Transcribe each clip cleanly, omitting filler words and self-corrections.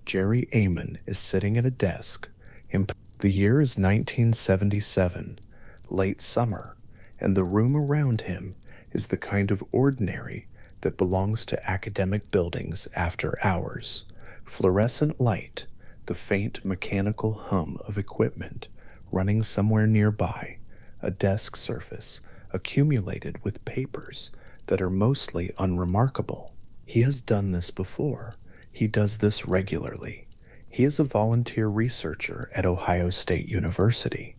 Jerry Amon is sitting at a desk. The year is 1977, late summer, and the room around him is the kind of ordinary that belongs to academic buildings after hours. Fluorescent light, the faint mechanical hum of equipment running somewhere nearby, a desk surface accumulated with papers that are mostly unremarkable. He has done this before. He does this regularly. He is a volunteer researcher at Ohio State University,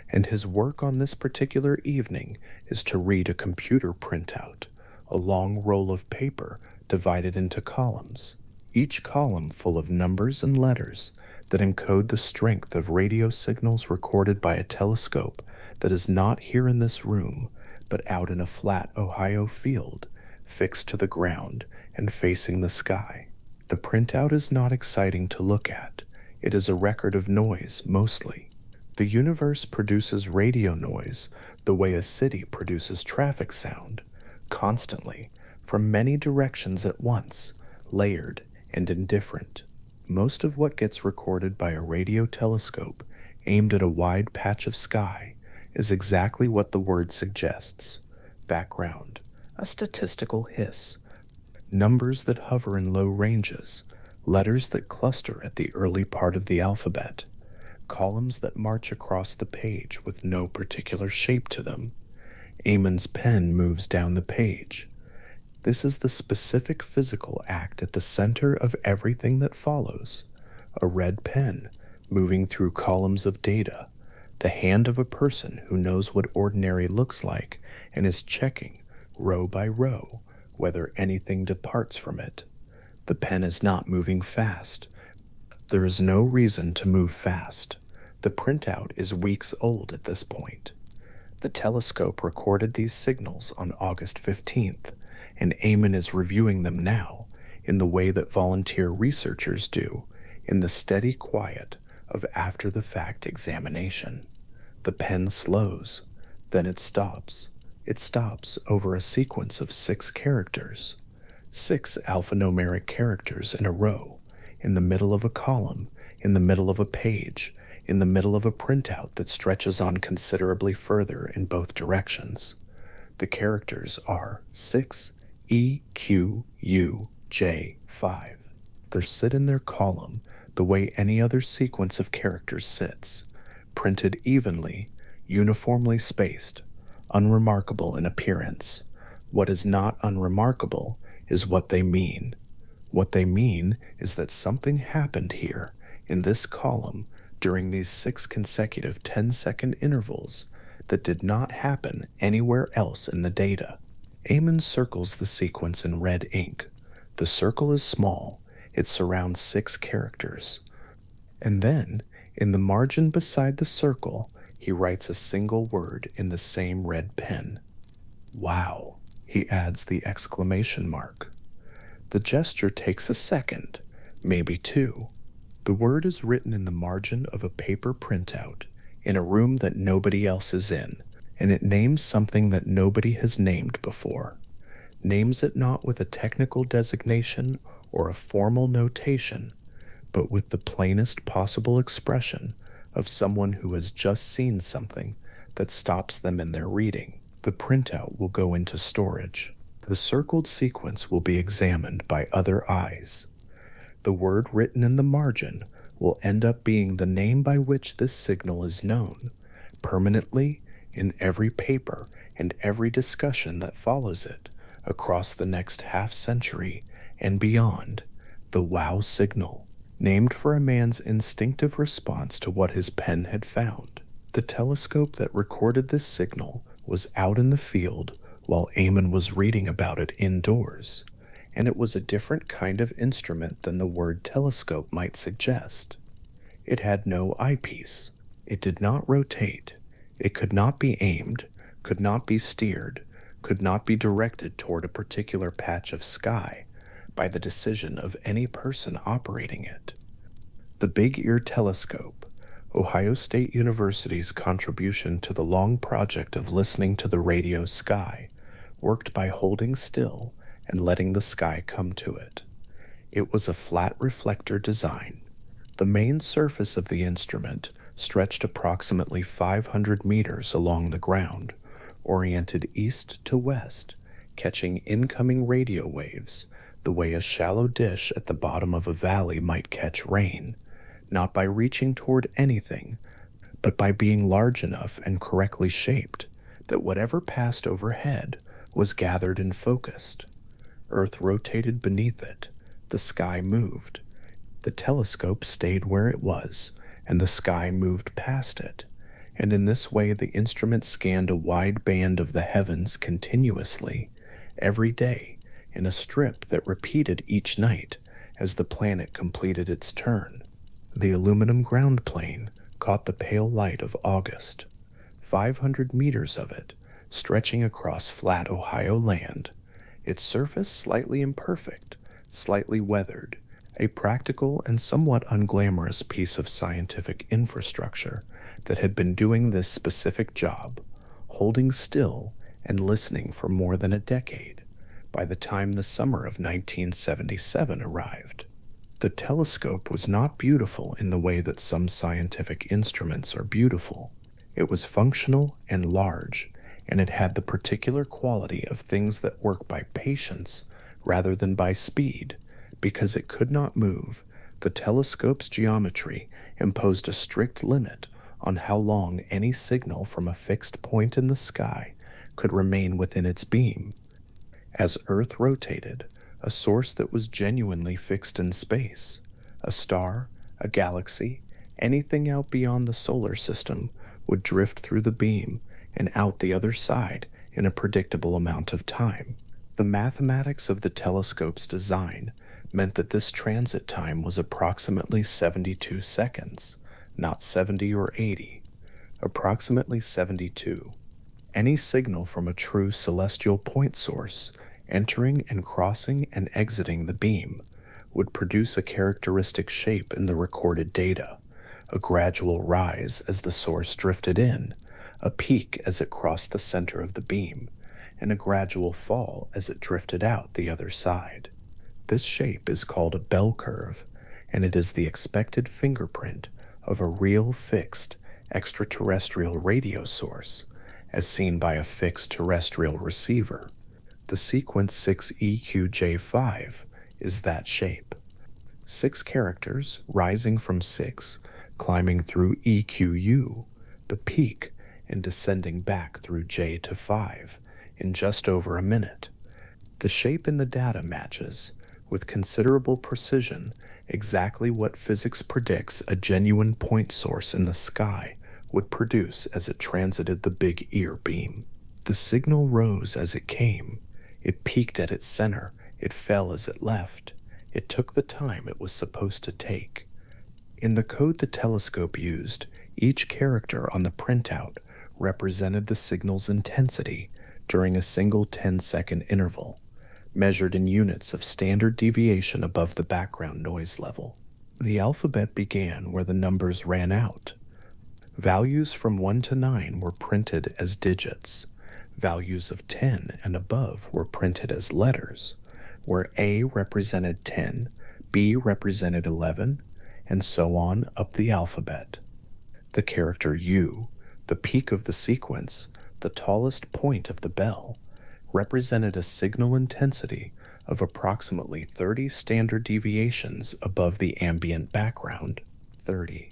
and his work on this particular evening is to read a computer printout, a long roll of paper divided into columns, each column full of numbers and letters that encode the strength of radio signals recorded by a telescope that is not here in this room, but out in a flat Ohio field, fixed to the ground and facing the sky. The printout is not exciting to look at. It is a record of noise, mostly. The universe produces radio noise the way a city produces traffic sound, constantly, from many directions at once, layered and indifferent. Most of what gets recorded by a radio telescope aimed at a wide patch of sky is exactly what the word suggests. Background, a statistical hiss, numbers that hover in low ranges, letters that cluster at the early part of the alphabet, columns that march across the page with no particular shape to them. Amon's pen moves down the page. This is the specific physical act at the center of everything that follows. A red pen moving through columns of data, the hand of a person who knows what ordinary looks like and is checking, row by row, whether anything departs from it. The pen is not moving fast. There is no reason to move fast. The printout is weeks old at this point. The telescope recorded these signals on August 15th, and Amon is reviewing them now in the way that volunteer researchers do, in the steady quiet of after-the-fact examination. The pen slows, then it stops. It stops over a sequence of 6 characters, 6 alphanumeric characters in a row, in the middle of a column, in the middle of a page, in the middle of a printout that stretches on considerably further in both directions. The characters are 6EQUJ5. They sit in their column the way any other sequence of characters sits, printed evenly, uniformly spaced, unremarkable in appearance. What is not unremarkable is what they mean. What they mean is that something happened here, in this column, during these 6 consecutive 10-second intervals that did not happen anywhere else in the data. Amon circles the sequence in red ink. The circle is small. It surrounds 6 characters. And then, in the margin beside the circle, he writes a single word in the same red pen. Wow, he adds the exclamation mark. The gesture takes a second, maybe 2. The word is written in the margin of a paper printout, in a room that nobody else is in, and it names something that nobody has named before. Names it not with a technical designation or a formal notation, but with the plainest possible expression of someone who has just seen something that stops them in their reading. The printout will go into storage. The circled sequence will be examined by other eyes. The word written in the margin will end up being the name by which this signal is known, permanently in every paper and every discussion that follows it across the next half-century and beyond. The wow signal, named for a man's instinctive response to what his pen had found. The telescope that recorded this signal was out in the field while Amon was reading about it indoors, and it was a different kind of instrument than the word telescope might suggest. It had no eyepiece. It did not rotate. It could not be aimed, could not be steered, could not be directed toward a particular patch of sky by the decision of any person operating it. The Big Ear Telescope, Ohio State University's contribution to the long project of listening to the radio sky, worked by holding still and letting the sky come to it. It was a flat reflector design. The main surface of the instrument stretched approximately 500 meters along the ground, oriented east to west, catching incoming radio waves the way a shallow dish at the bottom of a valley might catch rain, not by reaching toward anything, but by being large enough and correctly shaped that whatever passed overhead was gathered and focused. Earth rotated beneath it, the sky moved. The telescope stayed where it was, and the sky moved past it, and in this way the instrument scanned a wide band of the heavens continuously, every day, in a strip that repeated each night as the planet completed its turn. The aluminum ground plane caught the pale light of August, 500 meters of it, stretching across flat Ohio land, its surface slightly imperfect, slightly weathered, a practical and somewhat unglamorous piece of scientific infrastructure that had been doing this specific job, holding still and listening for more than a decade, by the time the summer of 1977 arrived. The telescope was not beautiful in the way that some scientific instruments are beautiful. It was functional and large, and it had the particular quality of things that work by patience rather than by speed. Because it could not move, the telescope's geometry imposed a strict limit on how long any signal from a fixed point in the sky could remain within its beam. As Earth rotated, a source that was genuinely fixed in space, a star, a galaxy, anything out beyond the solar system would drift through the beam and out the other side in a predictable amount of time. The mathematics of the telescope's design meant that this transit time was approximately 72 seconds, not 70 or 80, approximately 72. Any signal from a true celestial point source entering and crossing and exiting the beam would produce a characteristic shape in the recorded data, a gradual rise as the source drifted in, a peak as it crossed the center of the beam, and a gradual fall as it drifted out the other side. This shape is called a bell curve, and it is the expected fingerprint of a real fixed extraterrestrial radio source, as seen by a fixed terrestrial receiver. The sequence 6EQJ5 is that shape. 6 characters rising from 6, climbing through EQU, the peak, and descending back through J to 5 in just over a minute. The shape in the data matches, with considerable precision, exactly what physics predicts a genuine point source in the sky would produce as it transited the big ear beam. The signal rose as it came. It peaked at its center. It fell as it left. It took the time it was supposed to take. In the code the telescope used, each character on the printout represented the signal's intensity during a single 10-second interval, measured in units of standard deviation above the background noise level. The alphabet began where the numbers ran out. Values from 1 to 9 were printed as digits. Values of 10 and above were printed as letters, where A represented 10, B represented 11, and so on up the alphabet. The character U, the peak of the sequence, the tallest point of the bell, represented a signal intensity of approximately 30 standard deviations above the ambient background, 30.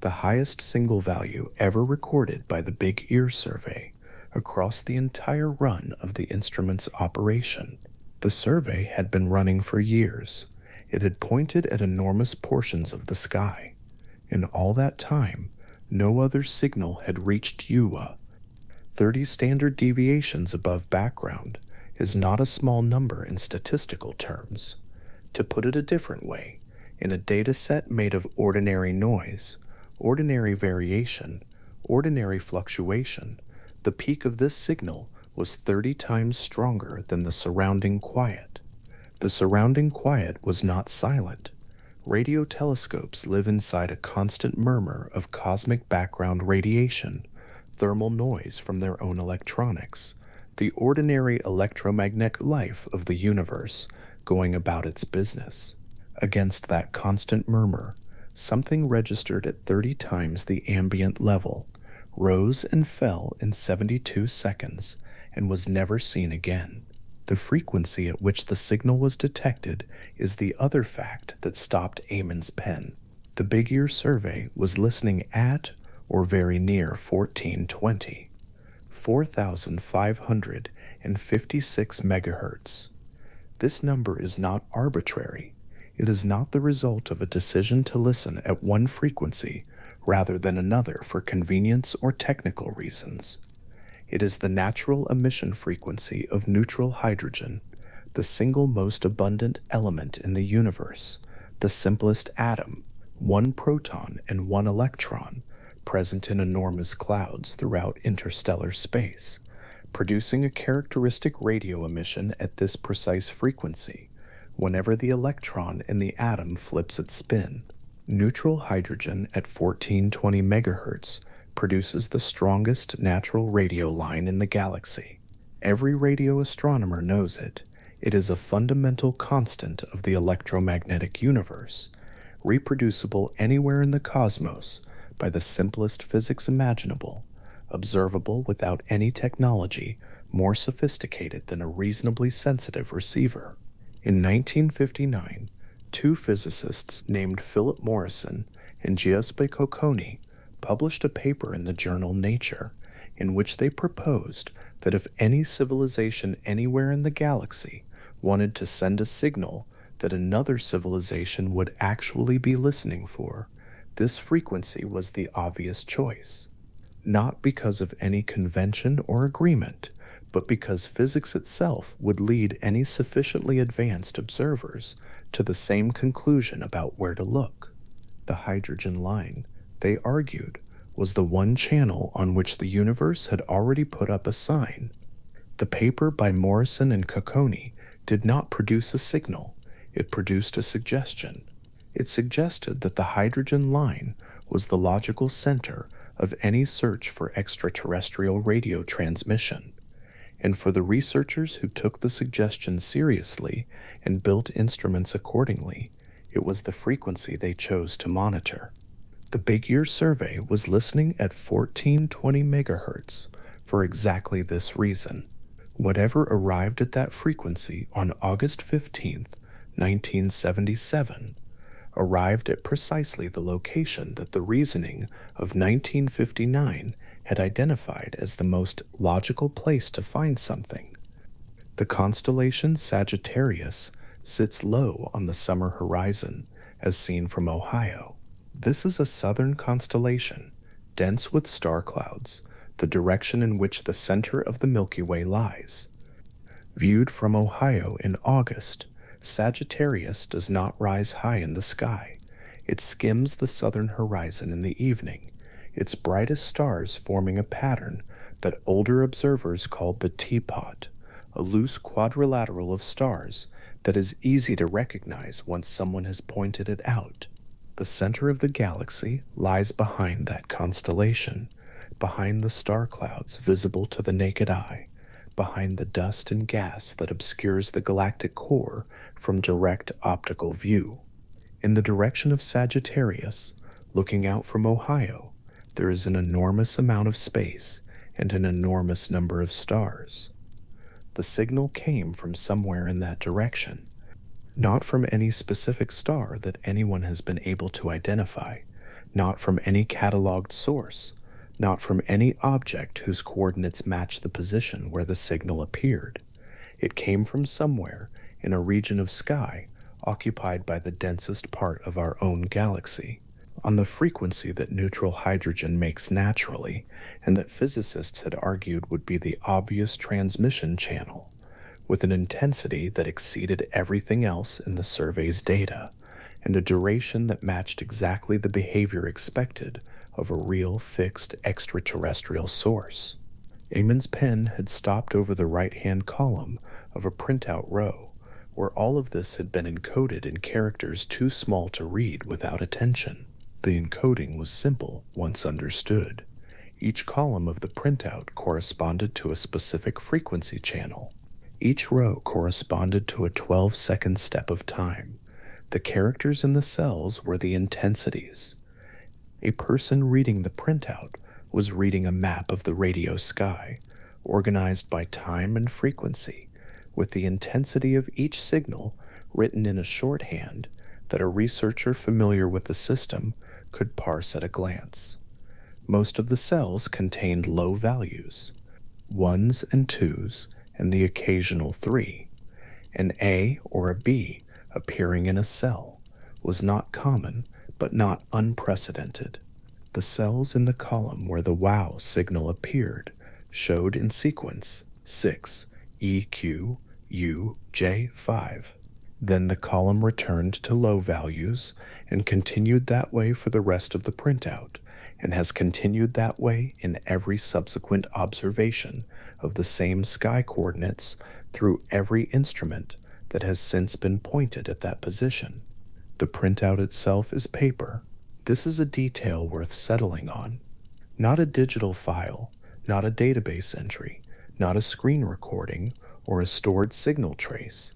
The highest single value ever recorded by the Big Ear Survey across the entire run of the instrument's operation. The survey had been running for years. It had pointed at enormous portions of the sky. In all that time, no other signal had reached UA. 30 standard deviations above background is not a small number in statistical terms. To put it a different way, in a dataset made of ordinary noise, ordinary variation, ordinary fluctuation, the peak of this signal was 30 times stronger than the surrounding quiet. The surrounding quiet was not silent. Radio telescopes live inside a constant murmur of cosmic background radiation, thermal noise from their own electronics, the ordinary electromagnetic life of the universe going about its business. Against that constant murmur, something registered at 30 times the ambient level, rose and fell in 72 seconds, and was never seen again. The frequency at which the signal was detected is the other fact that stopped Eamon's pen. The Big Ear survey was listening at or very near 1420, 4,556 megahertz. This number is not arbitrary. It is not the result of a decision to listen at one frequency rather than another for convenience or technical reasons. It is the natural emission frequency of neutral hydrogen, the single most abundant element in the universe, the simplest atom, one proton and one electron, present in enormous clouds throughout interstellar space, producing a characteristic radio emission at this precise frequency whenever the electron in the atom flips its spin. Neutral hydrogen at 1420 megahertz produces the strongest natural radio line in the galaxy. Every radio astronomer knows it. It is a fundamental constant of the electromagnetic universe, reproducible anywhere in the cosmos by the simplest physics imaginable, observable without any technology more sophisticated than a reasonably sensitive receiver. In 1959, two physicists named Philip Morrison and Giuseppe Cocconi published a paper in the journal Nature in which they proposed that if any civilization anywhere in the galaxy wanted to send a signal that another civilization would actually be listening for, this frequency was the obvious choice. Not because of any convention or agreement, but because physics itself would lead any sufficiently advanced observers to the same conclusion about where to look. The hydrogen line, they argued, was the one channel on which the universe had already put up a sign. The paper by Morrison and Cocconi did not produce a signal, it produced a suggestion. It suggested that the hydrogen line was the logical center of any search for extraterrestrial radio transmission. And for the researchers who took the suggestion seriously and built instruments accordingly, it was the frequency they chose to monitor. The Big Ear survey was listening at 1420 megahertz for exactly this reason. Whatever arrived at that frequency on August 15th, 1977, arrived at precisely the location that the reasoning of 1959 had identified as the most logical place to find something. The constellation Sagittarius sits low on the summer horizon, as seen from Ohio. This is a southern constellation, dense with star clouds, the direction in which the center of the Milky Way lies. Viewed from Ohio in August, Sagittarius does not rise high in the sky. It skims the southern horizon in the evening, its brightest stars forming a pattern that older observers called the teapot, a loose quadrilateral of stars that is easy to recognize once someone has pointed it out. The center of the galaxy lies behind that constellation, behind the star clouds visible to the naked eye, behind the dust and gas that obscures the galactic core from direct optical view. In the direction of Sagittarius, looking out from Ohio, there is an enormous amount of space and an enormous number of stars. The signal came from somewhere in that direction, not from any specific star that anyone has been able to identify, not from any cataloged source, not from any object whose coordinates match the position where the signal appeared. It came from somewhere in a region of sky occupied by the densest part of our own galaxy, on the frequency that neutral hydrogen makes naturally, and that physicists had argued would be the obvious transmission channel, with an intensity that exceeded everything else in the survey's data, and a duration that matched exactly the behavior expected of a real fixed extraterrestrial source. Eamon's pen had stopped over the right-hand column of a printout row, where all of this had been encoded in characters too small to read without attention. The encoding was simple once understood. Each column of the printout corresponded to a specific frequency channel. Each row corresponded to a 12-second step of time. The characters in the cells were the intensities. A person reading the printout was reading a map of the radio sky, organized by time and frequency, with the intensity of each signal written in a shorthand that a researcher familiar with the system could parse at a glance. Most of the cells contained low values, ones and twos, and the occasional three. An A or a B appearing in a cell was not common, but not unprecedented. The cells in the column where the wow signal appeared showed in sequence 6, EQ, U, J, 5. Then the column returned to low values and continued that way for the rest of the printout, and has continued that way in every subsequent observation of the same sky coordinates through every instrument that has since been pointed at that position. The printout itself is paper. This is a detail worth settling on. Not a digital file, not a database entry, not a screen recording, or a stored signal trace.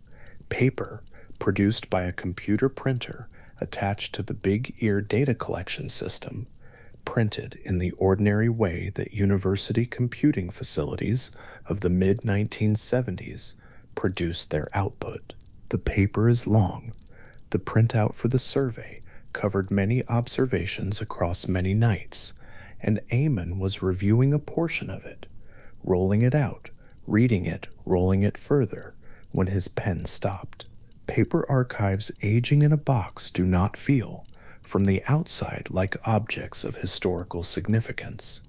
Paper, produced by a computer printer attached to the Big Ear data collection system, printed in the ordinary way that university computing facilities of the mid-1970s produced their output. The paper is long. The printout for the survey covered many observations across many nights, and Eamon was reviewing a portion of it, rolling it out, reading it, rolling it further, when his pen stopped. Paper archives aging in a box do not feel, from the outside, like objects of historical significance.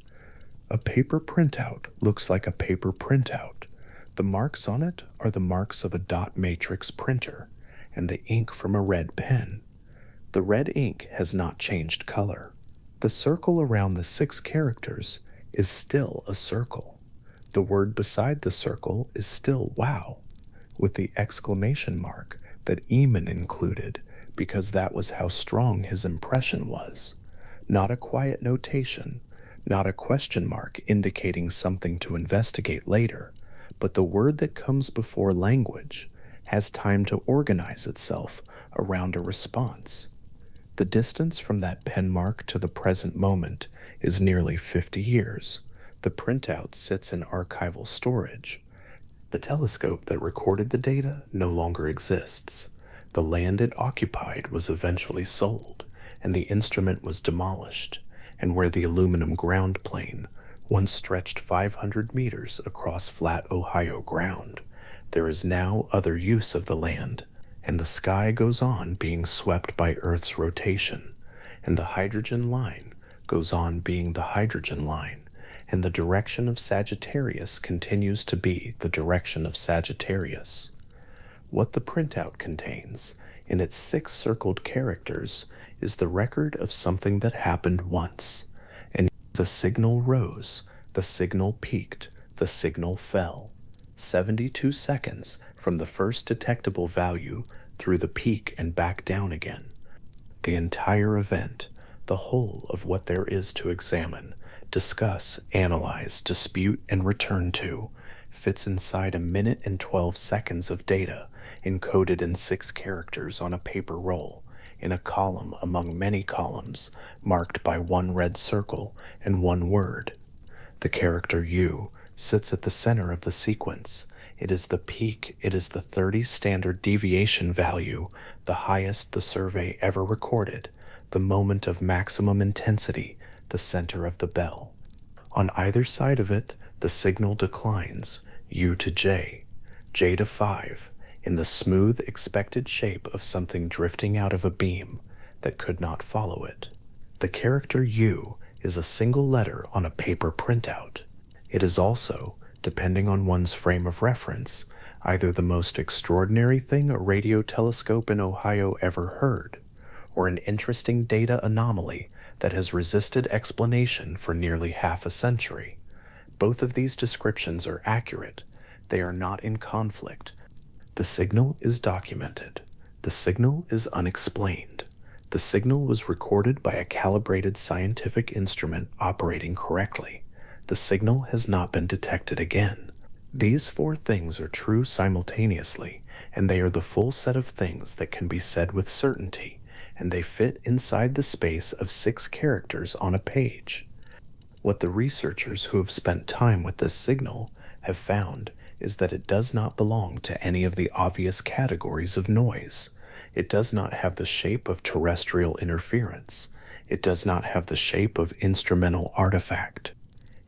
A paper printout looks like a paper printout. The marks on it are the marks of a dot matrix printer, and the ink from a red pen. The red ink has not changed color. The circle around the 6 characters is still a circle. The word beside the circle is still wow, with the exclamation mark that Eamon included because that was how strong his impression was. Not a quiet notation, not a question mark indicating something to investigate later, but the word that comes before language has time to organize itself around a response. The distance from that pen mark to the present moment is nearly 50 years. The printout sits in archival storage. The telescope that recorded the data no longer exists. The land it occupied was eventually sold, and the instrument was demolished, and where the aluminum ground plane once stretched 500 meters across flat Ohio ground, there is now other use of the land, and the sky goes on being swept by Earth's rotation, and the hydrogen line goes on being the hydrogen line, and the direction of Sagittarius continues to be the direction of Sagittarius. What the printout contains, in its 6 circled characters, is the record of something that happened once, and the signal rose, the signal peaked, the signal fell. 72 seconds from the first detectable value through the peak and back down again. The entire event, the whole of what there is to examine, discuss, analyze, dispute, and return to, fits inside a minute and 12 seconds of data encoded in 6 characters on a paper roll, in a column among many columns, marked by 1 red circle and 1 word. The character U sits at the center of the sequence. It is the peak, it is the 30 standard deviation value, the highest the survey ever recorded, the moment of maximum intensity, the center of the bell. On either side of it, the signal declines, U to J, J to 5, in the smooth expected shape of something drifting out of a beam that could not follow it. The character U is a single letter on a paper printout. It is also, depending on one's frame of reference, either the most extraordinary thing a radio telescope in Ohio ever heard, or an interesting data anomaly that has resisted explanation for nearly half a century. Both of these descriptions are accurate. They are not in conflict. The signal is documented. The signal is unexplained. The signal was recorded by a calibrated scientific instrument operating correctly. The signal has not been detected again. These four things are true simultaneously, and they are the full set of things that can be said with certainty, and they fit inside the space of 6 characters on a page. What the researchers who have spent time with this signal have found is that it does not belong to any of the obvious categories of noise. It does not have the shape of terrestrial interference. It does not have the shape of instrumental artifact.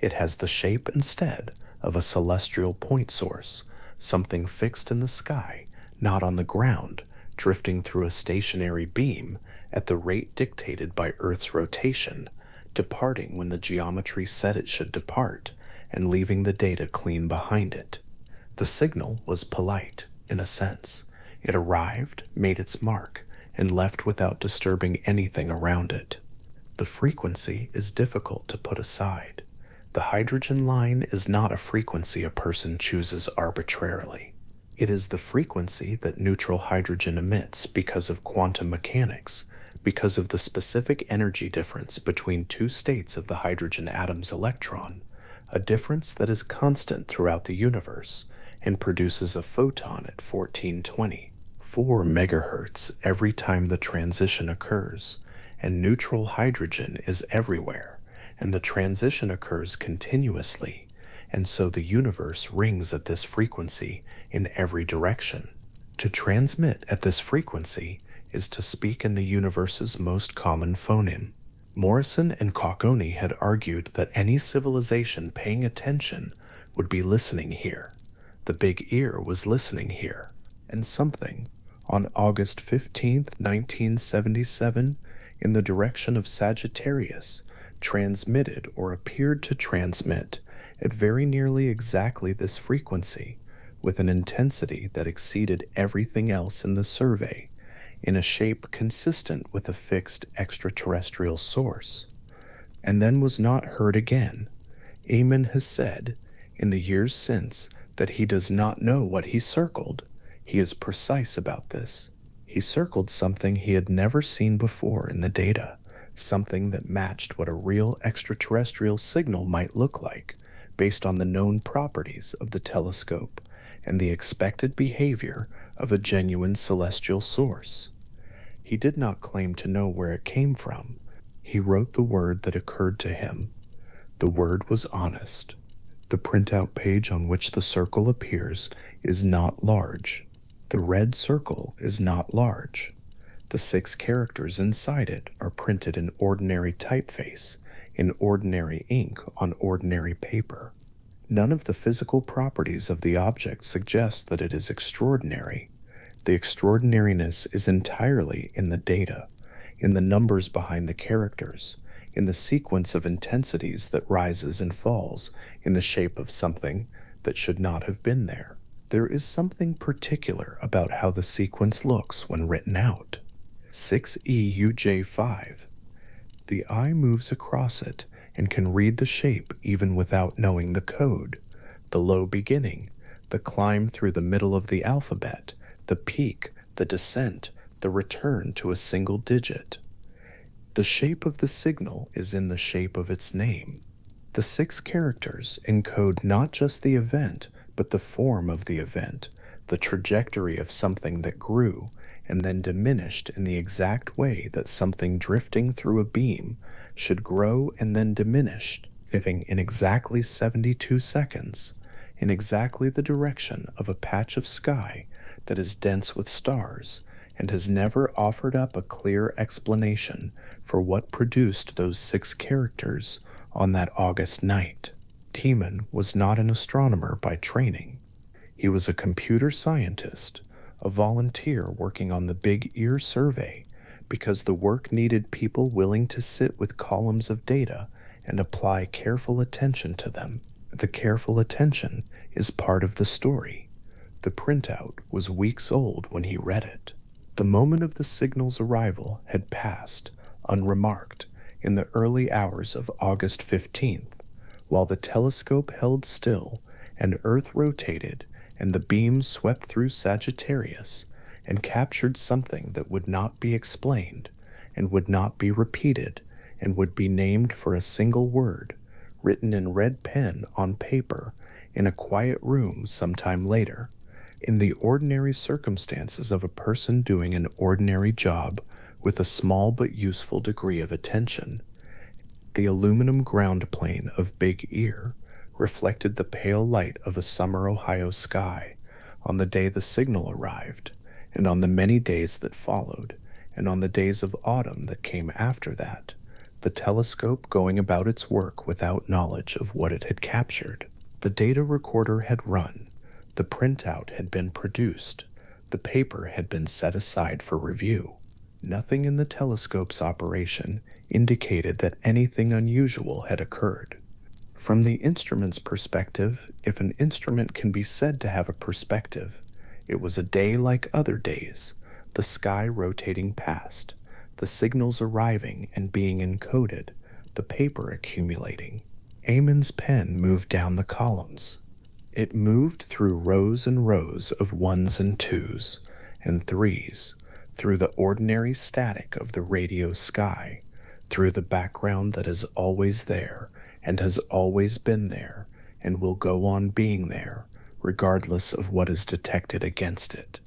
It has the shape instead of a celestial point source, something fixed in the sky, not on the ground, drifting through a stationary beam at the rate dictated by Earth's rotation, departing when the geometry said it should depart, and leaving the data clean behind it. The signal was polite, in a sense. It arrived, made its mark, and left without disturbing anything around it. The frequency is difficult to put aside. The hydrogen line is not a frequency a person chooses arbitrarily. It is the frequency that neutral hydrogen emits because of quantum mechanics, because of the specific energy difference between two states of the hydrogen atom's electron, a difference that is constant throughout the universe and produces a photon at 1420, 4 megahertz every time the transition occurs, and neutral hydrogen is everywhere, and the transition occurs continuously, and so the universe rings at this frequency in every direction. To transmit at this frequency is to speak in the universe's most common phoneme. Morrison and Cocconi had argued that any civilization paying attention would be listening here. The big ear was listening here, and something, on August 15th, 1977, in the direction of Sagittarius, transmitted or appeared to transmit at very nearly exactly this frequency, with an intensity that exceeded everything else in the survey, in a shape consistent with a fixed extraterrestrial source, and then was not heard again. Eamon has said, in the years since, that he does not know what he circled. He is precise about this. He circled something he had never seen before in the data, something that matched what a real extraterrestrial signal might look like, based on the known properties of the telescope and the expected behavior of a genuine celestial source. He did not claim to know where it came from. He wrote the word that occurred to him. The word was honest. The printout page on which the circle appears is not large. The red circle is not large. The 6 characters inside it are printed in ordinary typeface, in ordinary ink on ordinary paper. None of the physical properties of the object suggest that it is extraordinary. The extraordinariness is entirely in the data, in the numbers behind the characters, in the sequence of intensities that rises and falls in the shape of something that should not have been there. There is something particular about how the sequence looks when written out. 6EUJ5. The eye moves across it and can read the shape even without knowing the code. The low beginning, the climb through the middle of the alphabet, the peak, the descent, the return to a single digit. The shape of the signal is in the shape of its name. The 6 characters encode not just the event, but the form of the event, the trajectory of something that grew and then diminished in the exact way that something drifting through a beam should grow and then diminish, fitting in exactly 72 seconds, in exactly the direction of a patch of sky that is dense with stars and has never offered up a clear explanation for what produced those 6 characters on that August night. Tiemann was not an astronomer by training. He was a computer scientist, a volunteer working on the Big Ear survey, because the work needed people willing to sit with columns of data and apply careful attention to them. The careful attention is part of the story. The printout was weeks old when he read it. The moment of the signal's arrival had passed, unremarked, in the early hours of August 15th, while the telescope held still and Earth rotated and the beam swept through Sagittarius and captured something that would not be explained and would not be repeated and would be named for a single word, written in red pen on paper in a quiet room sometime later, in the ordinary circumstances of a person doing an ordinary job with a small but useful degree of attention. The aluminum ground plane of Big Ear reflected the pale light of a summer Ohio sky on the day the signal arrived, and on the many days that followed, and on the days of autumn that came after that, the telescope going about its work without knowledge of what it had captured. The data recorder had run, the printout had been produced, the paper had been set aside for review. Nothing in the telescope's operation indicated that anything unusual had occurred. From the instrument's perspective, if an instrument can be said to have a perspective, it was a day like other days, the sky rotating past, the signals arriving and being encoded, the paper accumulating. Eamon's pen moved down the columns. It moved through rows and rows of ones and twos and threes, through the ordinary static of the radio sky, through the background that is always there and has always been there and will go on being there, regardless of what is detected against it.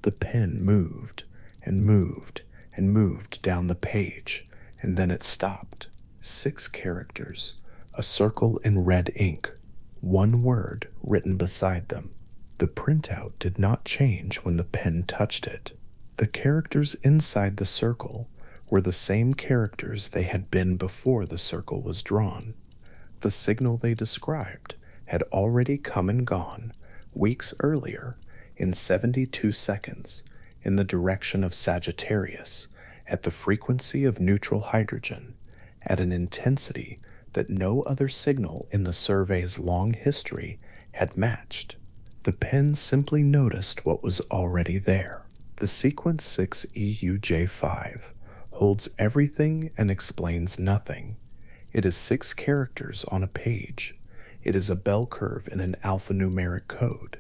The pen moved and moved and moved down the page, and then it stopped. 6 characters, a circle in red ink, one word written beside them. The printout did not change when the pen touched it. The characters inside the circle were the same characters they had been before the circle was drawn. The signal they described had already come and gone weeks earlier in 72 seconds in the direction of Sagittarius at the frequency of neutral hydrogen at an intensity that no other signal in the survey's long history had matched. The pen simply noticed what was already there. The sequence 6 EUJ5 holds everything and explains nothing. It is 6 characters on a page. It is a bell curve in an alphanumeric code.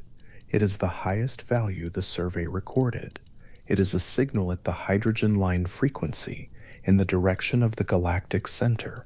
It is the highest value the survey recorded. It is a signal at the hydrogen line frequency in the direction of the galactic center.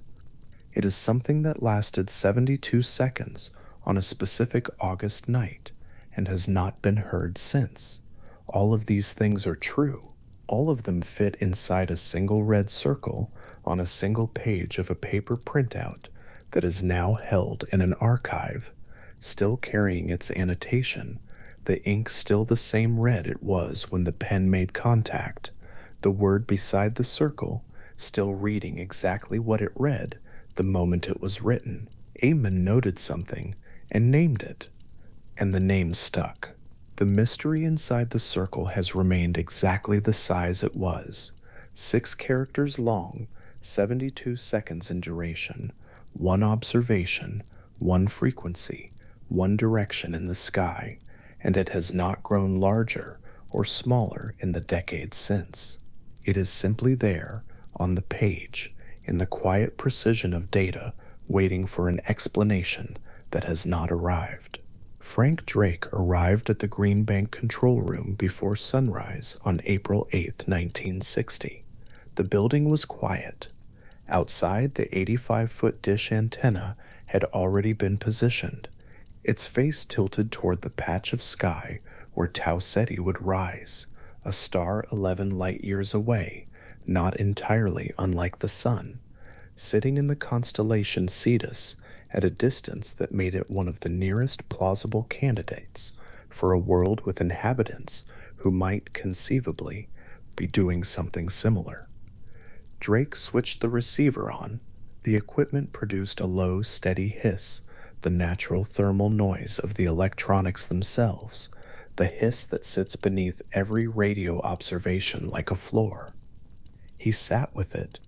It is something that lasted 72 seconds on a specific August night and has not been heard since. All of these things are true. All of them fit inside a single red circle on a single page of a paper printout that is now held in an archive, still carrying its annotation, the ink still the same red it was when the pen made contact, the word beside the circle still reading exactly what it read the moment it was written. Eamon noted something and named it, and the name stuck. The mystery inside the circle has remained exactly the size it was, 6 characters long, 72 seconds in duration, 1 observation, 1 frequency, 1 direction in the sky, and it has not grown larger or smaller in the decades since. It is simply there, on the page, in the quiet precision of data, waiting for an explanation that has not arrived. Frank Drake arrived at the Green Bank control room before sunrise on April 8, 1960. The building was quiet. Outside, the 85-foot dish antenna had already been positioned, its face tilted toward the patch of sky where Tau Ceti would rise, a star 11 light-years away, not entirely unlike the sun, sitting in the constellation Cetus at a distance that made it one of the nearest plausible candidates for a world with inhabitants who might conceivably be doing something similar. Drake switched the receiver on. The equipment produced a low, steady hiss, the natural thermal noise of the electronics themselves, the hiss that sits beneath every radio observation like a floor. He sat with it.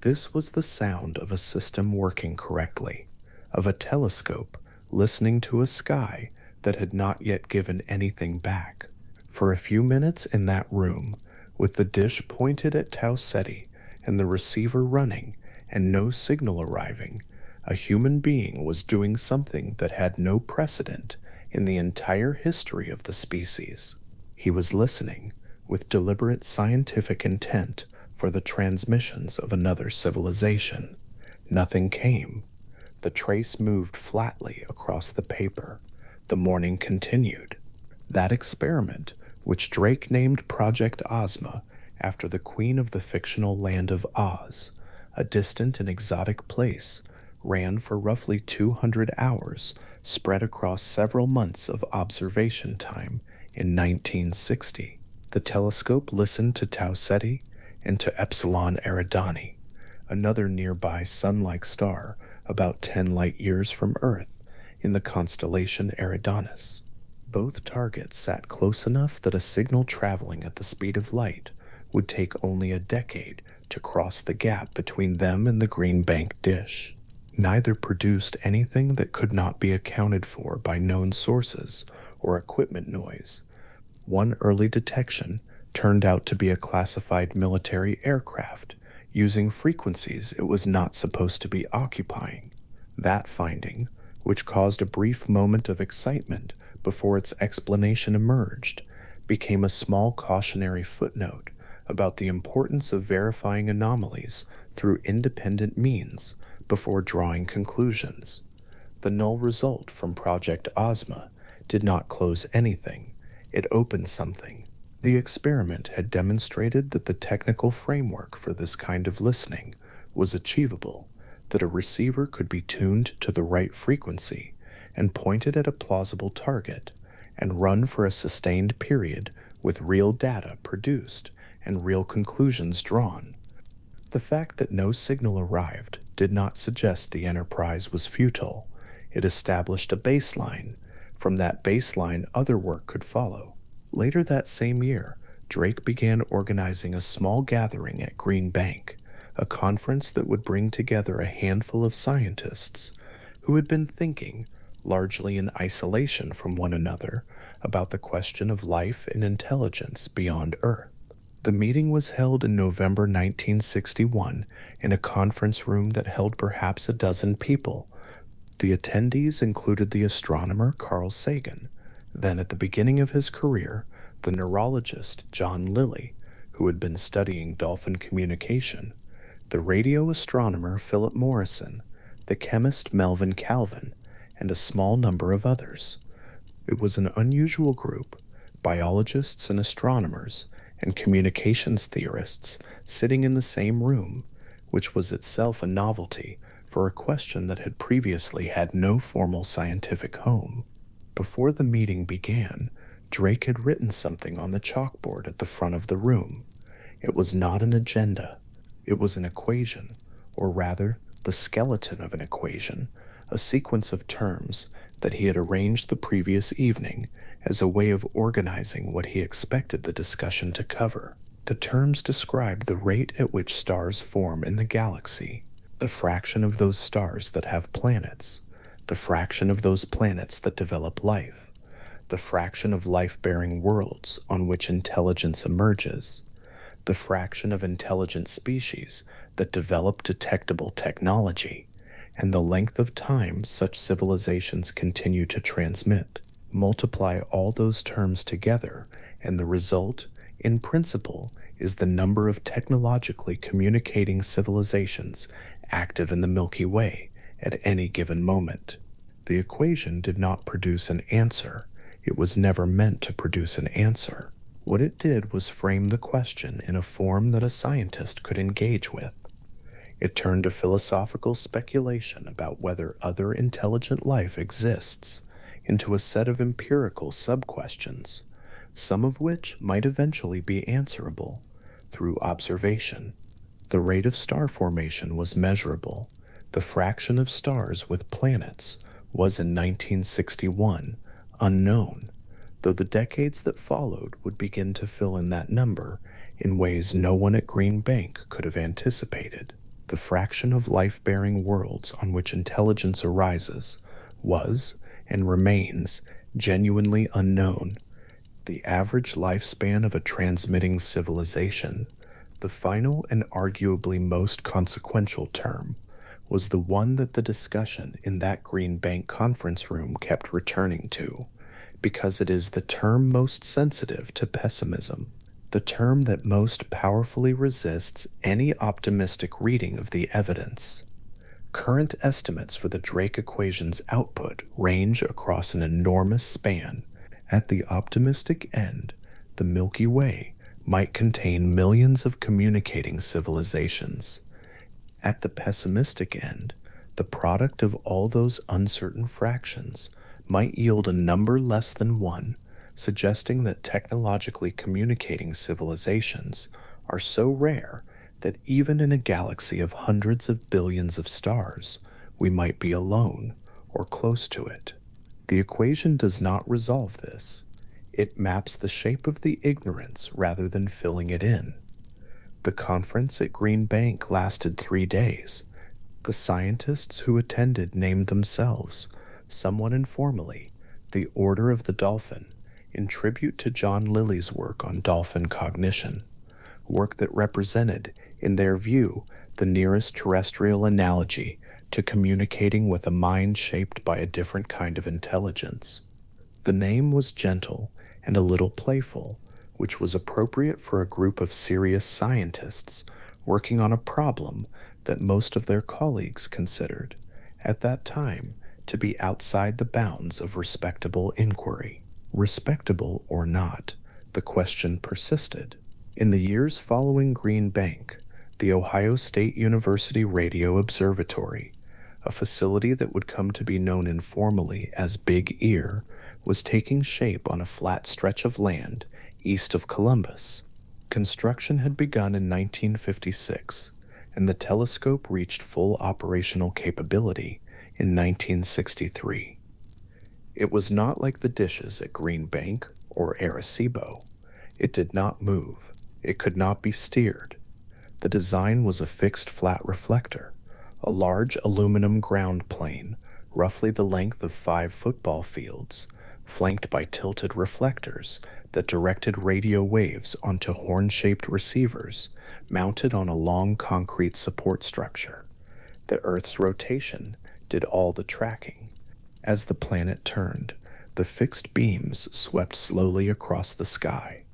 This was the sound of a system working correctly, of a telescope listening to a sky that had not yet given anything back. For a few minutes in that room, with the dish pointed at Tau Ceti and the receiver running and no signal arriving, a human being was doing something that had no precedent in the entire history of the species. He was listening with deliberate scientific intent for the transmissions of another civilization. Nothing came. The trace moved flatly across the paper. The morning continued. That experiment, which Drake named Project Ozma after the queen of the fictional land of Oz, a distant and exotic place, ran for roughly 200 hours, spread across several months of observation time in 1960. The telescope listened to Tau Ceti and to Epsilon Eridani, another nearby sun-like star about 10 light-years from Earth in the constellation Eridanus. Both targets sat close enough that a signal traveling at the speed of light would take only a decade to cross the gap between them and the Green Bank dish. Neither produced anything that could not be accounted for by known sources or equipment noise. One early detection turned out to be a classified military aircraft using frequencies it was not supposed to be occupying. That finding, which caused a brief moment of excitement before its explanation emerged, became a small cautionary footnote about the importance of verifying anomalies through independent means before drawing conclusions. The null result from Project Ozma did not close anything, it opened something. The experiment had demonstrated that the technical framework for this kind of listening was achievable, that a receiver could be tuned to the right frequency and pointed at a plausible target and run for a sustained period with real data produced and real conclusions drawn. The fact that no signal arrived did not suggest the enterprise was futile. It established a baseline. From that baseline, other work could follow. Later that same year, Drake began organizing a small gathering at Green Bank, a conference that would bring together a handful of scientists who had been thinking, largely in isolation from one another, about the question of life and intelligence beyond Earth. The meeting was held in November 1961 in a conference room that held perhaps a dozen people. The attendees included the astronomer Carl Sagan, then at the beginning of his career, the neurologist John Lilly, who had been studying dolphin communication, the radio astronomer Philip Morrison, the chemist Melvin Calvin, and a small number of others. It was an unusual group, biologists and astronomers and communications theorists sitting in the same room, which was itself a novelty for a question that had previously had no formal scientific home. Before the meeting began, Drake had written something on the chalkboard at the front of the room. It was not an agenda. It was an equation, or rather, the skeleton of an equation, a sequence of terms that he had arranged the previous evening as a way of organizing what he expected the discussion to cover. The terms described the rate at which stars form in the galaxy, the fraction of those stars that have planets, the fraction of those planets that develop life, the fraction of life-bearing worlds on which intelligence emerges, the fraction of intelligent species that develop detectable technology, and the length of time such civilizations continue to transmit. Multiply all those terms together, and the result, in principle, is the number of technologically communicating civilizations active in the Milky Way at any given moment. The equation did not produce an answer. It was never meant to produce an answer. What it did was frame the question in a form that a scientist could engage with. It turned a philosophical speculation about whether other intelligent life exists into a set of empirical sub-questions, some of which might eventually be answerable through observation. The rate of star formation was measurable. The fraction of stars with planets was in 1961 unknown, though the decades that followed would begin to fill in that number in ways no one at Green Bank could have anticipated. The fraction of life-bearing worlds on which intelligence arises was, and remains, genuinely unknown. The average lifespan of a transmitting civilization, the final and arguably most consequential term, was the one that the discussion in that Green Bank conference room kept returning to, because it is the term most sensitive to pessimism, the term that most powerfully resists any optimistic reading of the evidence. Current estimates for the Drake equation's output range across an enormous span. At the optimistic end, the Milky Way might contain millions of communicating civilizations. At the pessimistic end, the product of all those uncertain fractions might yield a number less than one, suggesting that technologically communicating civilizations are so rare that even in a galaxy of hundreds of billions of stars, we might be alone or close to it. The equation does not resolve this. It maps the shape of the ignorance rather than filling it in. The conference at Green Bank lasted 3 days. The scientists who attended named themselves, somewhat informally, the Order of the Dolphin, in tribute to John Lilly's work on dolphin cognition, work that represented, in their view, the nearest terrestrial analogy to communicating with a mind shaped by a different kind of intelligence. The name was gentle and a little playful, which was appropriate for a group of serious scientists working on a problem that most of their colleagues considered, at that time, to be outside the bounds of respectable inquiry. Respectable or not, the question persisted. In the years following Green Bank, the Ohio State University Radio Observatory, a facility that would come to be known informally as Big Ear, was taking shape on a flat stretch of land east of Columbus. Construction had begun in 1956, and the telescope reached full operational capability in 1963. It was not like the dishes at Green Bank or Arecibo. It did not move. It could not be steered. The design was a fixed flat reflector, a large aluminum ground plane, roughly the length of 5 football fields, flanked by tilted reflectors that directed radio waves onto horn-shaped receivers mounted on a long concrete support structure. The Earth's rotation did all the tracking. As the planet turned, the fixed beams swept slowly across the sky,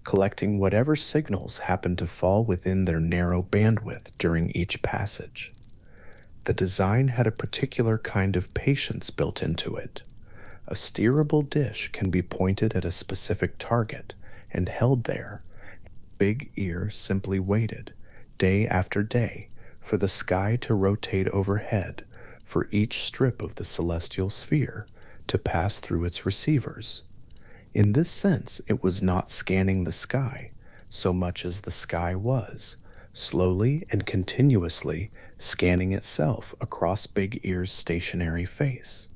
collecting whatever signals happened to fall within their narrow bandwidth during each passage. The design had a particular kind of patience built into it. A steerable dish can be pointed at a specific target and held there. Big Ear simply waited, day after day, for the sky to rotate overhead, for each strip of the celestial sphere to pass through its receivers. In this sense, it was not scanning the sky so much as the sky was, slowly and continuously scanning itself across Big Ear's stationary face.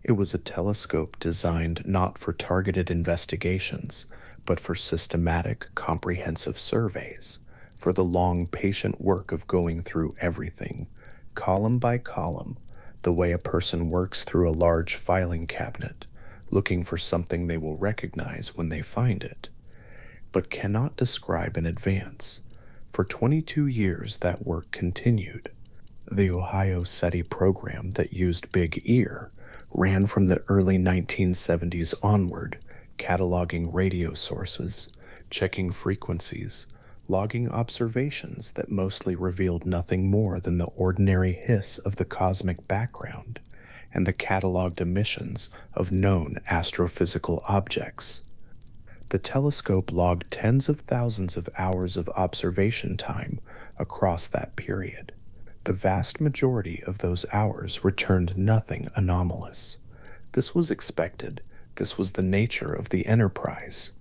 It was a telescope designed not for targeted investigations, but for systematic, comprehensive surveys, for the long, patient work of going through everything, column by column, the way a person works through a large filing cabinet, looking for something they will recognize when they find it, but cannot describe in advance. For 22 years that work continued. The Ohio SETI program that used Big Ear ran from the early 1970s onward, cataloging radio sources, checking frequencies, logging observations that mostly revealed nothing more than the ordinary hiss of the cosmic background and the cataloged emissions of known astrophysical objects. The telescope logged tens of thousands of hours of observation time across that period. The vast majority of those hours returned nothing anomalous. This was expected. This was the nature of the enterprise.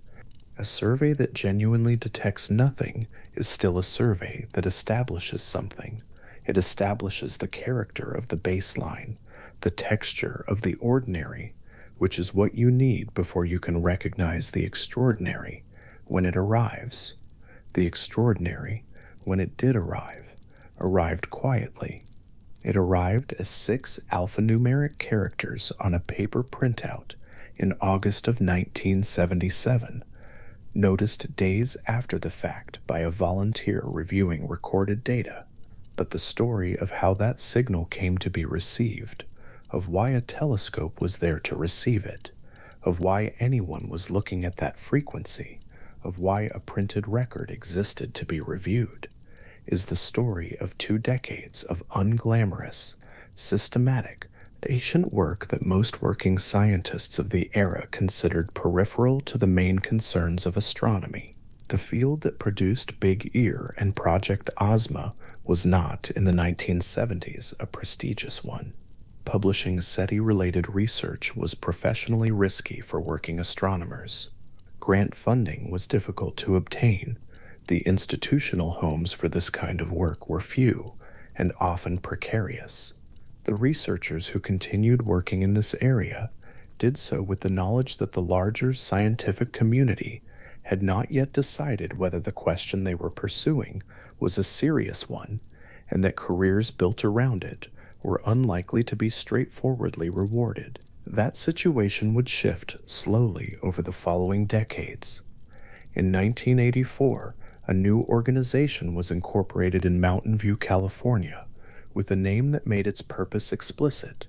A survey that genuinely detects nothing is still a survey that establishes something. It establishes the character of the baseline, the texture of the ordinary, which is what you need before you can recognize the extraordinary when it arrives. The extraordinary, when it did arrive, arrived quietly. It arrived as 6 alphanumeric characters on a paper printout in August of 1977, noticed days after the fact by a volunteer reviewing recorded data. But the story of how that signal came to be received, of why a telescope was there to receive it, of why anyone was looking at that frequency, of why a printed record existed to be reviewed, is the story of 2 decades of unglamorous, systematic, patient work that most working scientists of the era considered peripheral to the main concerns of astronomy. The field that produced Big Ear and Project Ozma was not, in the 1970s, a prestigious one. Publishing SETI-related research was professionally risky for working astronomers. Grant funding was difficult to obtain. The institutional homes for this kind of work were few and often precarious. The researchers who continued working in this area did so with the knowledge that the larger scientific community had not yet decided whether the question they were pursuing was a serious one, and that careers built around it were unlikely to be straightforwardly rewarded. That situation would shift slowly over the following decades. In 1984, a new organization was incorporated in Mountain View, California, with a name that made its purpose explicit: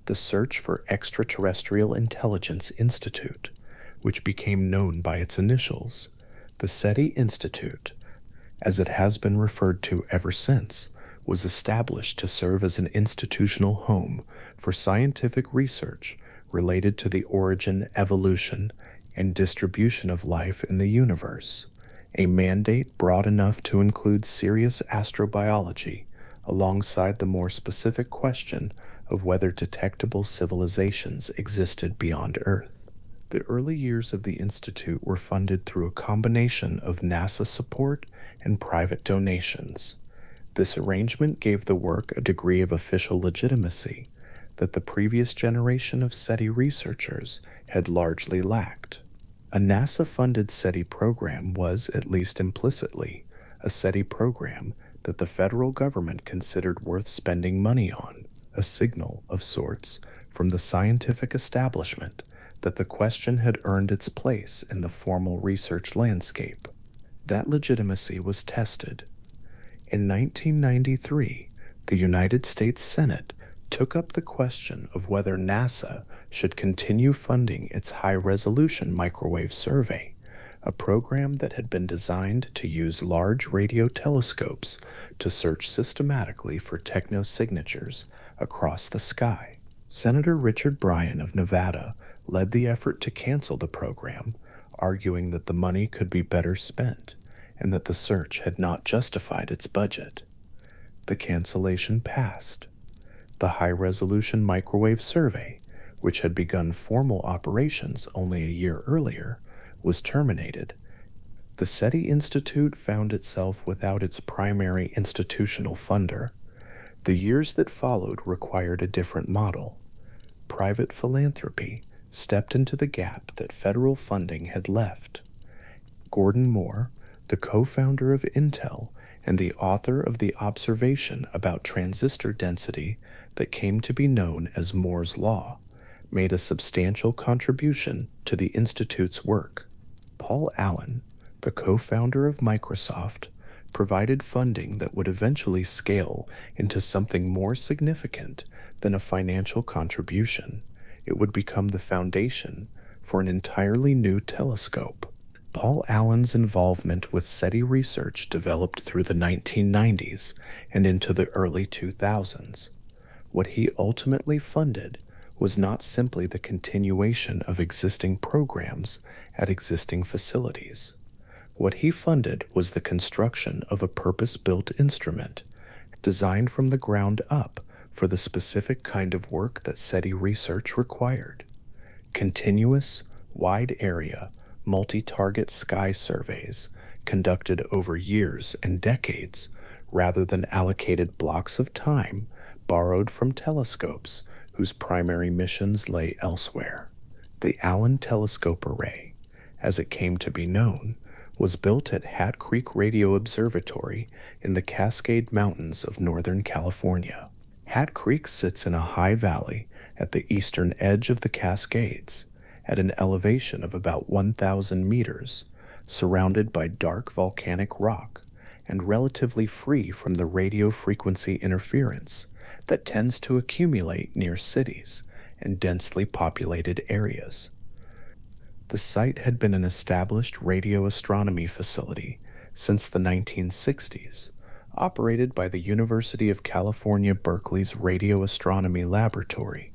the Search for Extraterrestrial Intelligence Institute, which became known by its initials. The SETI Institute, as it has been referred to ever since, was established to serve as an institutional home for scientific research related to the origin, evolution, and distribution of life in the universe, a mandate broad enough to include serious astrobiology alongside the more specific question of whether detectable civilizations existed beyond Earth. The early years of the Institute were funded through a combination of NASA support and private donations. This arrangement gave the work a degree of official legitimacy that the previous generation of SETI researchers had largely lacked. A NASA-funded SETI program was, at least implicitly, a SETI program that the federal government considered worth spending money on, a signal of sorts from the scientific establishment that the question had earned its place in the formal research landscape. That legitimacy was tested. In 1993, the United States Senate took up the question of whether NASA should continue funding its high-resolution microwave survey, a program that had been designed to use large radio telescopes to search systematically for technosignatures across the sky. Senator Richard Bryan of Nevada led the effort to cancel the program, arguing that the money could be better spent and that the search had not justified its budget. The cancellation passed. The high-resolution microwave survey, which had begun formal operations only a year earlier, was terminated. The SETI Institute found itself without its primary institutional funder. The years that followed required a different model. Private philanthropy stepped into the gap that federal funding had left. Gordon Moore, the co-founder of Intel and the author of the observation about transistor density that came to be known as Moore's Law, made a substantial contribution to the Institute's work. Paul Allen, the co-founder of Microsoft, provided funding that would eventually scale into something more significant than a financial contribution. It would become the foundation for an entirely new telescope. Paul Allen's involvement with SETI research developed through the 1990s and into the early 2000s. What he ultimately funded was not simply the continuation of existing programs at existing facilities. What he funded was the construction of a purpose-built instrument, designed from the ground up for the specific kind of work that SETI research required. Continuous, wide-area, multi-target sky surveys conducted over years and decades rather than allocated blocks of time borrowed from telescopes whose primary missions lay elsewhere. The Allen Telescope Array, as it came to be known, was built at Hat Creek Radio Observatory in the Cascade Mountains of Northern California. Hat Creek sits in a high valley at the eastern edge of the Cascades, at an elevation of about 1,000 meters, surrounded by dark volcanic rock and relatively free from the radio frequency interference that tends to accumulate near cities and densely populated areas. The site had been an established radio astronomy facility since the 1960s, operated by the University of California, Berkeley's Radio Astronomy Laboratory.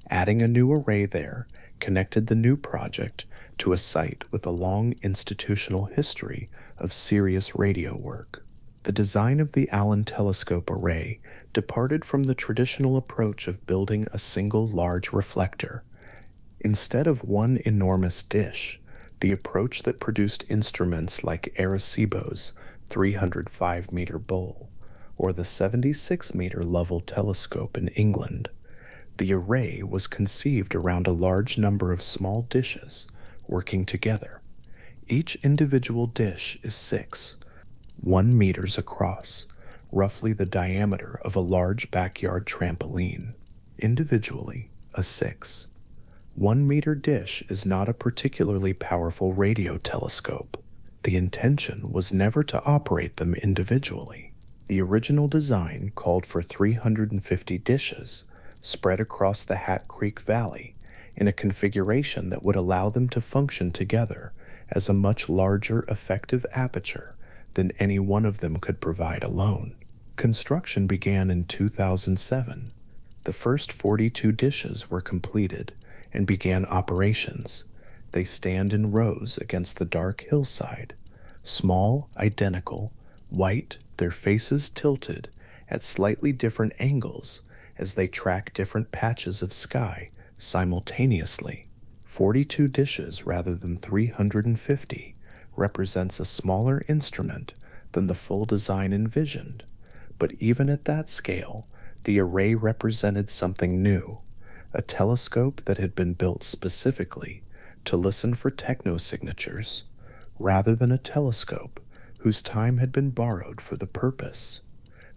Adding a new array there connected the new project to a site with a long institutional history of serious radio work. The design of the Allen Telescope Array departed from the traditional approach of building a single large reflector. Instead of one enormous dish, the approach that produced instruments like Arecibo's 305-meter bowl or the 76-meter Lovell telescope in England, the array was conceived around a large number of small dishes working together. Each individual dish is 1 meters across, roughly the diameter of a large backyard trampoline. Individually, a 1 meter dish is not a particularly powerful radio telescope. The intention was never to operate them individually. The original design called for 350 dishes spread across the Hat Creek Valley in a configuration that would allow them to function together as a much larger effective aperture than any one of them could provide alone. Construction began in 2007. The first 42 dishes were completed and began operations. They stand in rows against the dark hillside, small, identical, white, their faces tilted at slightly different angles as they track different patches of sky simultaneously. 42 dishes rather than 350 represents a smaller instrument than the full design envisioned, but even at that scale, the array represented something new, a telescope that had been built specifically to listen for technosignatures, rather than a telescope whose time had been borrowed for the purpose.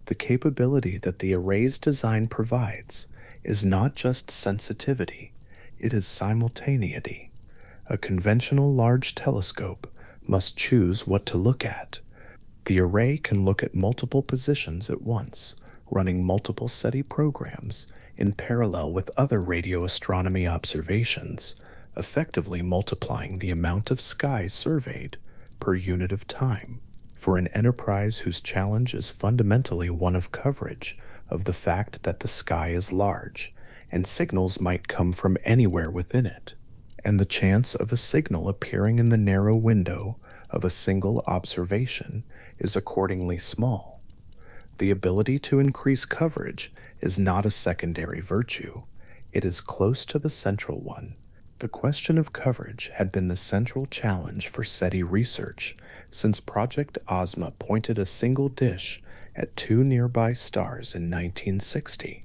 The capability that the array's design provides is not just sensitivity, it is simultaneity. A conventional large telescope must choose what to look at. The array can look at multiple positions at once, running multiple SETI programs in parallel with other radio astronomy observations, effectively multiplying the amount of sky surveyed per unit of time. For an enterprise whose challenge is fundamentally one of coverage of the fact that the sky is large, and signals might come from anywhere within it, and the chance of a signal appearing in the narrow window of a single observation is accordingly small. The ability to increase coverage is not a secondary virtue, it is close to the central one. The question of coverage had been the central challenge for SETI research since Project Ozma pointed a single dish at two nearby stars in 1960.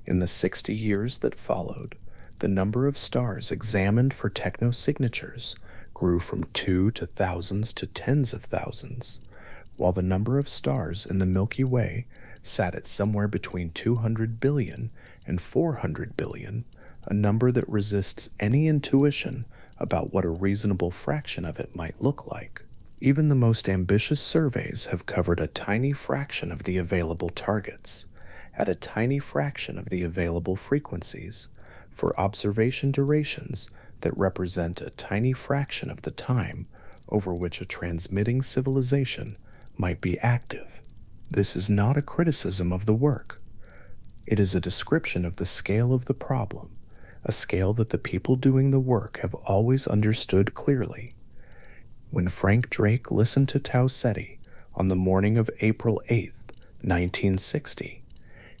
In the 60 years that followed, the number of stars examined for technosignatures grew from 2 to thousands to tens of thousands, while the number of stars in the Milky Way sat at somewhere between 200 billion and 400 billion, a number that resists any intuition about what a reasonable fraction of it might look like. Even the most ambitious surveys have covered a tiny fraction of the available targets, at a tiny fraction of the available frequencies, for observation durations that represent a tiny fraction of the time over which a transmitting civilization might be active. This is not a criticism of the work. It is a description of the scale of the problem, a scale that the people doing the work have always understood clearly. When Frank Drake listened to Tau Ceti on the morning of April 8, 1960,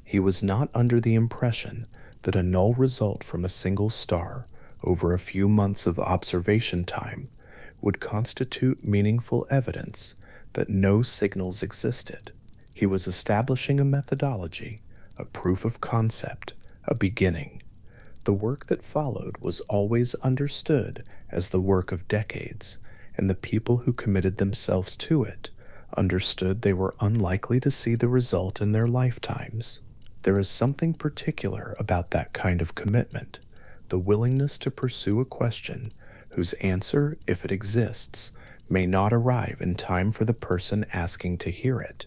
he was not under the impression that a null result from a single star over a few months of observation time would constitute meaningful evidence that no signals existed. He was establishing a methodology, a proof of concept, a beginning. The work that followed was always understood as the work of decades, and the people who committed themselves to it understood they were unlikely to see the result in their lifetimes. There is something particular about that kind of commitment, the willingness to pursue a question whose answer, if it exists, may not arrive in time for the person asking to hear it.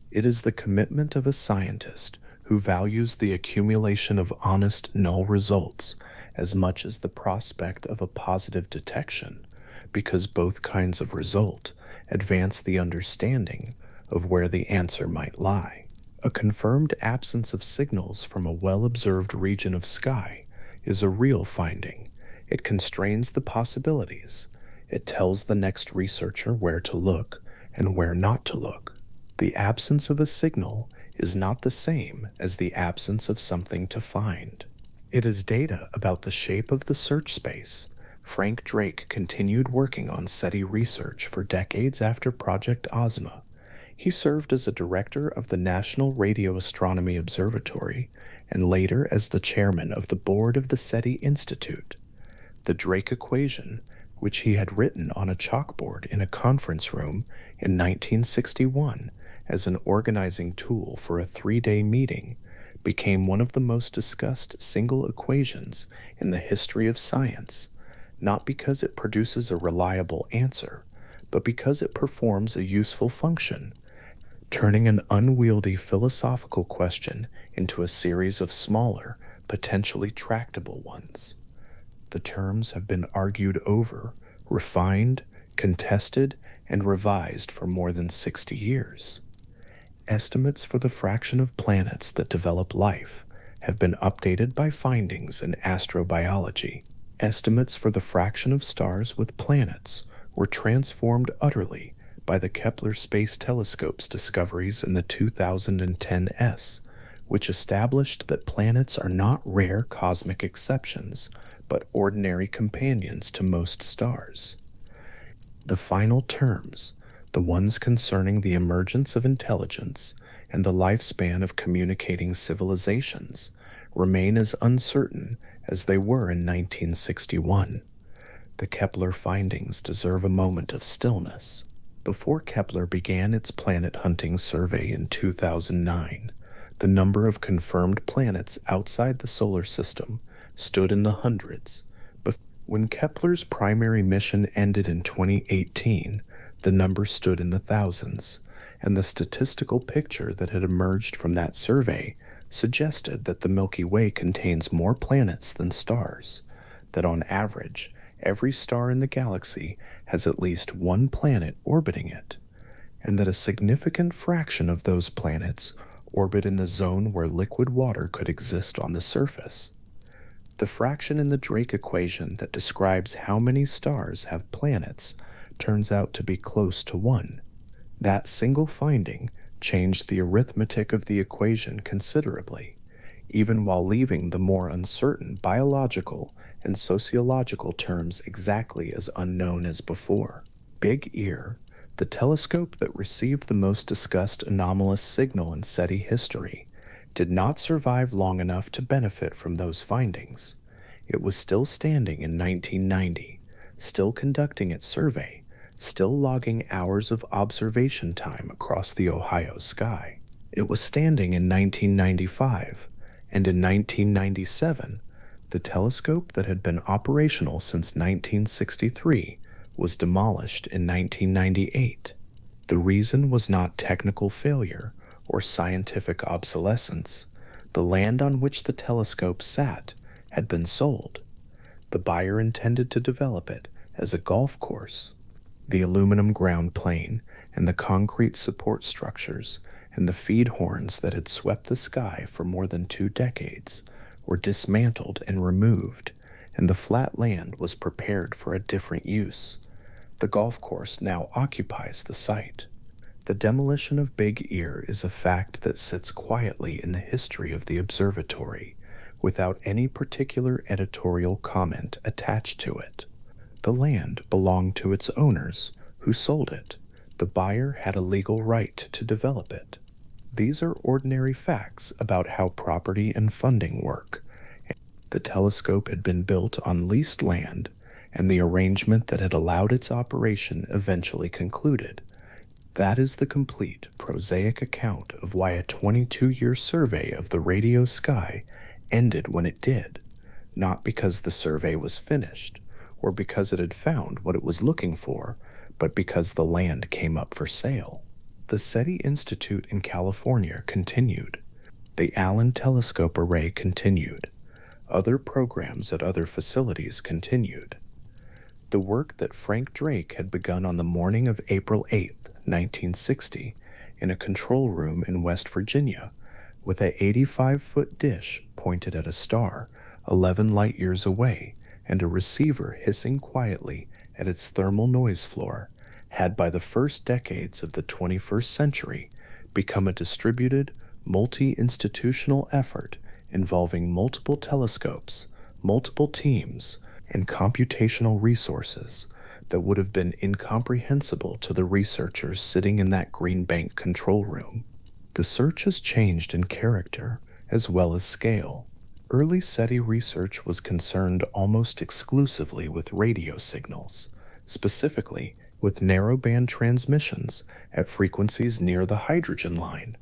It is the commitment of a scientist who values the accumulation of honest null results as much as the prospect of a positive detection, because both kinds of result advance the understanding of where the answer might lie. A confirmed absence of signals from a well-observed region of sky is a real finding. It constrains the possibilities. It tells the next researcher where to look and where not to look. The absence of a signal is not the same as the absence of something to find. It is data about the shape of the search space. Frank Drake continued working on SETI research for decades after Project Ozma. He served as a director of the National Radio Astronomy Observatory and later as the chairman of the board of the SETI Institute. The Drake equation, which he had written on a chalkboard in a conference room in 1961 as an organizing tool for a 3-day meeting, became one of the most discussed single equations in the history of science, not because it produces a reliable answer, but because it performs a useful function, turning an unwieldy philosophical question into a series of smaller, potentially tractable ones. The terms have been argued over, refined, contested, and revised for more than 60 years. Estimates for the fraction of planets that develop life have been updated by findings in astrobiology. Estimates for the fraction of stars with planets were transformed utterly by the Kepler Space Telescope's discoveries in the 2010 S, which established that planets are not rare cosmic exceptions, but ordinary companions to most stars. The final terms, the ones concerning the emergence of intelligence and the lifespan of communicating civilizations, remain as uncertain as they were in 1961. The Kepler findings deserve a moment of stillness. Before Kepler began its planet hunting survey in 2009, the number of confirmed planets outside the solar system stood in the hundreds. But when Kepler's primary mission ended in 2018, the number stood in the thousands, and the statistical picture that had emerged from that survey suggested that the Milky Way contains more planets than stars, that on average, every star in the galaxy has at least one planet orbiting it, and that a significant fraction of those planets orbit in the zone where liquid water could exist on the surface. The fraction in the Drake equation that describes how many stars have planets turns out to be close to 1. That single finding changed the arithmetic of the equation considerably, even while leaving the more uncertain biological and sociological terms exactly as unknown as before. Big Ear, the telescope that received the most discussed anomalous signal in SETI history, did not survive long enough to benefit from those findings. It was still standing in 1990, still conducting its survey, still logging hours of observation time across the Ohio sky. It was standing in 1995, and in 1997, the telescope that had been operational since 1963 was demolished in 1998. The reason was not technical failure or scientific obsolescence. The land on which the telescope sat had been sold. The buyer intended to develop it as a golf course. The aluminum ground plane and the concrete support structures and the feed horns that had swept the sky for more than 2 decades were dismantled and removed, and the flat land was prepared for a different use. The golf course now occupies the site. The demolition of Big Ear is a fact that sits quietly in the history of the observatory, without any particular editorial comment attached to it. The land belonged to its owners, who sold it. The buyer had a legal right to develop it. These are ordinary facts about how property and funding work. The telescope had been built on leased land, and the arrangement that had allowed its operation eventually concluded. That is the complete, prosaic account of why a 22-year survey of the radio sky ended when it did, not because the survey was finished, or because it had found what it was looking for, but because the land came up for sale. The SETI Institute in California continued. The Allen Telescope Array continued. Other programs at other facilities continued. The work that Frank Drake had begun on the morning of April 8, 1960, in a control room in West Virginia with an 85-foot dish pointed at a star 11 light years away and a receiver hissing quietly at its thermal noise floor, had by the first decades of the 21st century become a distributed, multi-institutional effort involving multiple telescopes, multiple teams, and computational resources that would have been incomprehensible to the researchers sitting in that Green Bank control room. The search has changed in character as well as scale. Early SETI research was concerned almost exclusively with radio signals, specifically with narrowband transmissions at frequencies near the hydrogen line,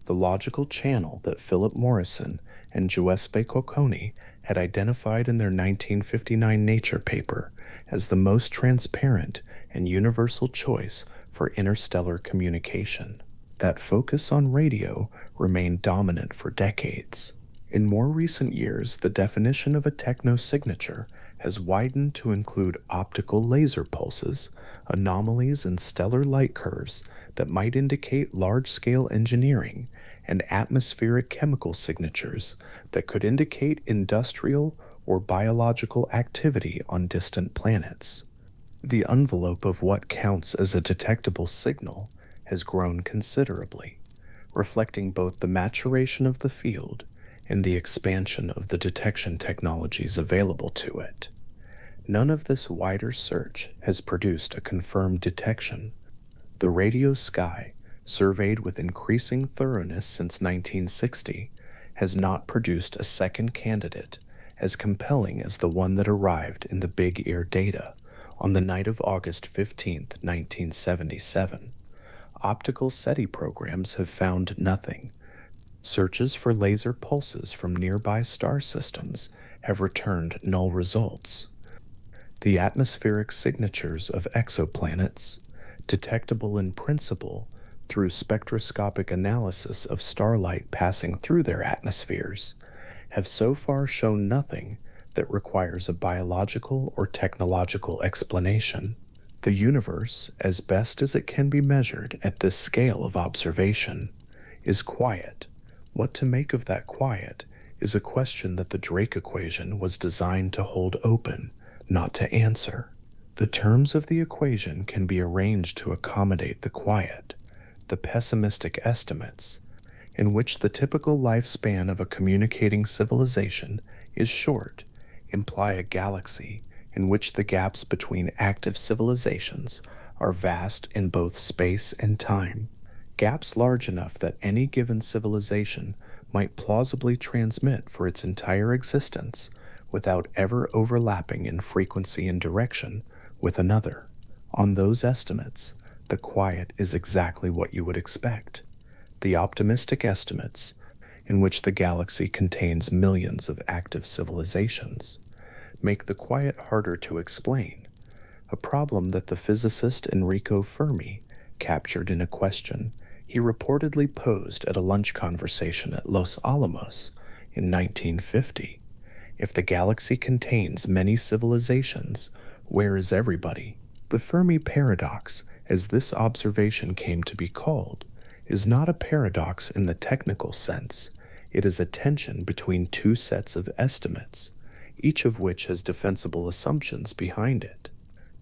the logical channel that Philip Morrison and Giuseppe Cocconi had identified in their 1959 Nature paper as the most transparent and universal choice for interstellar communication. That focus on radio remained dominant for decades. In more recent years, the definition of a technosignature has widened to include optical laser pulses, anomalies in stellar light curves that might indicate large-scale engineering, and atmospheric chemical signatures that could indicate industrial or biological activity on distant planets. The envelope of what counts as a detectable signal has grown considerably, reflecting both the maturation of the field and the expansion of the detection technologies available to it. None of this wider search has produced a confirmed detection. The radio sky, surveyed with increasing thoroughness since 1960, has not produced a second candidate as compelling as the one that arrived in the Big Ear data on the night of August 15, 1977. Optical SETI programs have found nothing. Searches for laser pulses from nearby star systems have returned null results. The atmospheric signatures of exoplanets, detectable in principle through spectroscopic analysis of starlight passing through their atmospheres, have so far shown nothing that requires a biological or technological explanation. The universe, as best as it can be measured at this scale of observation, is quiet. What to make of that quiet is a question that the Drake equation was designed to hold open, not to answer. The terms of the equation can be arranged to accommodate the quiet. The pessimistic estimates, in which the typical lifespan of a communicating civilization is short, imply a galaxy in which the gaps between active civilizations are vast in both space and time. Gaps large enough that any given civilization might plausibly transmit for its entire existence without ever overlapping in frequency and direction with another. On those estimates, the quiet is exactly what you would expect. The optimistic estimates, in which the galaxy contains millions of active civilizations, make the quiet harder to explain, a problem that the physicist Enrico Fermi captured in a question he reportedly posed at a lunch conversation at Los Alamos in 1950. If the galaxy contains many civilizations, where is everybody? The Fermi paradox, as this observation came to be called, is not a paradox in the technical sense. It is a tension between two sets of estimates, each of which has defensible assumptions behind it.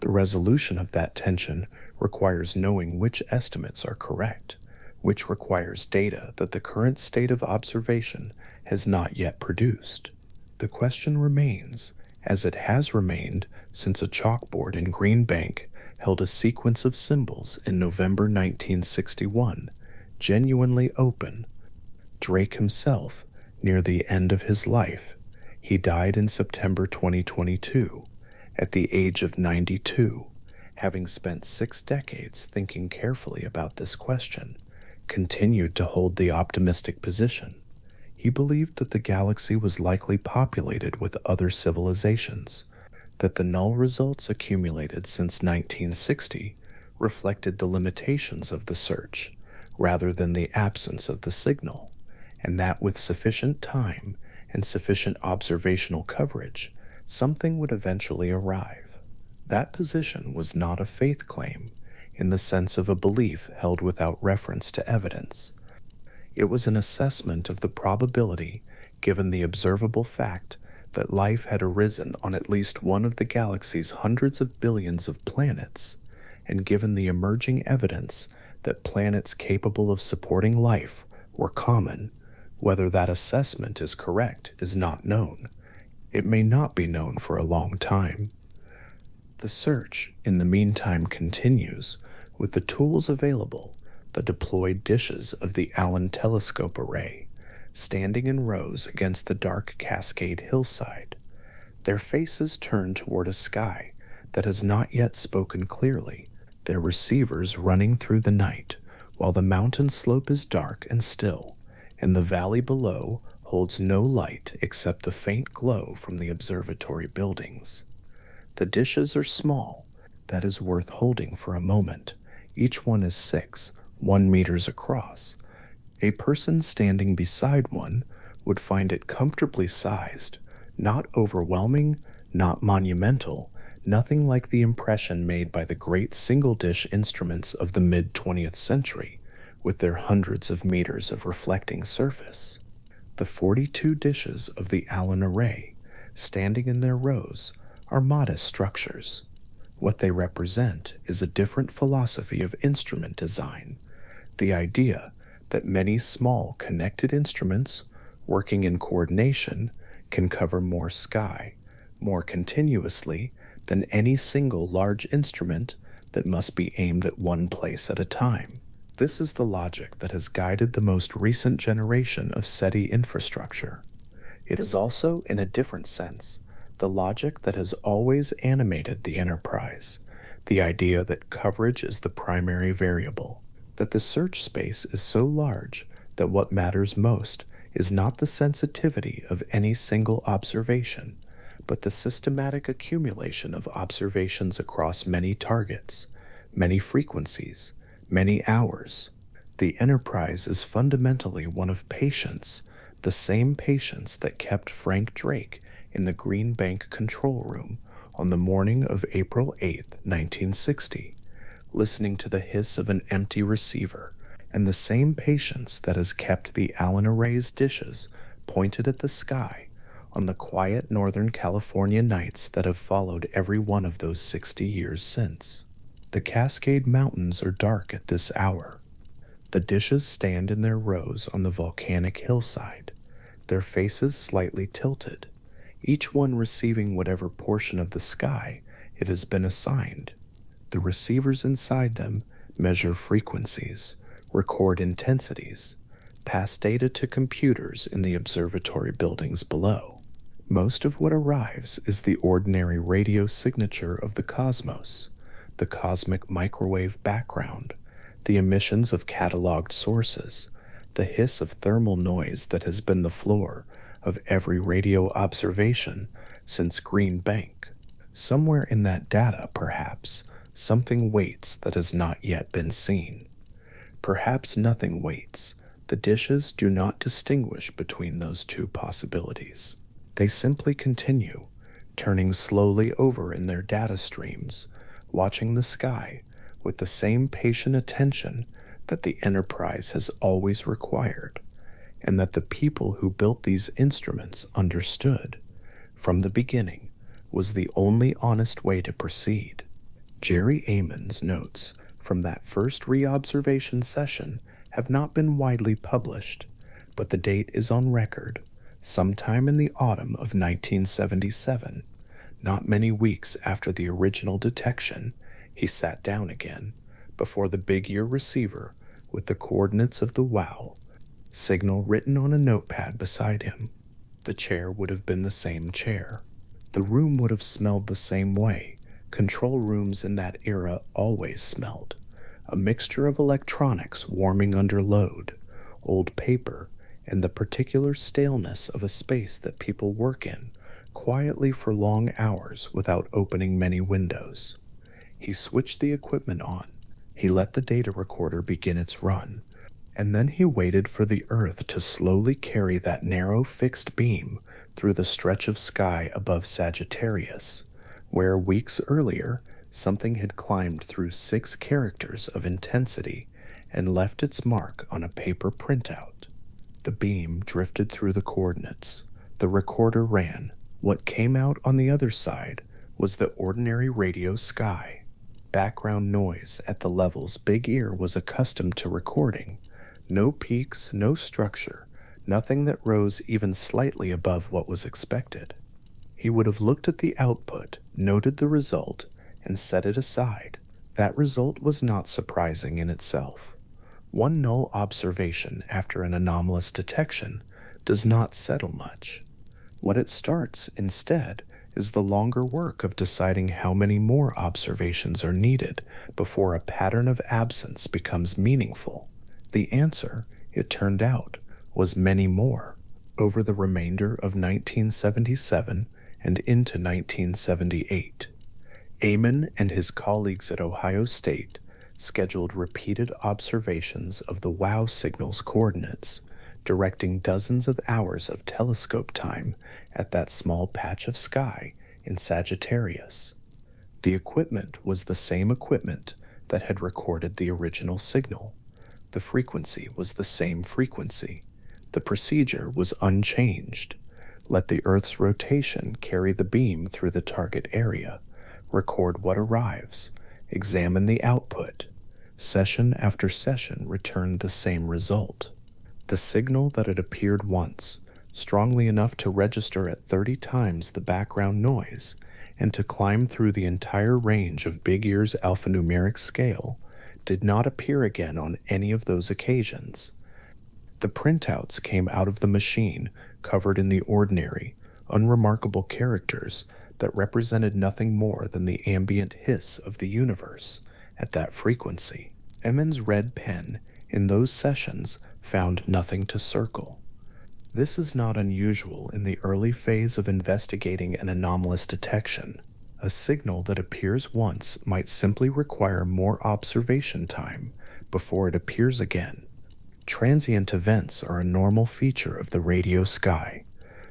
The resolution of that tension requires knowing which estimates are correct, which requires data that the current state of observation has not yet produced. The question remains, as it has remained since a chalkboard in Green Bank held a sequence of symbols in November 1961, genuinely open. Drake himself, near the end of his life, he died in September 2022, at the age of 92, having spent 6 decades thinking carefully about this question, continued to hold the optimistic position. He believed that the galaxy was likely populated with other civilizations, that the null results accumulated since 1960 reflected the limitations of the search rather than the absence of the signal, and that with sufficient time and sufficient observational coverage, something would eventually arrive. That position was not a faith claim. in the sense of a belief held without reference to evidence. It was an assessment of the probability, given the observable fact that life had arisen on at least one of the galaxy's hundreds of billions of planets, and given the emerging evidence that planets capable of supporting life were common. Whether that assessment is correct is not known. It may not be known for a long time. The search, in the meantime, continues with the tools available. The deployed dishes of the Allen telescope array, standing in rows against the dark Cascade hillside, their faces turned toward a sky that has not yet spoken clearly, their receivers running through the night, while the mountain slope is dark and still, and the valley below holds no light except the faint glow from the observatory buildings. The dishes are small, that is worth holding for a moment. Each one is 1 meters across. A person standing beside one would find it comfortably sized, not overwhelming, not monumental, nothing like the impression made by the great single-dish instruments of the mid-20th century, with their hundreds of meters of reflecting surface. The 42 dishes of the Allen array, standing in their rows, are modest structures. What they represent is a different philosophy of instrument design, the idea that many small connected instruments working in coordination can cover more sky, more continuously than any single large instrument that must be aimed at one place at a time. This is the logic that has guided the most recent generation of SETI infrastructure. It is also, in a different sense, the logic that has always animated the enterprise, the idea that coverage is the primary variable, that the search space is so large that what matters most is not the sensitivity of any single observation, but the systematic accumulation of observations across many targets, many frequencies, many hours. The enterprise is fundamentally one of patience, the same patience that kept Frank Drake in the Green Bank control room on the morning of April 8, 1960, listening to the hiss of an empty receiver, and the same patience that has kept the Allen array's dishes pointed at the sky on the quiet Northern California nights that have followed every one of those 60 years since. The Cascade Mountains are dark at this hour. The dishes stand in their rows on the volcanic hillside, their faces slightly tilted, each one receiving whatever portion of the sky it has been assigned. The receivers inside them measure frequencies, record intensities, pass data to computers in the observatory buildings below. Most of what arrives is the ordinary radio signature of the cosmos, the cosmic microwave background, the emissions of cataloged sources, the hiss of thermal noise that has been the floor of every radio observation since Green Bank. Somewhere in that data, perhaps, something waits that has not yet been seen. Perhaps nothing waits. The dishes do not distinguish between those two possibilities. They simply continue, turning slowly over in their data streams, watching the sky with the same patient attention that the enterprise has always required, and that the people who built these instruments understood, from the beginning, was the only honest way to proceed. Jerry Amon's notes from that first re-observation session have not been widely published, but the date is on record, sometime in the autumn of 1977. Not many weeks after the original detection, he sat down again before the big ear receiver with the coordinates of the WOW signal written on a notepad beside him. The chair would have been the same chair. The room would have smelled the same way control rooms in that era always smelled. A mixture of electronics warming under load, old paper, and the particular staleness of a space that people work in quietly for long hours without opening many windows. He switched the equipment on. He let the data recorder begin its run, and then he waited for the Earth to slowly carry that narrow fixed beam through the stretch of sky above Sagittarius, where weeks earlier Something had climbed through 6 characters of intensity and left its mark on a paper printout. The beam drifted through the coordinates. The recorder ran. What came out on the other side was the ordinary radio sky. Background noise at the levels Big Ear was accustomed to recording. No peaks, no structure, nothing that rose even slightly above what was expected. He would have looked at the output, noted the result, and set it aside. That result was not surprising in itself. One null observation after an anomalous detection does not settle much. What it starts, instead, is the longer work of deciding how many more observations are needed before a pattern of absence becomes meaningful. The answer, it turned out, was many more. Over the remainder of 1977 and into 1978, Amon and his colleagues at Ohio State scheduled repeated observations of the WOW signal's coordinates, directing dozens of hours of telescope time at that small patch of sky in Sagittarius. The equipment was the same equipment that had recorded the original signal. The frequency was the same frequency. The procedure was unchanged. Let the Earth's rotation carry the beam through the target area, record what arrives, examine the output. Session after session returned the same result. The signal that had appeared once, strongly enough to register at 30 times the background noise and to climb through the entire range of Big Ear's alphanumeric scale, did not appear again on any of those occasions. The printouts came out of the machine covered in the ordinary, unremarkable characters that represented nothing more than the ambient hiss of the universe at that frequency. Emon's red pen in those sessions found nothing to circle. This is not unusual in the early phase of investigating an anomalous detection. A signal that appears once might simply require more observation time before it appears again. Transient events are a normal feature of the radio sky.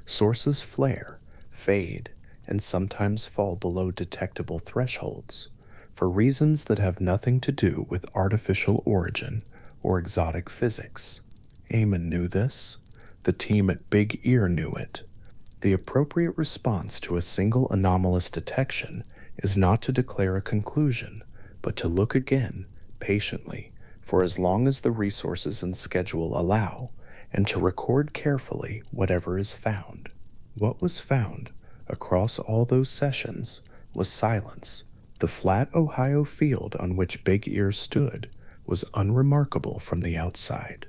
Sources flare, fade, and sometimes fall below detectable thresholds, for reasons that have nothing to do with artificial origin or exotic physics. Amon knew this. The team at Big Ear knew it. The appropriate response to a single anomalous detection is not to declare a conclusion, but to look again, patiently, for as long as the resources and schedule allow, and to record carefully whatever is found. What was found, across all those sessions, was silence. The flat Ohio field on which Big Ear stood was unremarkable from the outside.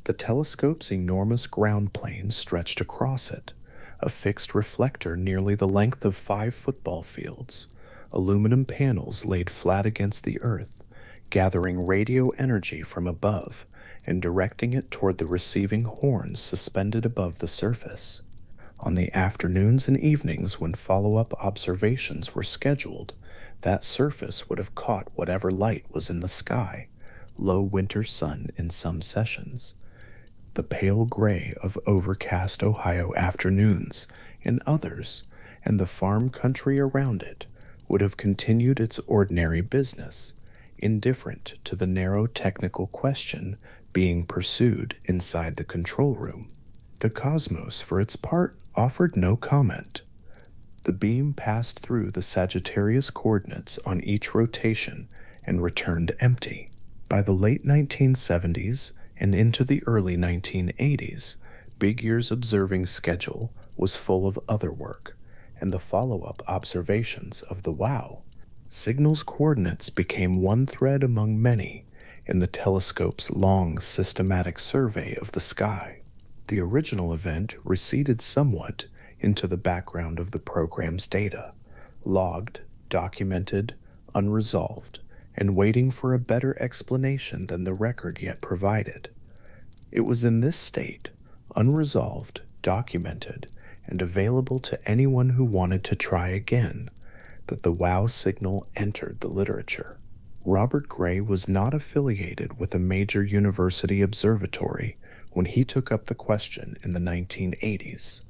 The telescope's enormous ground plane stretched across it, a fixed reflector nearly the length of 5 football fields, aluminum panels laid flat against the earth, gathering radio energy from above and directing it toward the receiving horns suspended above the surface. On the afternoons and evenings when follow-up observations were scheduled, that surface would have caught whatever light was in the sky, low winter sun in some sessions, the pale gray of overcast Ohio afternoons in others, and the farm country around it would have continued its ordinary business, indifferent to the narrow technical question being pursued inside the control room. The cosmos, for its part, offered no comment. The beam passed through the Sagittarius coordinates on each rotation and returned empty. By the late 1970s and into the early 1980s, Big Ear's observing schedule was full of other work, and the follow-up observations of the WOW signal's coordinates became one thread among many in the telescope's long, systematic survey of the sky. The original event receded somewhat into the background of the program's data, logged, documented, unresolved, and waiting for a better explanation than the record yet provided. It was in this state, unresolved, documented, and available to anyone who wanted to try again, that the WOW signal entered the literature. Robert Gray was not affiliated with a major university observatory when he took up the question in the 1980s.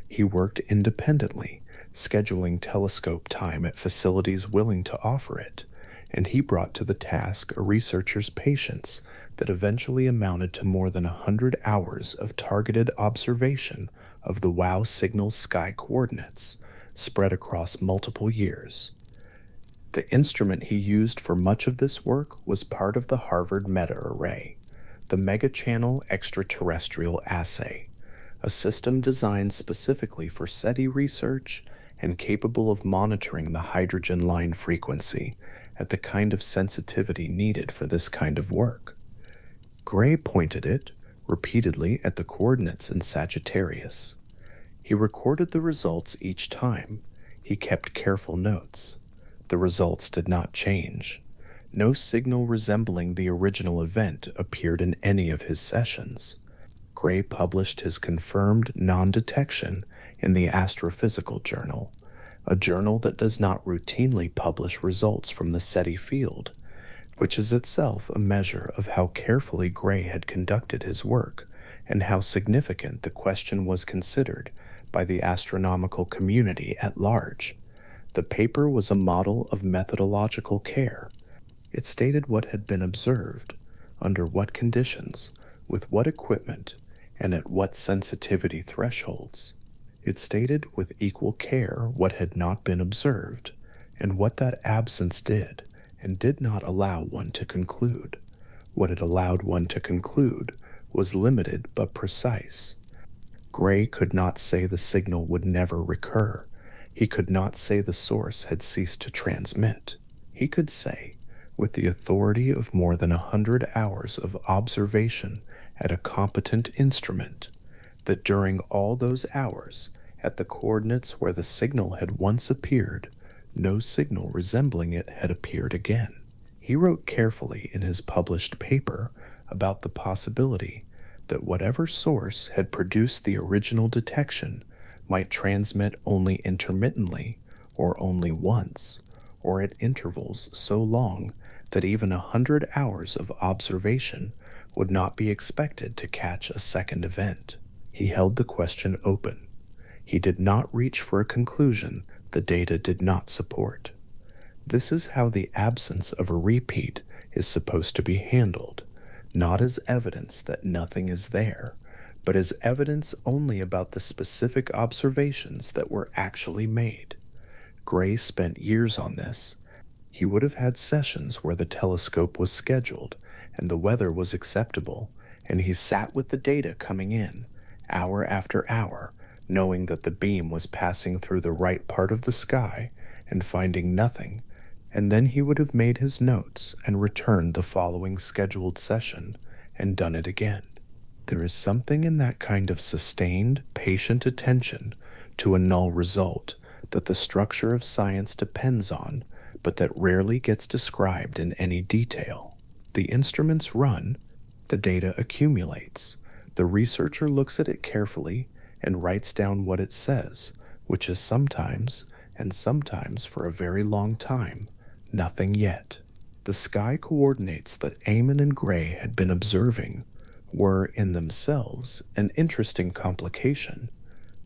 He worked independently, scheduling telescope time at facilities willing to offer it, and he brought to the task a researcher's patience that eventually amounted to more than 100 hours of targeted observation of the WOW signal's sky coordinates, spread across multiple years. The instrument he used for much of this work was part of the Harvard Meta-Array, the Mega-Channel Extraterrestrial Assay, a system designed specifically for SETI research and capable of monitoring the hydrogen line frequency at the kind of sensitivity needed for this kind of work. Gray pointed it repeatedly at the coordinates in Sagittarius. He recorded the results each time. He kept careful notes. The results did not change. No signal resembling the original event appeared in any of his sessions. Gray published his confirmed non-detection in the Astrophysical Journal, a journal that does not routinely publish results from the SETI field, which is itself a measure of how carefully Gray had conducted his work and how significant the question was considered by the astronomical community at large. The paper was a model of methodological care. It stated what had been observed, under what conditions, with what equipment, and at what sensitivity thresholds. It stated with equal care what had not been observed, and what that absence did and did not allow one to conclude. What it allowed one to conclude was limited but precise. Gray could not say the signal would never recur. He could not say the source had ceased to transmit. He could say, with the authority of more than 100 hours of observation at a competent instrument, that during all those hours, at the coordinates where the signal had once appeared, no signal resembling it had appeared again. He wrote carefully in his published paper about the possibility that whatever source had produced the original detection might transmit only intermittently, or only once, or at intervals so long that even 100 hours of observation would not be expected to catch a second event. He held the question open. He did not reach for a conclusion the data did not support. This is how the absence of a repeat is supposed to be handled, not as evidence that nothing is there, but as evidence only about the specific observations that were actually made. Gray spent years on this. He would have had sessions where the telescope was scheduled and the weather was acceptable, and he sat with the data coming in, hour after hour, knowing that the beam was passing through the right part of the sky and finding nothing, and then he would have made his notes and returned the following scheduled session and done it again. There is something in that kind of sustained, patient attention to a null result that the structure of science depends on, but that rarely gets described in any detail. The instruments run, the data accumulates, the researcher looks at it carefully and writes down what it says, which is sometimes, and sometimes for a very long time, nothing yet. The sky coordinates that Eamon and Gray had been observing were, in themselves, an interesting complication.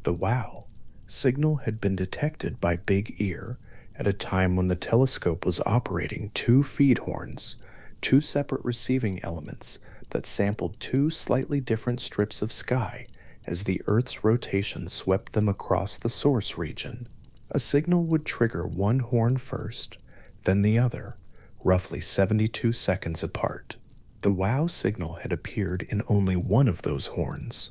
The WOW signal had been detected by Big Ear at a time when the telescope was operating two feed horns, two separate receiving elements that sampled two slightly different strips of sky as the Earth's rotation swept them across the source region. A signal would trigger one horn first, then the other, roughly 72 seconds apart. The WOW signal had appeared in only one of those horns.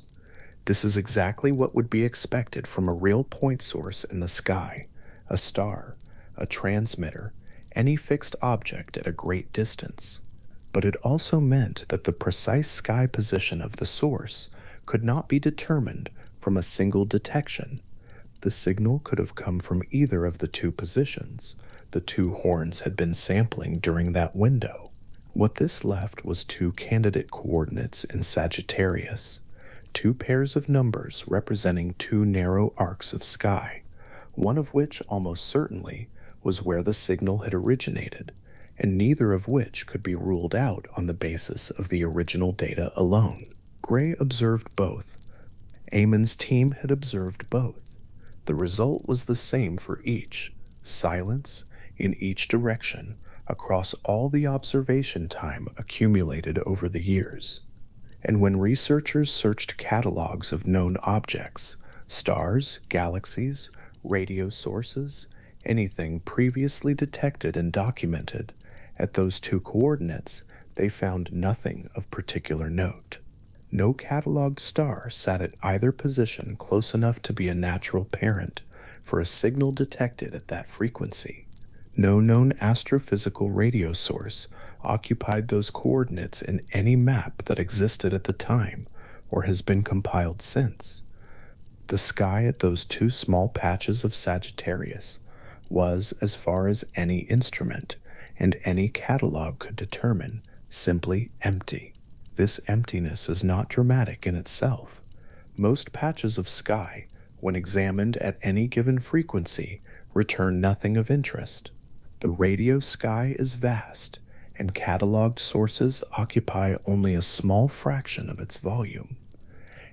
This is exactly what would be expected from a real point source in the sky, a star, a transmitter, any fixed object at a great distance. But it also meant that the precise sky position of the source could not be determined from a single detection. The signal could have come from either of the two positions the two horns had been sampling during that window. What this left was two candidate coordinates in Sagittarius, two pairs of numbers representing two narrow arcs of sky, one of which almost certainly was where the signal had originated, and neither of which could be ruled out on the basis of the original data alone. Gray observed both. Eamon's team had observed both. The result was the same for each: silence in each direction across all the observation time accumulated over the years. And when researchers searched catalogs of known objects, stars, galaxies, radio sources, anything previously detected and documented, at those two coordinates, they found nothing of particular note. No cataloged star sat at either position close enough to be a natural parent for a signal detected at that frequency. No known astrophysical radio source occupied those coordinates in any map that existed at the time or has been compiled since. The sky at those two small patches of Sagittarius was, as far as any instrument and any catalog could determine, simply empty. This emptiness is not dramatic in itself. Most patches of sky, when examined at any given frequency, return nothing of interest. The radio sky is vast, and cataloged sources occupy only a small fraction of its volume.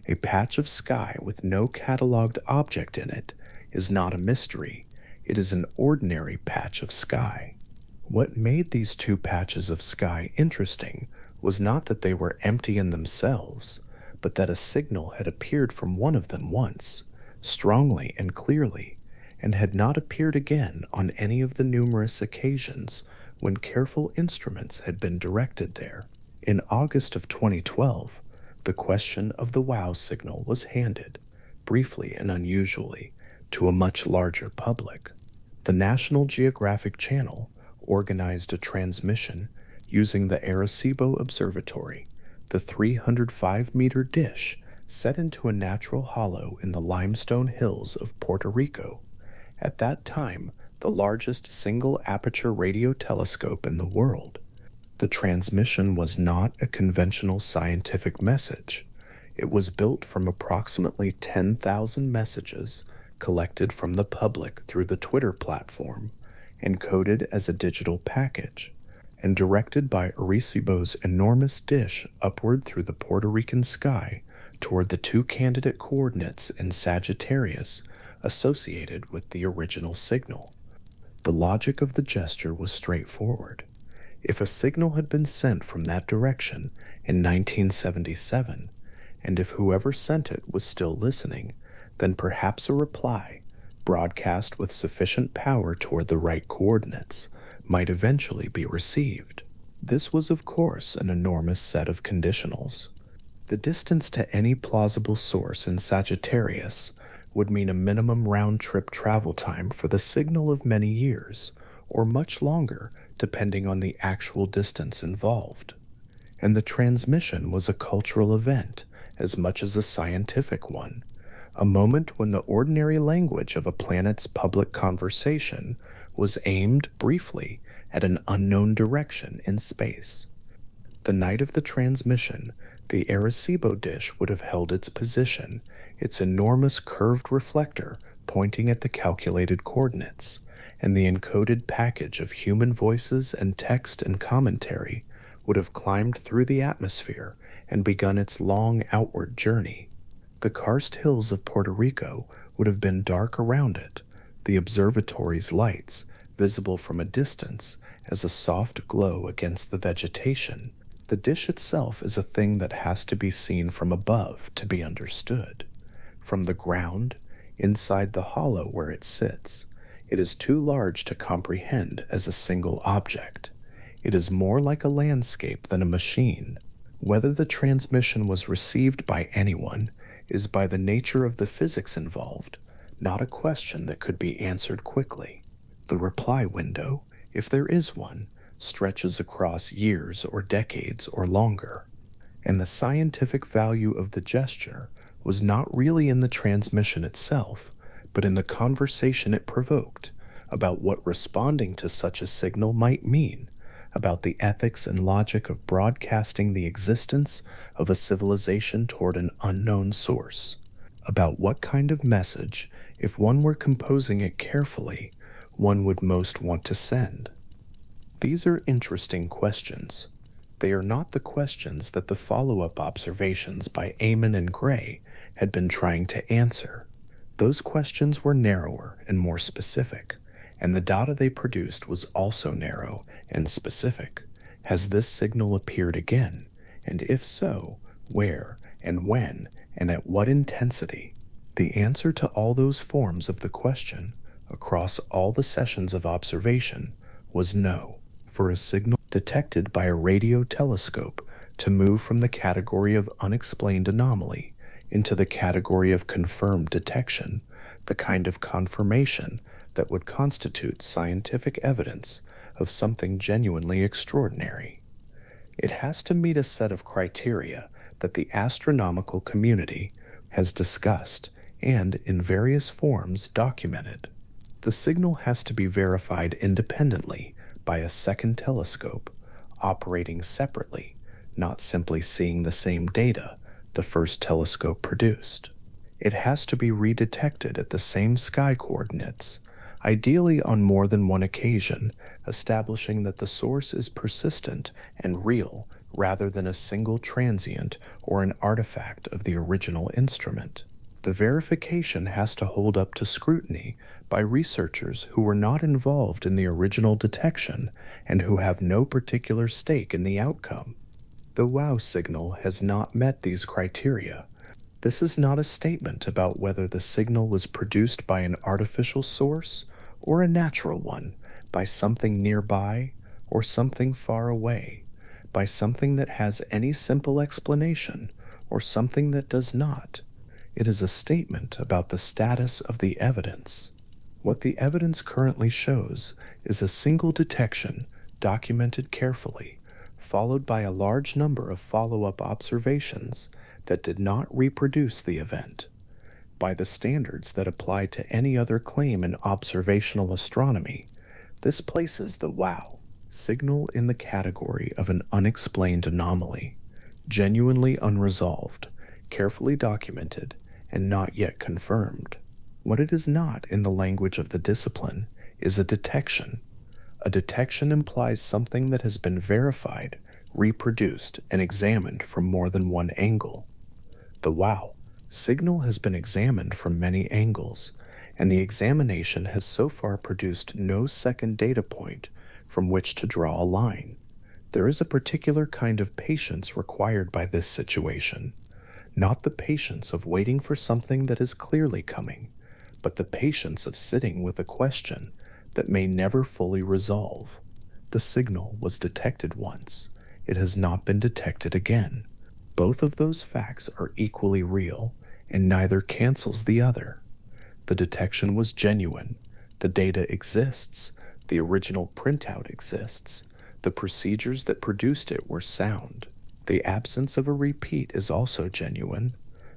A patch of sky with no cataloged object in it is not a mystery, it is an ordinary patch of sky. What made these two patches of sky interesting was not that they were empty in themselves, but that a signal had appeared from one of them once, strongly and clearly, and had not appeared again on any of the numerous occasions when careful instruments had been directed there. In August of 2012, the question of the WOW signal was handed, briefly and unusually, to a much larger public. The National Geographic Channel organized a transmission using the Arecibo Observatory, the 305-meter dish set into a natural hollow in the limestone hills of Puerto Rico, at that time the largest single-aperture radio telescope in the world. The transmission was not a conventional scientific message. It was built from approximately 10,000 messages collected from the public through the Twitter platform, encoded as a digital package, and directed by Arecibo's enormous dish upward through the Puerto Rican sky toward the two candidate coordinates in Sagittarius associated with the original signal. The logic of the gesture was straightforward. If a signal had been sent from that direction in 1977, and if whoever sent it was still listening, then perhaps a reply, broadcast with sufficient power toward the right coordinates, might eventually be received. This was, of course, an enormous set of conditionals. The distance to any plausible source in Sagittarius would mean a minimum round-trip travel time for the signal of many years, or much longer, depending on the actual distance involved. And the transmission was a cultural event as much as a scientific one, a moment when the ordinary language of a planet's public conversation was aimed briefly at an unknown direction in space. The night of the transmission, the Arecibo dish would have held its position, its enormous curved reflector pointing at the calculated coordinates, and the encoded package of human voices and text and commentary would have climbed through the atmosphere and begun its long outward journey. The karst hills of Puerto Rico would have been dark around it, the observatory's lights visible from a distance as a soft glow against the vegetation. The dish itself is a thing that has to be seen from above to be understood. From the ground, inside the hollow where it sits, it is too large to comprehend as a single object. It is more like a landscape than a machine. Whether the transmission was received by anyone is, by the nature of the physics involved, not a question that could be answered quickly. The reply window, if there is one, stretches across years or decades or longer, and the scientific value of the gesture was not really in the transmission itself, but in the conversation it provoked about what responding to such a signal might mean, about the ethics and logic of broadcasting the existence of a civilization toward an unknown source, about what kind of message, if one were composing it carefully, one would most want to send. These are interesting questions. They are not the questions that the follow-up observations by Amon and Gray had been trying to answer. Those questions were narrower and more specific, and the data they produced was also narrow and specific. Has this signal appeared again? And if so, where and when and at what intensity? The answer to all those forms of the question, across all the sessions of observation, was no. For a signal detected by a radio telescope to move from the category of unexplained anomaly into the category of confirmed detection, the kind of confirmation that would constitute scientific evidence of something genuinely extraordinary. It has to meet a set of criteria that the astronomical community has discussed and, in various forms, documented. The signal has to be verified independently by a second telescope, operating separately, not simply seeing the same data the first telescope produced. It has to be redetected at the same sky coordinates, ideally on more than one occasion, establishing that the source is persistent and real rather than a single transient or an artifact of the original instrument. The verification has to hold up to scrutiny by researchers who were not involved in the original detection and who have no particular stake in the outcome. The WOW signal has not met these criteria. This is not a statement about whether the signal was produced by an artificial source or a natural one, by something nearby or something far away, by something that has any simple explanation or something that does not. It is a statement about the status of the evidence. What the evidence currently shows is a single detection documented carefully, followed by a large number of follow-up observations that did not reproduce the event. By the standards that apply to any other claim in observational astronomy, this places the WOW signal in the category of an unexplained anomaly, genuinely unresolved, carefully documented, and not yet confirmed. What it is not, in the language of the discipline, is a detection. A detection implies something that has been verified, reproduced, and examined from more than one angle. The WOW signal has been examined from many angles, and the examination has so far produced no second data point from which to draw a line. There is a particular kind of patience required by this situation, not the patience of waiting for something that is clearly coming, but the patience of sitting with a question that may never fully resolve. The signal was detected once. It has not been detected again. Both of those facts are equally real, and neither cancels the other. The detection was genuine. The data exists. The original printout exists. The procedures that produced it were sound. The absence of a repeat is also genuine.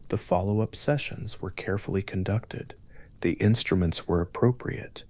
The follow-up sessions were carefully conducted. The instruments were appropriate.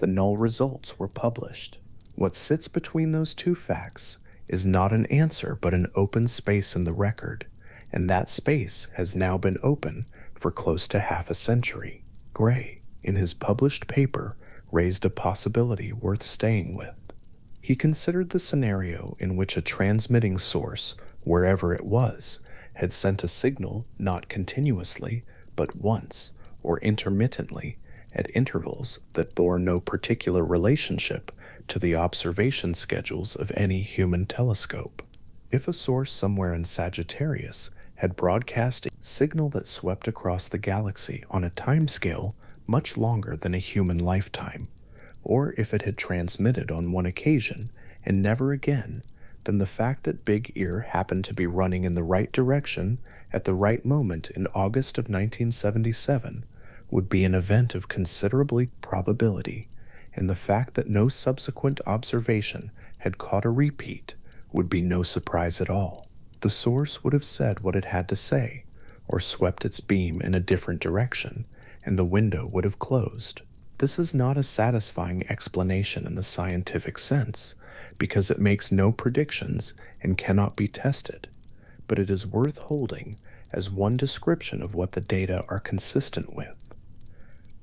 The null results were published. What sits between those two facts is not an answer but an open space in the record, and that space has now been open for close to half a century. Gray, in his published paper, raised a possibility worth staying with. He considered the scenario in which a transmitting source, wherever it was, had sent a signal not continuously, but once, or intermittently, at intervals that bore no particular relationship to the observation schedules of any human telescope. If a source somewhere in Sagittarius had broadcast a signal that swept across the galaxy on a timescale much longer than a human lifetime, or if it had transmitted on one occasion and never again, then the fact that Big Ear happened to be running in the right direction at the right moment in August of 1977 would be an event of considerable probability, and the fact that no subsequent observation had caught a repeat would be no surprise at all. The source would have said what it had to say, or swept its beam in a different direction, and the window would have closed. This is not a satisfying explanation in the scientific sense, because it makes no predictions and cannot be tested, but it is worth holding as one description of what the data are consistent with.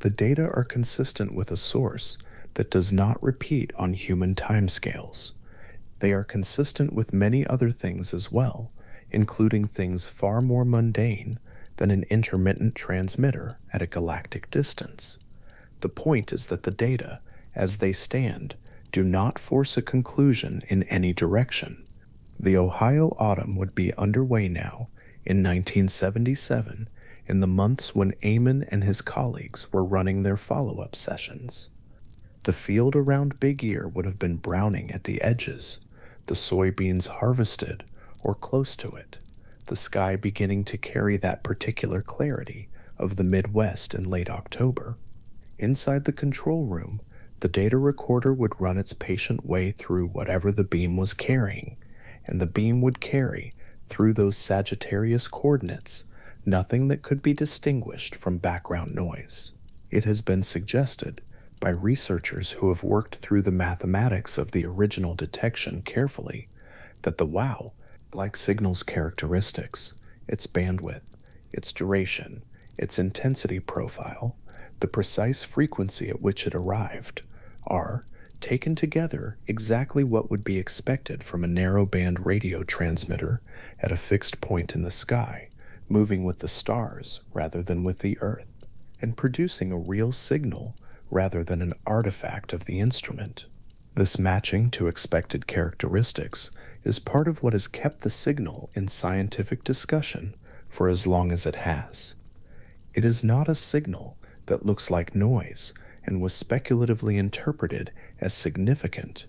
The data are consistent with a source that does not repeat on human timescales. They are consistent with many other things as well, including things far more mundane than an intermittent transmitter at a galactic distance. The point is that the data, as they stand, do not force a conclusion in any direction. The Ohio autumn would be underway now, in 1977, in the months when Eamon and his colleagues were running their follow-up sessions. The field around Big Ear would have been browning at the edges, the soybeans harvested or close to it, the sky beginning to carry that particular clarity of the Midwest in late October. Inside the control room, the data recorder would run its patient way through whatever the beam was carrying, and the beam would carry, through those Sagittarius coordinates, nothing that could be distinguished from background noise. It has been suggested, by researchers who have worked through the mathematics of the original detection carefully, that the WOW, like signal's characteristics, its bandwidth, its duration, its intensity profile, the precise frequency at which it arrived, are, taken together, exactly what would be expected from a narrowband radio transmitter at a fixed point in the sky, moving with the stars rather than with the Earth, and producing a real signal rather than an artifact of the instrument. This matching to expected characteristics is part of what has kept the signal in scientific discussion for as long as it has. It is not a signal that looks like noise and was speculatively interpreted as significant.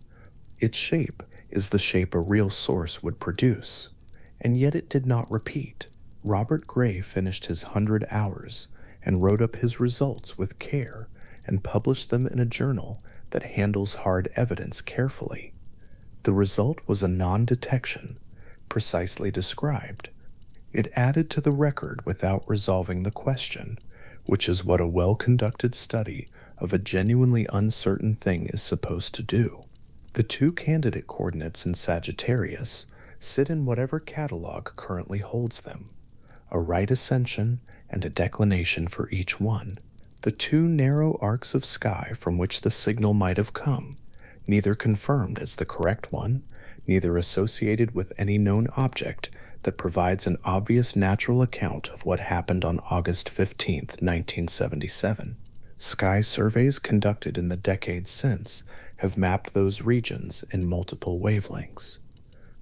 Its shape is the shape a real source would produce, and yet it did not repeat. Robert Gray finished his 100 hours and wrote up his results with care and published them in a journal that handles hard evidence carefully. The result was a non-detection, precisely described. It added to the record without resolving the question, which is what a well-conducted study of a genuinely uncertain thing is supposed to do. The two candidate coordinates in Sagittarius sit in whatever catalog currently holds them, a right ascension and a declination for each one. The two narrow arcs of sky from which the signal might have come, neither confirmed as the correct one, neither associated with any known object that provides an obvious natural account of what happened on August 15, 1977. Sky surveys conducted in the decades since have mapped those regions in multiple wavelengths.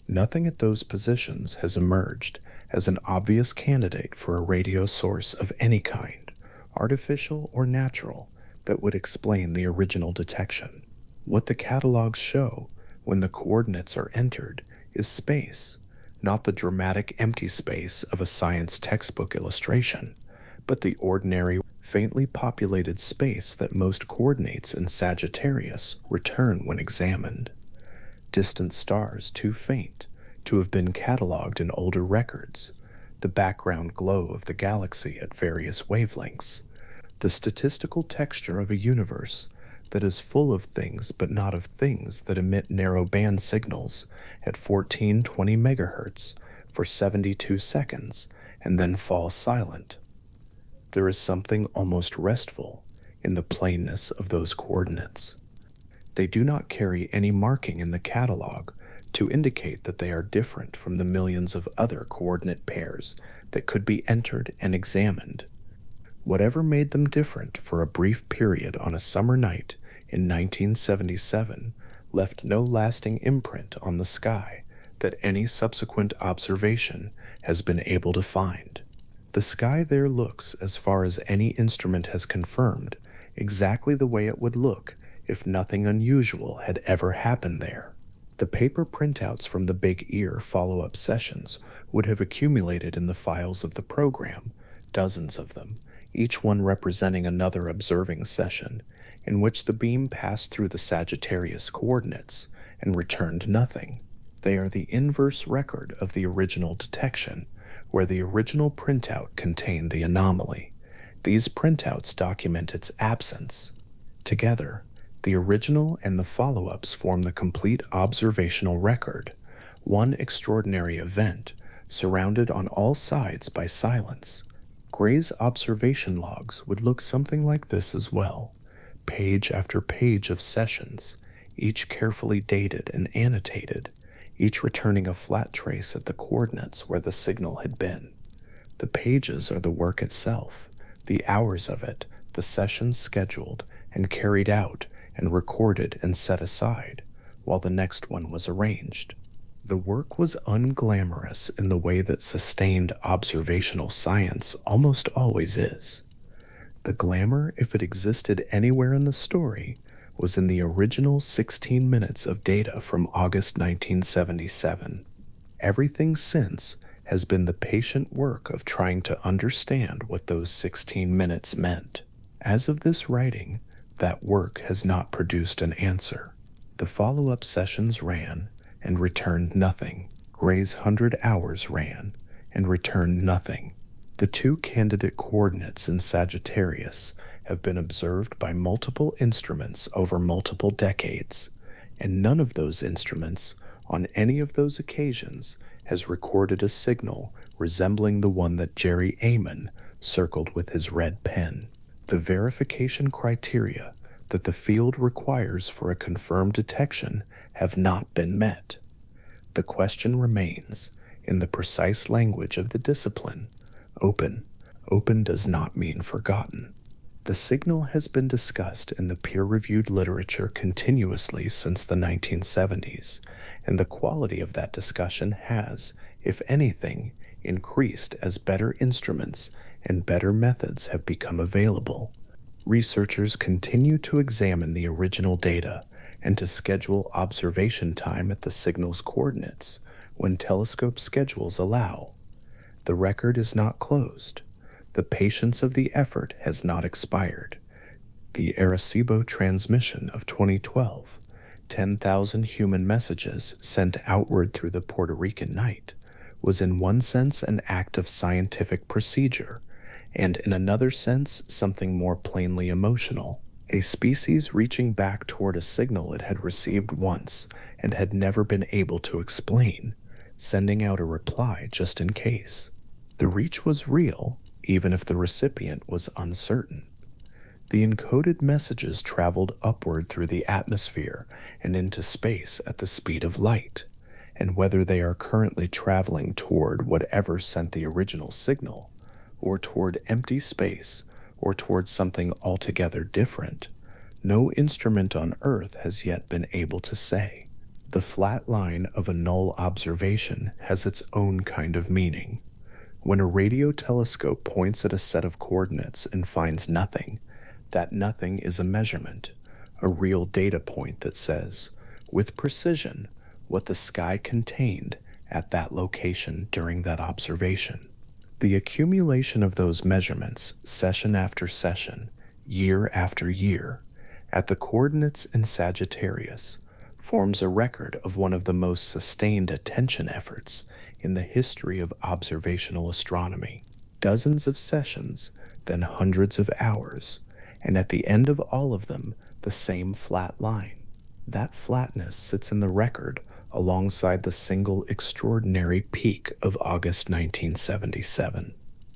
Nothing at those positions has emerged as an obvious candidate for a radio source of any kind, artificial or natural, that would explain the original detection. What the catalogs show when the coordinates are entered is space, not the dramatic empty space of a science textbook illustration, but the ordinary, faintly populated space that most coordinates in Sagittarius return when examined. Distant stars too faint to have been catalogued in older records, the background glow of the galaxy at various wavelengths, the statistical texture of a universe that is full of things but not of things that emit narrow band signals at 1420 megahertz for 72 seconds and then fall silent. There is something almost restful in the plainness of those coordinates. They do not carry any marking in the catalog to indicate that they are different from the millions of other coordinate pairs that could be entered and examined. Whatever made them different for a brief period on a summer night in 1977 left no lasting imprint on the sky that any subsequent observation has been able to find. The sky there looks, as far as any instrument has confirmed, exactly the way it would look if nothing unusual had ever happened there. The paper printouts from the Big Ear follow-up sessions would have accumulated in the files of the program, dozens of them, each one representing another observing session, in which the beam passed through the Sagittarius coordinates and returned nothing. They are the inverse record of the original detection, where the original printout contained the anomaly. These printouts document its absence. Together, the original and the follow-ups form the complete observational record, one extraordinary event, surrounded on all sides by silence. Gray's observation logs would look something like this as well, page after page of sessions, each carefully dated and annotated, each returning a flat trace at the coordinates where the signal had been. The pages are the work itself, the hours of it, the sessions scheduled and carried out and recorded and set aside, while the next one was arranged. The work was unglamorous in the way that sustained observational science almost always is. The glamour, if it existed anywhere in the story, was in the original 16 minutes of data from August 1977. Everything since has been the patient work of trying to understand what those 16 minutes meant. As of this writing, that work has not produced an answer. The follow-up sessions ran and returned nothing. Gray's 100 hours ran and returned nothing. The two candidate coordinates in Sagittarius have been observed by multiple instruments over multiple decades, and none of those instruments, on any of those occasions, has recorded a signal resembling the one that Jerry Amon circled with his red pen. The verification criteria that the field requires for a confirmed detection have not been met. The question remains, in the precise language of the discipline, open. Open does not mean forgotten. The signal has been discussed in the peer-reviewed literature continuously since the 1970s, and the quality of that discussion has, if anything, increased as better instruments and better methods have become available. Researchers continue to examine the original data and to schedule observation time at the signal's coordinates when telescope schedules allow. The record is not closed. The patience of the effort has not expired. The Arecibo transmission of 2012, 10,000 human messages sent outward through the Puerto Rican night, was in one sense an act of scientific procedure, and in another sense something more plainly emotional. A species reaching back toward a signal it had received once and had never been able to explain, sending out a reply just in case. The reach was real, even if the recipient was uncertain. The encoded messages traveled upward through the atmosphere and into space at the speed of light, and whether they are currently traveling toward whatever sent the original signal, or toward empty space, or toward something altogether different, no instrument on Earth has yet been able to say. The flat line of a null observation has its own kind of meaning. When a radio telescope points at a set of coordinates and finds nothing, that nothing is a measurement, a real data point that says, with precision, what the sky contained at that location during that observation. The accumulation of those measurements, session after session, year after year, at the coordinates in Sagittarius, forms a record of one of the most sustained attention efforts in the history of observational astronomy. Dozens of sessions, then hundreds of hours, and at the end of all of them, the same flat line. That flatness sits in the record alongside the single extraordinary peak of August 1977.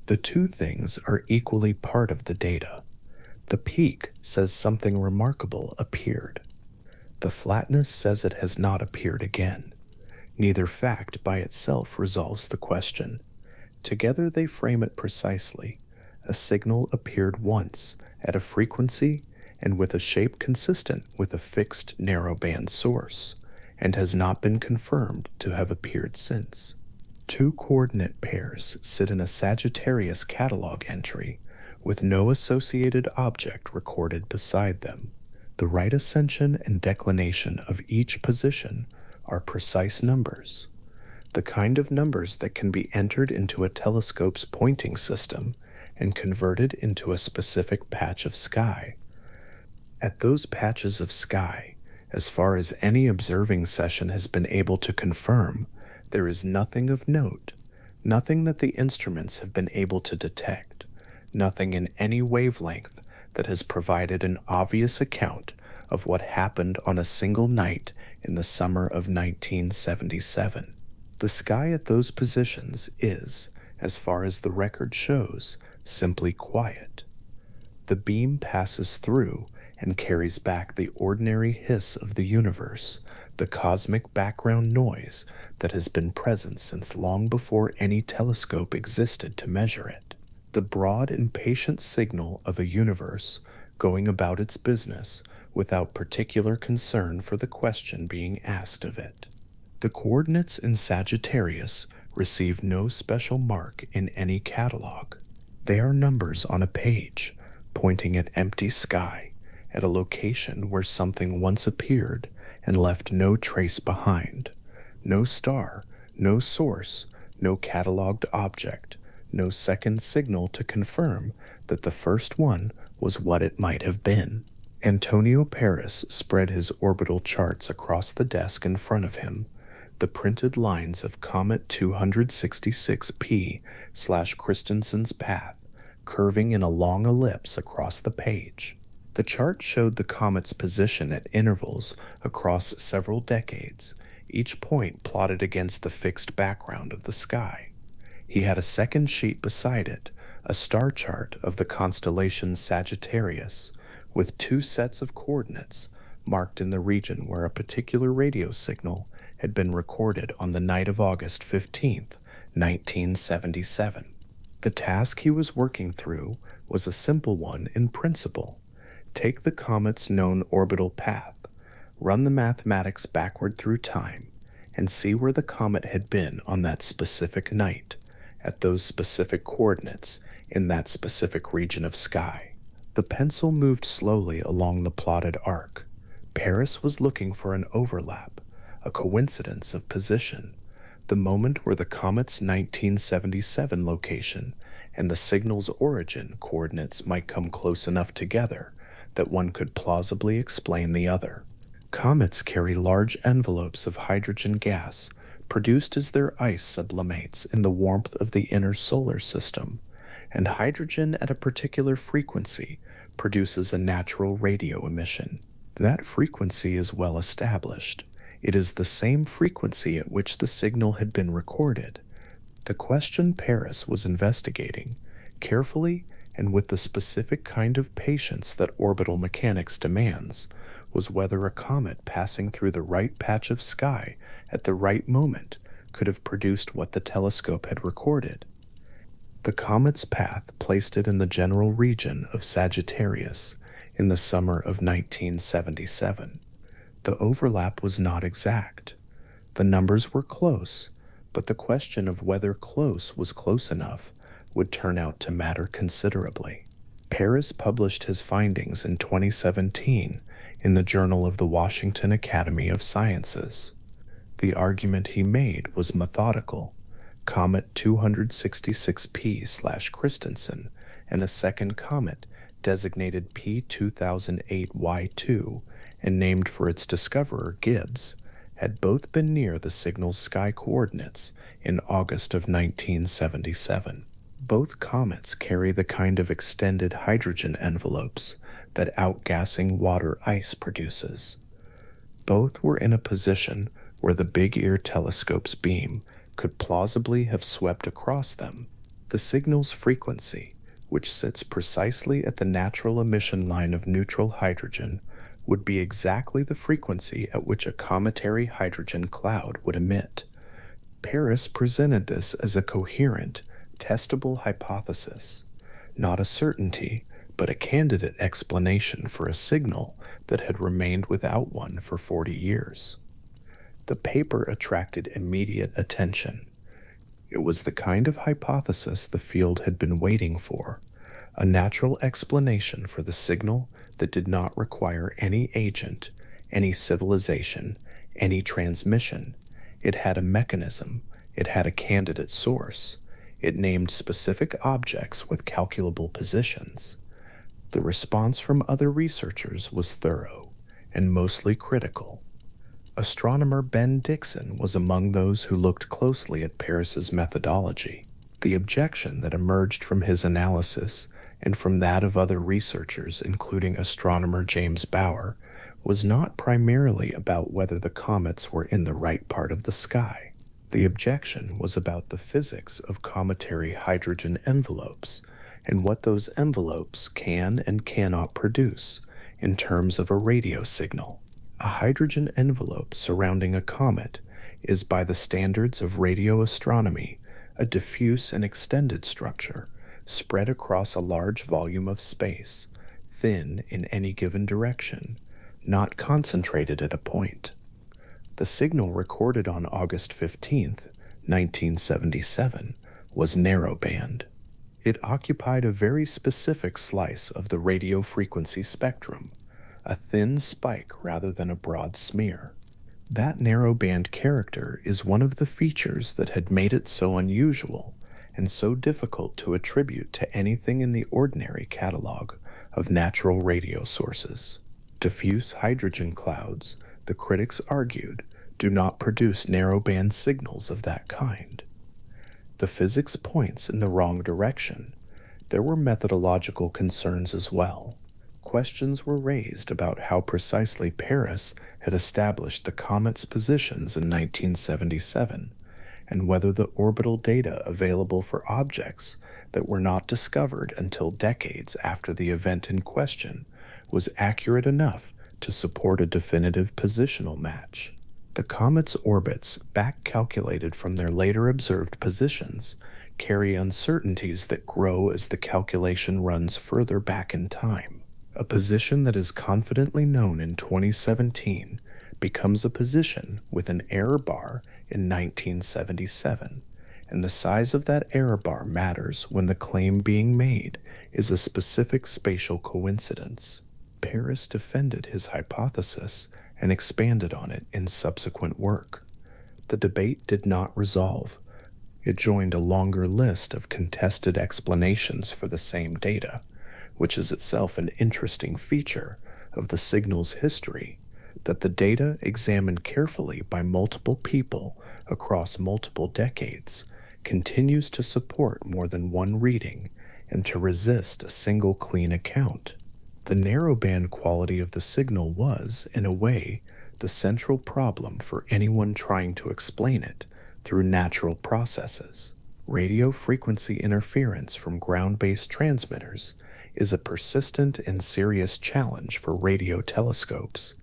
The two things are equally part of the data. The peak says something remarkable appeared. The flatness says it has not appeared again. Neither fact by itself resolves the question. Together they frame it precisely. A signal appeared once, at a frequency, and with a shape consistent with a fixed narrowband source, and has not been confirmed to have appeared since. Two coordinate pairs sit in a Sagittarius catalog entry, with no associated object recorded beside them. The right ascension and declination of each position are precise numbers, the kind of numbers that can be entered into a telescope's pointing system and converted into a specific patch of sky. At those patches of sky, as far as any observing session has been able to confirm, there is nothing of note, nothing that the instruments have been able to detect, nothing in any wavelength that has provided an obvious account of what happened on a single night in the summer of 1977. The sky at those positions is, as far as the record shows, simply quiet. The beam passes through and carries back the ordinary hiss of the universe, the cosmic background noise that has been present since long before any telescope existed to measure it. The broad and patient signal of a universe going about its business without particular concern for the question being asked of it. The coordinates in Sagittarius receive no special mark in any catalog. They are numbers on a page, pointing at empty sky, at a location where something once appeared and left no trace behind. No star, no source, no cataloged object, no second signal to confirm that the first one was what it might have been. Antonio Paris spread his orbital charts across the desk in front of him, the printed lines of Comet 266P/Christensen's path curving in a long ellipse across the page. The chart showed the comet's position at intervals across several decades, each point plotted against the fixed background of the sky. He had a second sheet beside it, a star chart of the constellation Sagittarius, with two sets of coordinates marked in the region where a particular radio signal had been recorded on the night of August 15th, 1977. The task he was working through was a simple one in principle. Take the comet's known orbital path, run the mathematics backward through time, and see where the comet had been on that specific night, at those specific coordinates, in that specific region of sky. The pencil moved slowly along the plotted arc. Paris was looking for an overlap, a coincidence of position, the moment where the comet's 1977 location and the signal's origin coordinates might come close enough together that one could plausibly explain the other. Comets carry large envelopes of hydrogen gas produced as their ice sublimates in the warmth of the inner solar system, and hydrogen at a particular frequency produces a natural radio emission. That frequency is well established. It is the same frequency at which the signal had been recorded. The question Paris was investigating, carefully and with the specific kind of patience that orbital mechanics demands, was whether a comet passing through the right patch of sky at the right moment could have produced what the telescope had recorded. The comet's path placed it in the general region of Sagittarius in the summer of 1977. The overlap was not exact. The numbers were close, but the question of whether close was close enough would turn out to matter considerably. Paris published his findings in 2017 in the Journal of the Washington Academy of Sciences. The argument he made was methodical. Comet 266P/Christensen and a second comet designated P2008Y2 and named for its discoverer Gibbs, had both been near the signal's sky coordinates in August of 1977. Both comets carry the kind of extended hydrogen envelopes that outgassing water ice produces. Both were in a position where the Big Ear telescope's beam could plausibly have swept across them. The signal's frequency, which sits precisely at the natural emission line of neutral hydrogen, would be exactly the frequency at which a cometary hydrogen cloud would emit. Paris presented this as a coherent, testable hypothesis, not a certainty, but a candidate explanation for a signal that had remained without one for 40 years. The paper attracted immediate attention. It was the kind of hypothesis the field had been waiting for, a natural explanation for the signal that did not require any agent, any civilization, any transmission. It had a mechanism, it had a candidate source, it named specific objects with calculable positions. The response from other researchers was thorough and mostly critical. Astronomer Ben Dixon was among those who looked closely at Paris's methodology. The objection that emerged from his analysis and from that of other researchers, including astronomer James Bauer, was not primarily about whether the comets were in the right part of the sky. The objection was about the physics of cometary hydrogen envelopes and what those envelopes can and cannot produce in terms of a radio signal. A hydrogen envelope surrounding a comet is, by the standards of radio astronomy, a diffuse and extended structure spread across a large volume of space, thin in any given direction, not concentrated at a point. The signal recorded on August 15th, 1977, was narrowband. It occupied a very specific slice of the radio frequency spectrum, a thin spike rather than a broad smear. That narrowband character is one of the features that had made it so unusual and so difficult to attribute to anything in the ordinary catalog of natural radio sources. Diffuse hydrogen clouds, the critics argued, do not produce narrowband signals of that kind. The physics points in the wrong direction. There were methodological concerns as well. Questions were raised about how precisely Paris had established the comet's positions in 1977, and whether the orbital data available for objects that were not discovered until decades after the event in question was accurate enough to support a definitive positional match. The comet's orbits, back calculated from their later observed positions, carry uncertainties that grow as the calculation runs further back in time. A position that is confidently known in 2017 becomes a position with an error bar in 1977, and the size of that error bar matters when the claim being made is a specific spatial coincidence. Paris defended his hypothesis and expanded on it in subsequent work. The debate did not resolve. It joined a longer list of contested explanations for the same data, which is itself an interesting feature of the signal's history, that the data examined carefully by multiple people across multiple decades continues to support more than one reading and to resist a single clean account. The narrowband quality of the signal was, in a way, the central problem for anyone trying to explain it through natural processes. Radio frequency interference from ground-based transmitters is a persistent and serious challenge for radio telescopes,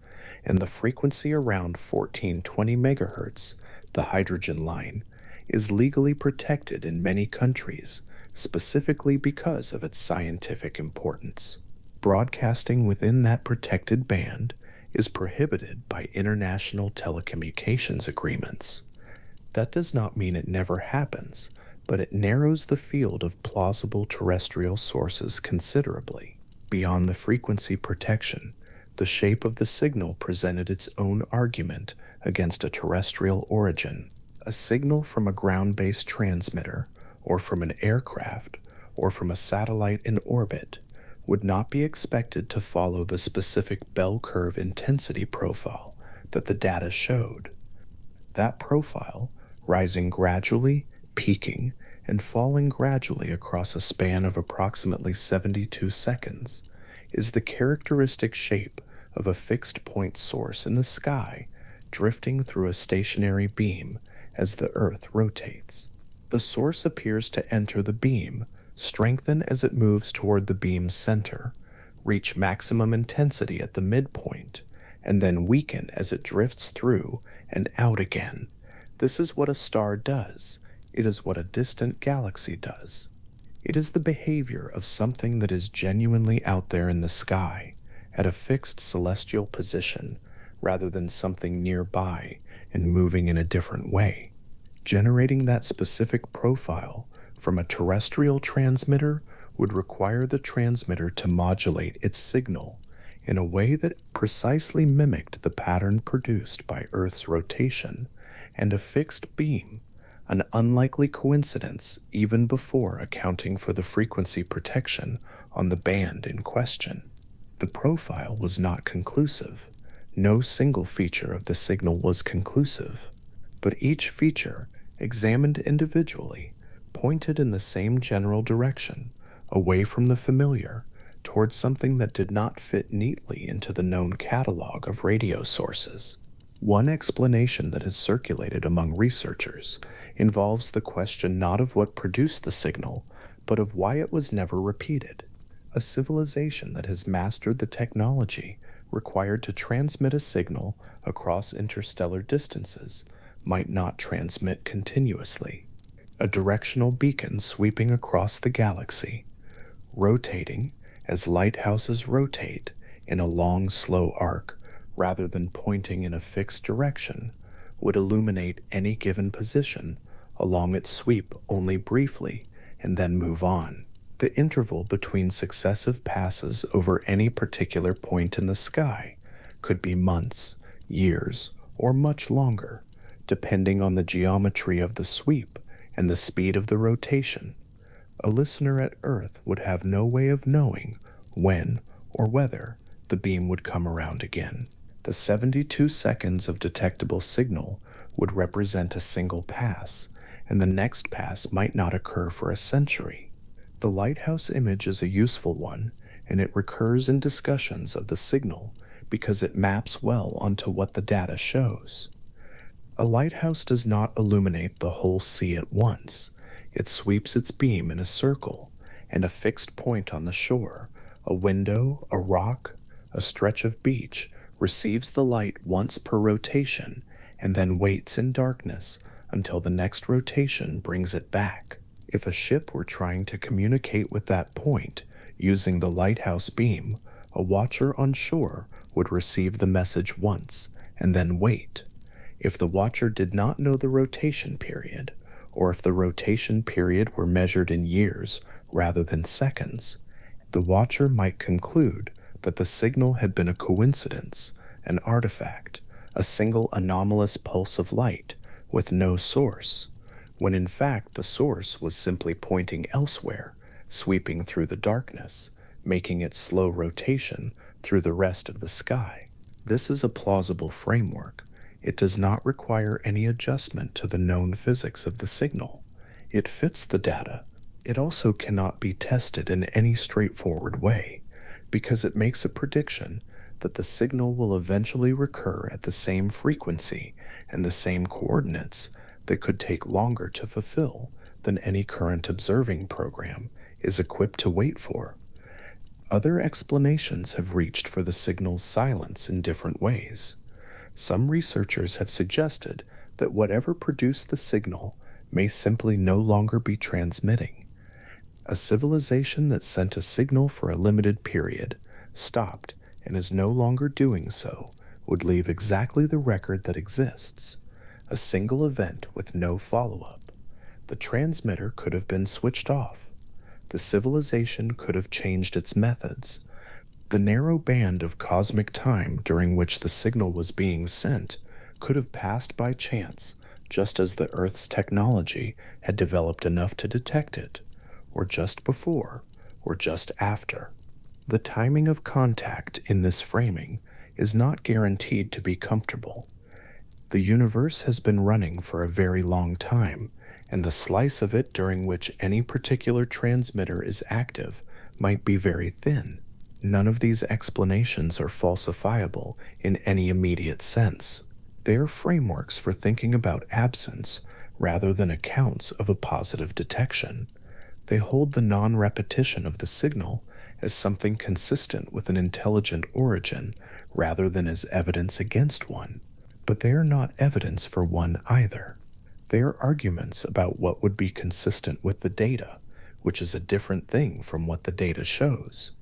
and the frequency around 1420 MHz, the hydrogen line, is legally protected in many countries, specifically because of its scientific importance. Broadcasting within that protected band is prohibited by international telecommunications agreements. That does not mean it never happens, but it narrows the field of plausible terrestrial sources considerably. Beyond the frequency protection, the shape of the signal presented its own argument against a terrestrial origin. A signal from a ground-based transmitter, or from an aircraft, or from a satellite in orbit would not be expected to follow the specific bell curve intensity profile that the data showed. That profile, rising gradually, peaking, and falling gradually across a span of approximately 72 seconds, is the characteristic shape of a fixed point source in the sky drifting through a stationary beam as the Earth rotates. The source appears to enter the beam, strengthen as it moves toward the beam's center, reach maximum intensity at the midpoint, and then weaken as it drifts through and out again. This is what a star does. It is what a distant galaxy does. It is the behavior of something that is genuinely out there in the sky, at a fixed celestial position, rather than something nearby and moving in a different way. Generating that specific profile from a terrestrial transmitter would require the transmitter to modulate its signal in a way that precisely mimicked the pattern produced by Earth's rotation and a fixed beam, an unlikely coincidence even before accounting for the frequency protection on the band in question. The profile was not conclusive. No single feature of the signal was conclusive, but each feature, examined individually, pointed in the same general direction, away from the familiar, towards something that did not fit neatly into the known catalog of radio sources. One explanation that has circulated among researchers involves the question not of what produced the signal, but of why it was never repeated. A civilization that has mastered the technology required to transmit a signal across interstellar distances might not transmit continuously. A directional beacon sweeping across the galaxy, rotating as lighthouses rotate in a long, slow arc rather than pointing in a fixed direction, would illuminate any given position along its sweep only briefly and then move on. The interval between successive passes over any particular point in the sky could be months, years, or much longer, depending on the geometry of the sweep and the speed of the rotation. A listener at Earth would have no way of knowing when or whether the beam would come around again. The 72 seconds of detectable signal would represent a single pass, and the next pass might not occur for a century. The lighthouse image is a useful one, and it recurs in discussions of the signal because it maps well onto what the data shows. A lighthouse does not illuminate the whole sea at once. It sweeps its beam in a circle, and a fixed point on the shore, a window, a rock, a stretch of beach, receives the light once per rotation, and then waits in darkness until the next rotation brings it back. If a ship were trying to communicate with that point using the lighthouse beam, a watcher on shore would receive the message once and then wait. If the watcher did not know the rotation period, or if the rotation period were measured in years rather than seconds, the watcher might conclude that the signal had been a coincidence, an artifact, a single anomalous pulse of light with no source, when in fact the source was simply pointing elsewhere, sweeping through the darkness, making its slow rotation through the rest of the sky. This is a plausible framework. It does not require any adjustment to the known physics of the signal. It fits the data. It also cannot be tested in any straightforward way, because it makes a prediction that the signal will eventually recur at the same frequency and the same coordinates that could take longer to fulfill than any current observing program is equipped to wait for. Other explanations have reached for the signal's silence in different ways. Some researchers have suggested that whatever produced the signal may simply no longer be transmitting. A civilization that sent a signal for a limited period, stopped, and is no longer doing so, would leave exactly the record that exists, a single event with no follow-up. The transmitter could have been switched off. The civilization could have changed its methods. The narrow band of cosmic time during which the signal was being sent could have passed by chance, just as the Earth's technology had developed enough to detect it, or just before, or just after. The timing of contact in this framing is not guaranteed to be comfortable. The universe has been running for a very long time, and the slice of it during which any particular transmitter is active might be very thin. None of these explanations are falsifiable in any immediate sense. They are frameworks for thinking about absence rather than accounts of a positive detection. They hold the non-repetition of the signal as something consistent with an intelligent origin rather than as evidence against one. But they are not evidence for one either. They are arguments about what would be consistent with the data, which is a different thing from what the data shows.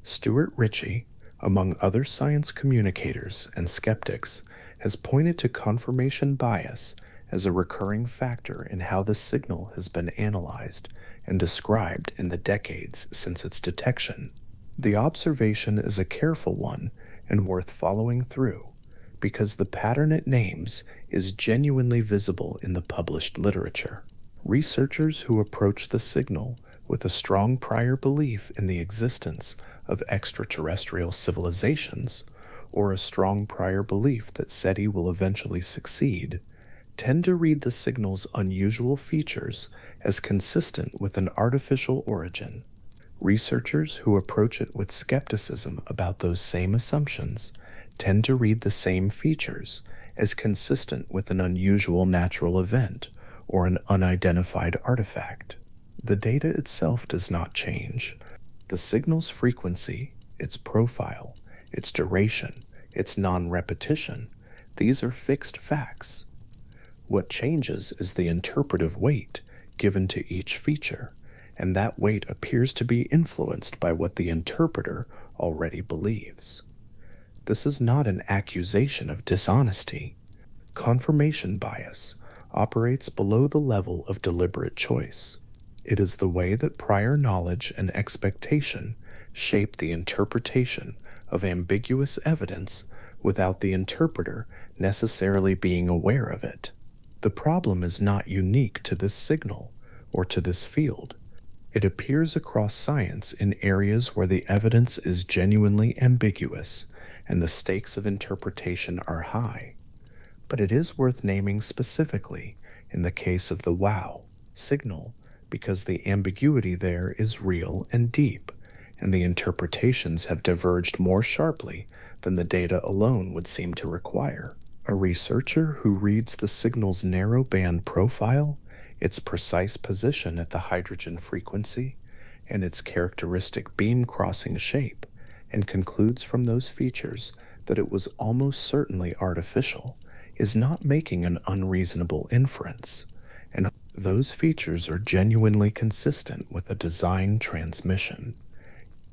Stuart Ritchie, among other science communicators and skeptics, has pointed to confirmation bias as a recurring factor in how the signal has been analyzed and described in the decades since its detection. The observation is a careful one and worth following through, because the pattern it names is genuinely visible in the published literature. Researchers who approach the signal with a strong prior belief in the existence of extraterrestrial civilizations, or a strong prior belief that SETI will eventually succeed, tend to read the signal's unusual features as consistent with an artificial origin. Researchers who approach it with skepticism about those same assumptions tend to read the same features as consistent with an unusual natural event or an unidentified artifact. The data itself does not change. The signal's frequency, its profile, its duration, its non-repetition, these are fixed facts. What changes is the interpretive weight given to each feature, and that weight appears to be influenced by what the interpreter already believes. This is not an accusation of dishonesty. Confirmation bias operates below the level of deliberate choice. It is the way that prior knowledge and expectation shape the interpretation of ambiguous evidence without the interpreter necessarily being aware of it. The problem is not unique to this signal or to this field. It appears across science in areas where the evidence is genuinely ambiguous and the stakes of interpretation are high. But it is worth naming specifically in the case of the wow signal because the ambiguity there is real and deep, and the interpretations have diverged more sharply than the data alone would seem to require. A researcher who reads the signal's narrow band profile, its precise position at the hydrogen frequency, and its characteristic beam crossing shape, and concludes from those features that it was almost certainly artificial, is not making an unreasonable inference, and those features are genuinely consistent with a design transmission.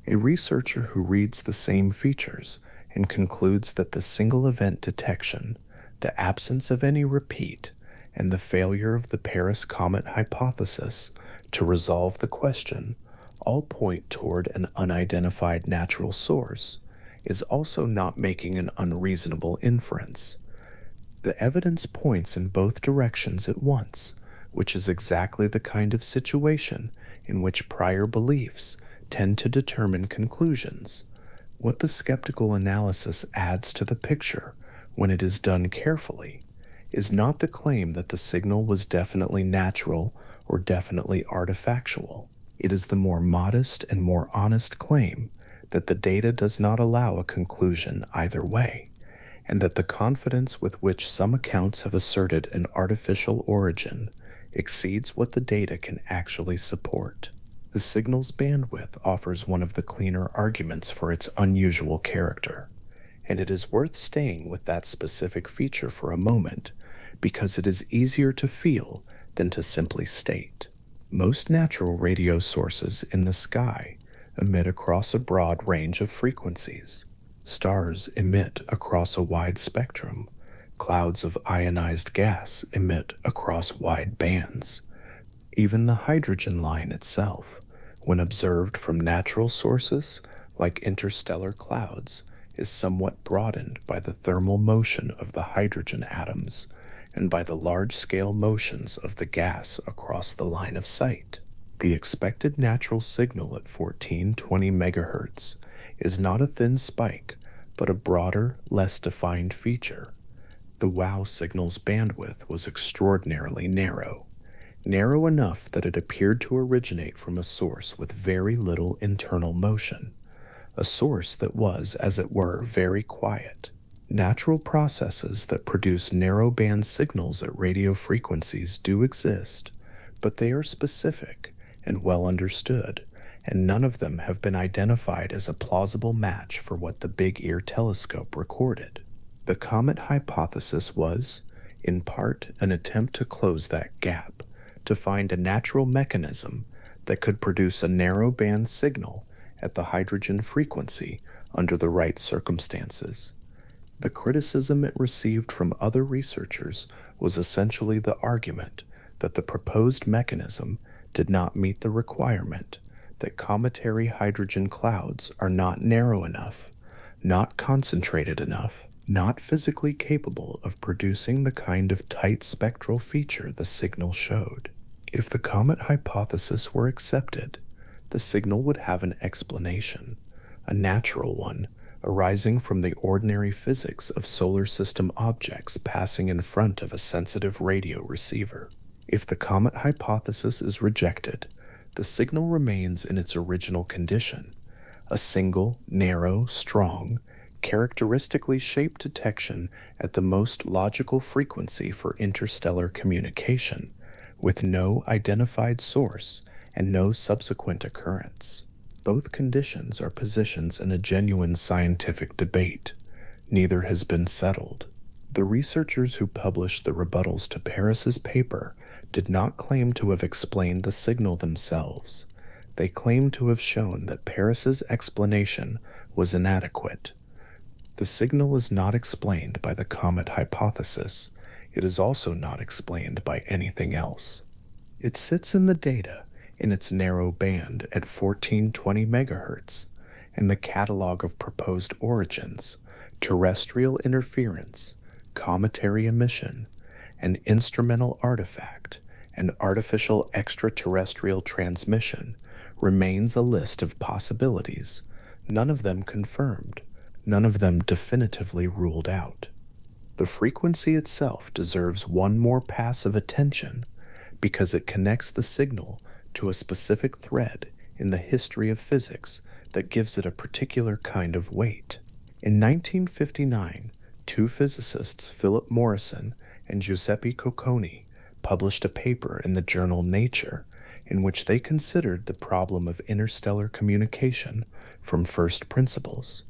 A researcher who reads the same features and concludes that the single event detection, the absence of any repeat, and the failure of the Paris Comet hypothesis to resolve the question all point toward an unidentified natural source, is also not making an unreasonable inference. The evidence points in both directions at once, which is exactly the kind of situation in which prior beliefs tend to determine conclusions. What the skeptical analysis adds to the picture, when it is done carefully, is not the claim that the signal was definitely natural or definitely artifactual. It is the more modest and more honest claim that the data does not allow a conclusion either way, and that the confidence with which some accounts have asserted an artificial origin exceeds what the data can actually support. The signal's bandwidth offers one of the cleaner arguments for its unusual character, and it is worth staying with that specific feature for a moment because it is easier to feel than to simply state. Most natural radio sources in the sky emit across a broad range of frequencies. Stars emit across a wide spectrum. Clouds of ionized gas emit across wide bands. Even the hydrogen line itself, when observed from natural sources like interstellar clouds, is somewhat broadened by the thermal motion of the hydrogen atoms and by the large-scale motions of the gas across the line of sight. The expected natural signal at 1420 MHz is not a thin spike, but a broader, less defined feature. The WOW signal's bandwidth was extraordinarily narrow enough that it appeared to originate from a source with very little internal motion, a source that was, as it were, very quiet. Natural processes that produce narrow-band signals at radio frequencies do exist, but they are specific and well understood, and none of them have been identified as a plausible match for what the Big Ear telescope recorded. The comet hypothesis was, in part, an attempt to close that gap, to find a natural mechanism that could produce a narrow-band signal at the hydrogen frequency under the right circumstances. The criticism it received from other researchers was essentially the argument that the proposed mechanism did not meet the requirement that cometary hydrogen clouds are not narrow enough, not concentrated enough, not physically capable of producing the kind of tight spectral feature the signal showed. If the comet hypothesis were accepted, the signal would have an explanation, a natural one, arising from the ordinary physics of solar system objects passing in front of a sensitive radio receiver. If the comet hypothesis is rejected, the signal remains in its original condition, a single, narrow, strong, characteristically shaped detection at the most logical frequency for interstellar communication, with no identified source and no subsequent occurrence. Both conditions are positions in a genuine scientific debate. Neither has been settled. The researchers who published the rebuttals to Paris's paper did not claim to have explained the signal themselves. They claimed to have shown that Paris's explanation was inadequate. The signal is not explained by the comet hypothesis. It is also not explained by anything else. It sits in the data in its narrow band at 1420 MHz, in the catalog of proposed origins, terrestrial interference, cometary emission, an instrumental artifact, and artificial extraterrestrial transmission remains a list of possibilities, none of them confirmed, none of them definitively ruled out. The frequency itself deserves one more pass of attention because it connects the signal to a specific thread in the history of physics that gives it a particular kind of weight. In 1959, two physicists, Philip Morrison and Giuseppe Cocconi, published a paper in the journal Nature in which they considered the problem of interstellar communication from first principles.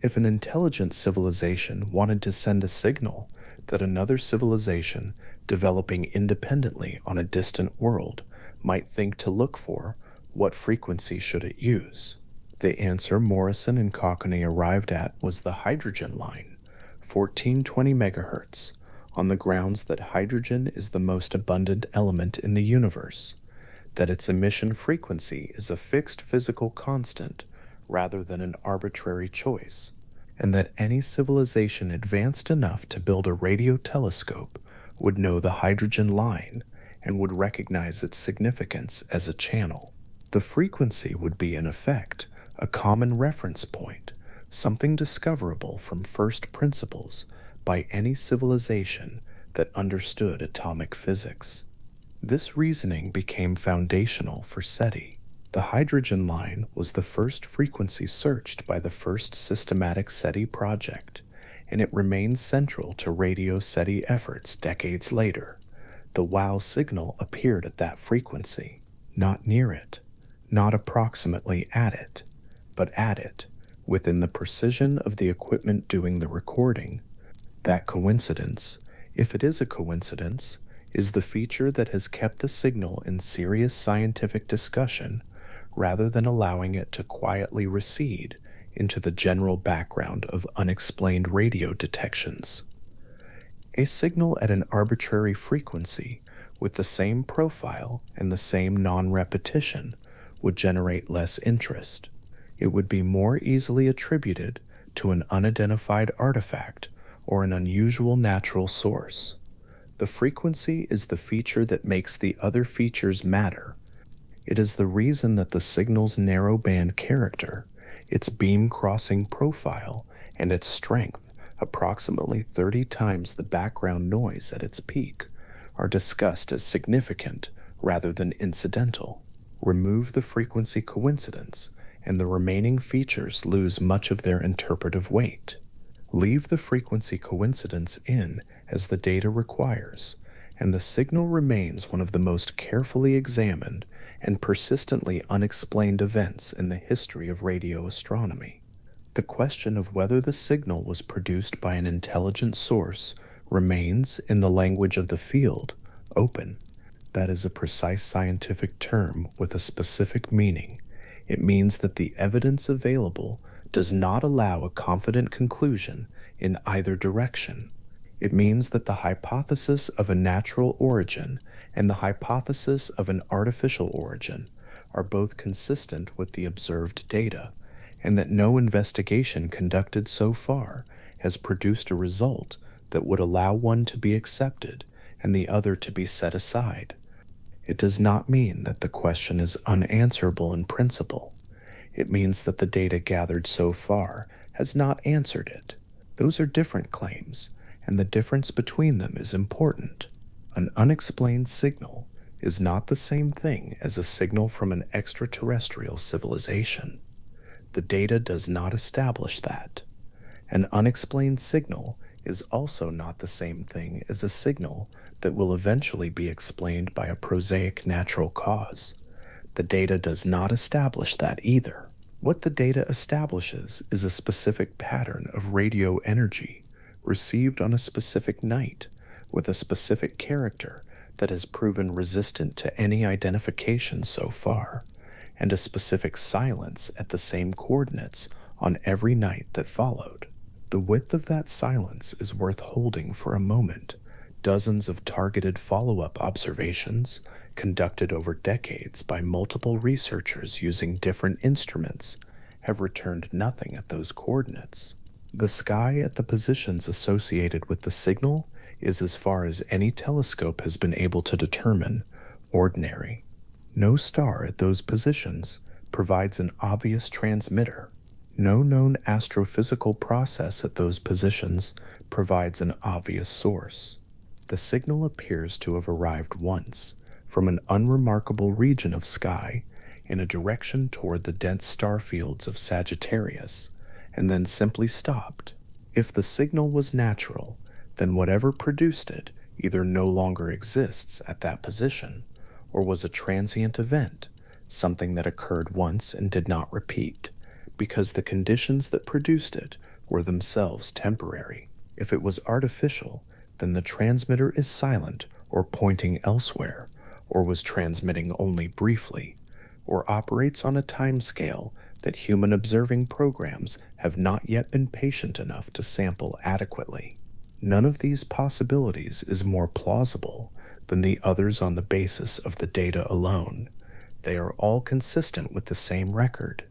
If an intelligent civilization wanted to send a signal that another civilization developing independently on a distant world might think to look for, what frequency should it use? The answer Morrison and Cockney arrived at was the hydrogen line, 1420 MHz, on the grounds that hydrogen is the most abundant element in the universe, that its emission frequency is a fixed physical constant rather than an arbitrary choice, and that any civilization advanced enough to build a radio telescope would know the hydrogen line and would recognize its significance as a channel. The frequency would be, in effect, a common reference point, something discoverable from first principles by any civilization that understood atomic physics. This reasoning became foundational for SETI. The hydrogen line was the first frequency searched by the first systematic SETI project, and it remains central to radio SETI efforts decades later. The WOW signal appeared at that frequency, not near it, not approximately at it, but at it, within the precision of the equipment doing the recording. That coincidence, if it is a coincidence, is the feature that has kept the signal in serious scientific discussion rather than allowing it to quietly recede into the general background of unexplained radio detections. A signal at an arbitrary frequency with the same profile and the same non-repetition would generate less interest. It would be more easily attributed to an unidentified artifact or an unusual natural source. The frequency is the feature that makes the other features matter. It is the reason that the signal's narrow-band character, its beam-crossing profile, and its strength, approximately 30 times the background noise at its peak, are discussed as significant rather than incidental. Remove the frequency coincidence, and the remaining features lose much of their interpretive weight. Leave the frequency coincidence in as the data requires, and the signal remains one of the most carefully examined and persistently unexplained events in the history of radio astronomy. The question of whether the signal was produced by an intelligent source remains, in the language of the field, open. That is a precise scientific term with a specific meaning. It means that the evidence available does not allow a confident conclusion in either direction. It means that the hypothesis of a natural origin and the hypothesis of an artificial origin are both consistent with the observed data, and that no investigation conducted so far has produced a result that would allow one to be accepted and the other to be set aside. It does not mean that the question is unanswerable in principle. It means that the data gathered so far has not answered it. Those are different claims, and the difference between them is important. An unexplained signal is not the same thing as a signal from an extraterrestrial civilization. The data does not establish that. An unexplained signal is also not the same thing as a signal that will eventually be explained by a prosaic natural cause. The data does not establish that either. What the data establishes is a specific pattern of radio energy received on a specific night with a specific character that has proven resistant to any identification so far, and a specific silence at the same coordinates on every night that followed. The width of that silence is worth holding for a moment. Dozens of targeted follow-up observations conducted over decades by multiple researchers using different instruments have returned nothing at those coordinates. The sky at the positions associated with the signal is, as far as any telescope has been able to determine, ordinary. No star at those positions provides an obvious transmitter. No known astrophysical process at those positions provides an obvious source. The signal appears to have arrived once from an unremarkable region of sky in a direction toward the dense star fields of Sagittarius, and then simply stopped. If the signal was natural, then whatever produced it either no longer exists at that position, or was a transient event, something that occurred once and did not repeat, because the conditions that produced it were themselves temporary. If it was artificial, then the transmitter is silent or pointing elsewhere, or was transmitting only briefly, or operates on a time scale that human observing programs have not yet been patient enough to sample adequately. None of these possibilities is more plausible than the others on the basis of the data alone. They are all consistent with the same record.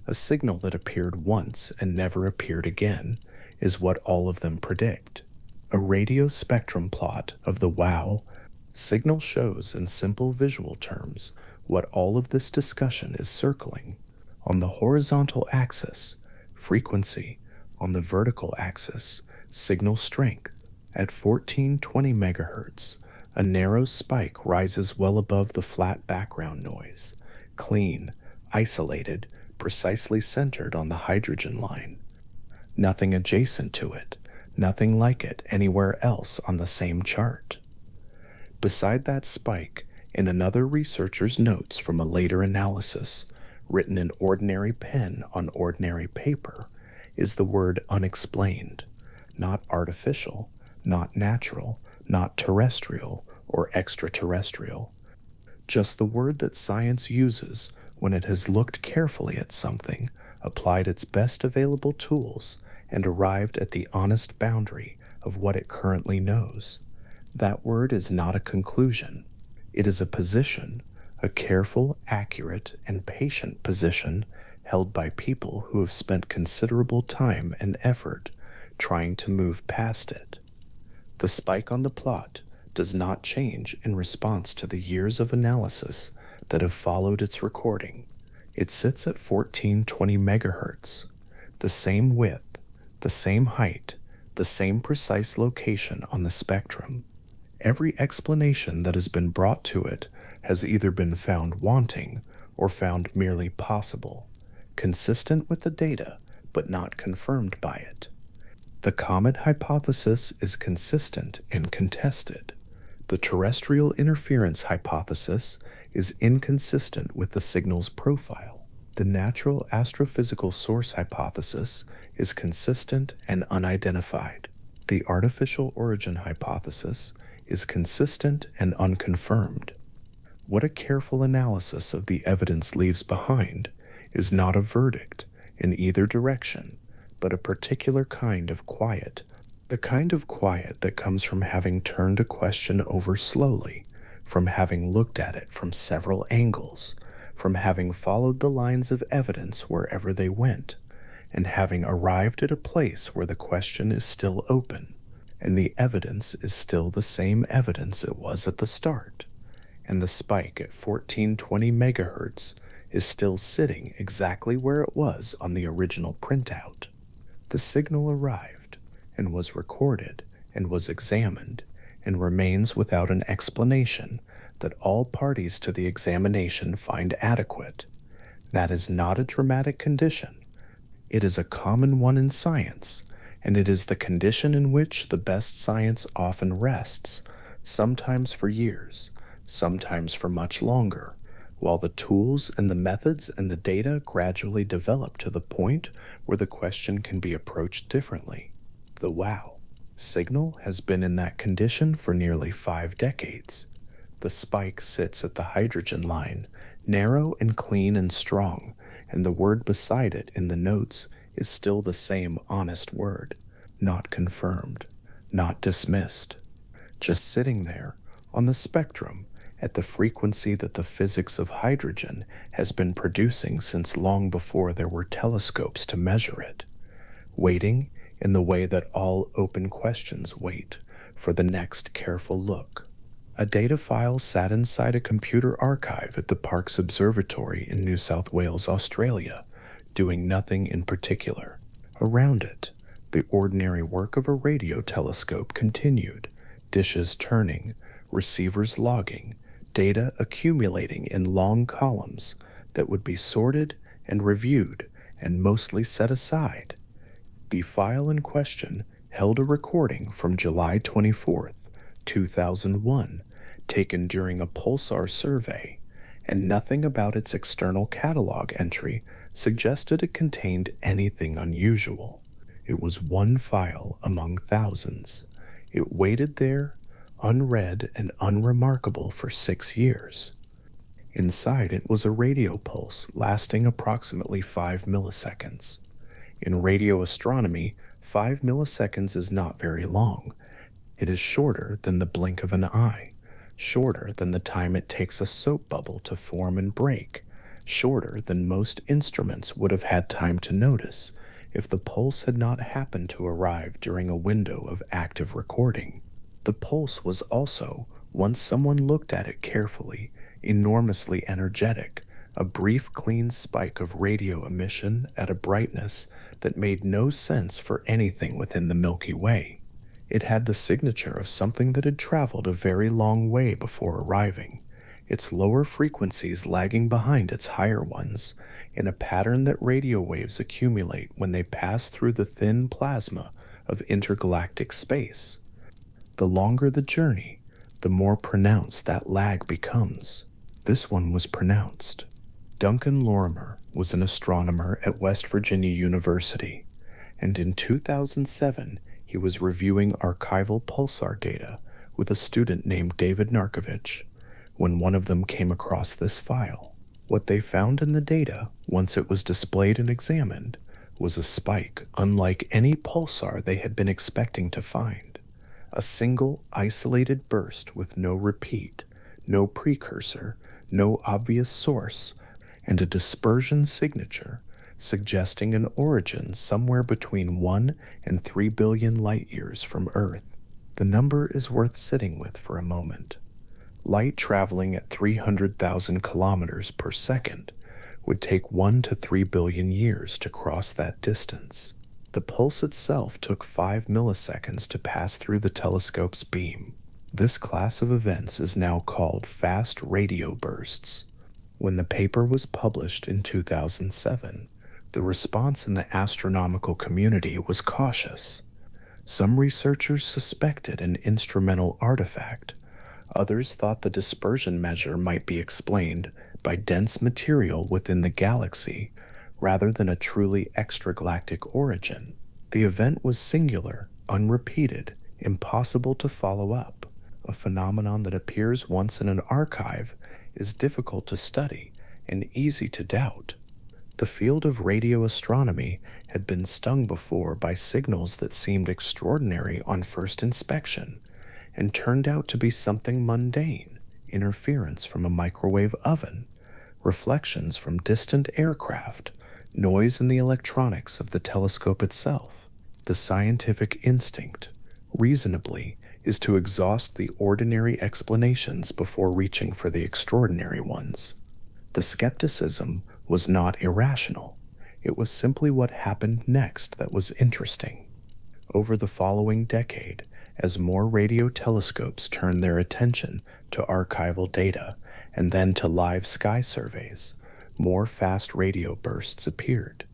A signal that appeared once and never appeared again is what all of them predict. A radio spectrum plot of the WOW signal shows in simple visual terms what all of this discussion is circling. On the horizontal axis, frequency; on the vertical axis, signal strength. At 1420 MHz, a narrow spike rises well above the flat background noise, clean, isolated, precisely centered on the hydrogen line. Nothing adjacent to it, nothing like it anywhere else on the same chart. Beside that spike, in another researcher's notes from a later analysis, written in ordinary pen on ordinary paper, is the word unexplained, not artificial, not natural, not terrestrial or extraterrestrial. Just the word that science uses when it has looked carefully at something, applied its best available tools, and arrived at the honest boundary of what it currently knows. That word is not a conclusion. It is a position, a careful, accurate, and patient position held by people who have spent considerable time and effort trying to move past it. The spike on the plot does not change in response to the years of analysis that have followed its recording. It sits at 1420 MHz, the same width, the same height, the same precise location on the spectrum. Every explanation that has been brought to it has either been found wanting or found merely possible, consistent with the data but not confirmed by it. The comet hypothesis is consistent and contested. The terrestrial interference hypothesis is inconsistent with the signal's profile. The natural astrophysical source hypothesis is consistent and unidentified. The artificial origin hypothesis is consistent and unconfirmed. What a careful analysis of the evidence leaves behind is not a verdict in either direction, but a particular kind of quiet, the kind of quiet that comes from having turned a question over slowly, from having looked at it from several angles, from having followed the lines of evidence wherever they went, and having arrived at a place where the question is still open, and the evidence is still the same evidence it was at the start, and the spike at 1420 MHz is still sitting exactly where it was on the original printout. The signal arrived, and was recorded, and was examined, and remains without an explanation that all parties to the examination find adequate. That is not a dramatic condition. It is a common one in science, and it is the condition in which the best science often rests, sometimes for years, sometimes for much longer, while the tools and the methods and the data gradually develop to the point where the question can be approached differently. The wow signal has been in that condition for nearly 5 decades. The spike sits at the hydrogen line, narrow and clean and strong, and the word beside it in the notes is still the same honest word, not confirmed, not dismissed, just sitting there on the spectrum at the frequency that the physics of hydrogen has been producing since long before there were telescopes to measure it, waiting in the way that all open questions wait for the next careful look. A data file sat inside a computer archive at the Parkes Observatory in New South Wales, Australia, doing nothing in particular. Around it, the ordinary work of a radio telescope continued, dishes turning, receivers logging, data accumulating in long columns that would be sorted and reviewed and mostly set aside. The file in question held a recording from July 24th, 2001, taken during a pulsar survey, and nothing about its external catalog entry suggested it contained anything unusual. It was one file among thousands. It waited there, unread and unremarkable, for 6 years. Inside it was a radio pulse lasting approximately 5 milliseconds. In radio astronomy, 5 milliseconds is not very long. It is shorter than the blink of an eye, shorter than the time it takes a soap bubble to form and break, shorter than most instruments would have had time to notice if the pulse had not happened to arrive during a window of active recording. The pulse was also, once someone looked at it carefully, enormously energetic, a brief clean spike of radio emission at a brightness that made no sense for anything within the Milky Way. It had the signature of something that had traveled a very long way before arriving, its lower frequencies lagging behind its higher ones, in a pattern that radio waves accumulate when they pass through the thin plasma of intergalactic space. The longer the journey, the more pronounced that lag becomes. This one was pronounced. Duncan Lorimer was an astronomer at West Virginia University, and in 2007 he was reviewing archival pulsar data with a student named David Narkovich when one of them came across this file. What they found in the data, once it was displayed and examined, was a spike unlike any pulsar they had been expecting to find. A single, isolated burst with no repeat, no precursor, no obvious source, and a dispersion signature suggesting an origin somewhere between 1 and 3 billion light-years from Earth. The number is worth sitting with for a moment. Light traveling at 300,000 kilometers per second would take 1 to 3 billion years to cross that distance. The pulse itself took 5 milliseconds to pass through the telescope's beam. This class of events is now called fast radio bursts. When the paper was published in 2007, the response in the astronomical community was cautious. Some researchers suspected an instrumental artifact. Others thought the dispersion measure might be explained by dense material within the galaxy rather than a truly extragalactic origin. The event was singular, unrepeated, impossible to follow up. A phenomenon that appears once in an archive is difficult to study and easy to doubt. The field of radio astronomy had been stung before by signals that seemed extraordinary on first inspection and turned out to be something mundane: interference from a microwave oven, reflections from distant aircraft, noise in the electronics of the telescope itself. The scientific instinct, reasonably, is to exhaust the ordinary explanations before reaching for the extraordinary ones. The skepticism was not irrational. It was simply what happened next that was interesting. Over the following decade, as more radio telescopes turned their attention to archival data and then to live sky surveys, more fast radio bursts appeared.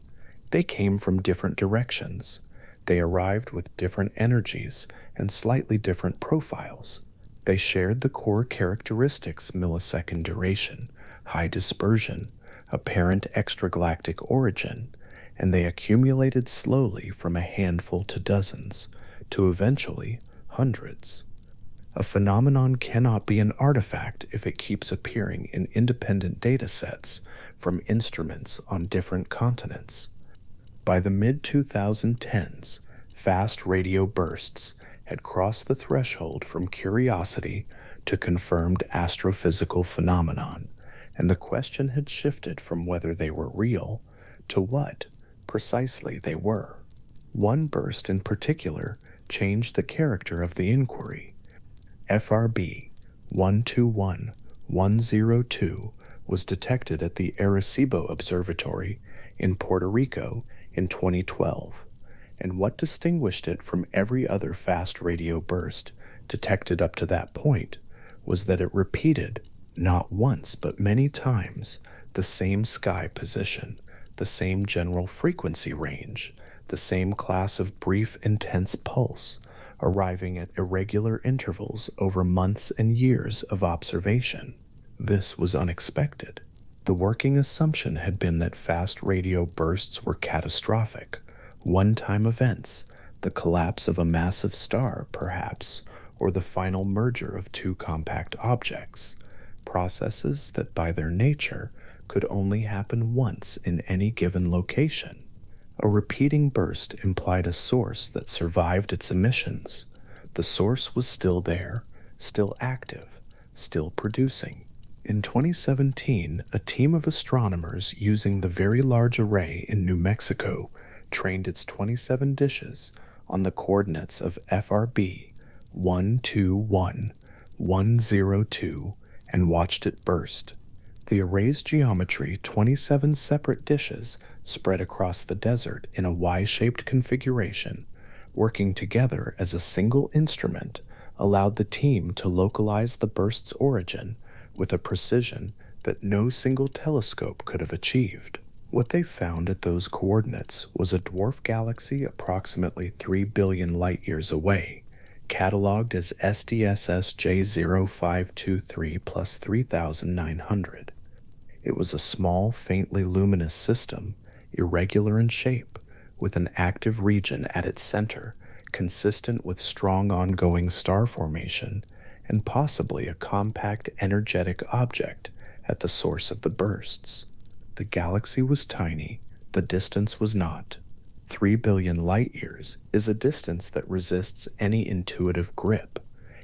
They came from different directions. They arrived with different energies and slightly different profiles. They shared the core characteristics: millisecond duration, high dispersion, apparent extragalactic origin, and they accumulated slowly from a handful to dozens, to eventually hundreds. A phenomenon cannot be an artifact if it keeps appearing in independent data sets from instruments on different continents. By the mid 2010s, fast radio bursts had crossed the threshold from curiosity to confirmed astrophysical phenomenon, and the question had shifted from whether they were real to what precisely they were. One burst in particular changed the character of the inquiry. FRB 121102 was detected at the Arecibo Observatory in Puerto Rico in 2012, and what distinguished it from every other fast radio burst detected up to that point was that it repeated, not once but many times, the same sky position, the same general frequency range, the same class of brief, intense pulse, arriving at irregular intervals over months and years of observation. This was unexpected. The working assumption had been that fast radio bursts were catastrophic, one-time events, the collapse of a massive star, perhaps, or the final merger of two compact objects, processes that by their nature could only happen once in any given location. A repeating burst implied a source that survived its emissions. The source was still there, still active, still producing. In 2017, a team of astronomers using the Very Large Array in New Mexico trained its 27 dishes on the coordinates of FRB 121102 and watched it burst. The array's geometry, 27 separate dishes spread across the desert in a Y-shaped configuration, working together as a single instrument, allowed the team to localize the burst's origin with a precision that no single telescope could have achieved. What they found at those coordinates was a dwarf galaxy approximately 3 billion light-years away, cataloged as SDSS J0523 plus 3900. It was a small, faintly luminous system, irregular in shape, with an active region at its center, consistent with strong ongoing star formation, and possibly a compact energetic object at the source of the bursts. The galaxy was tiny, the distance was not. 3 billion light-years is a distance that resists any intuitive grip.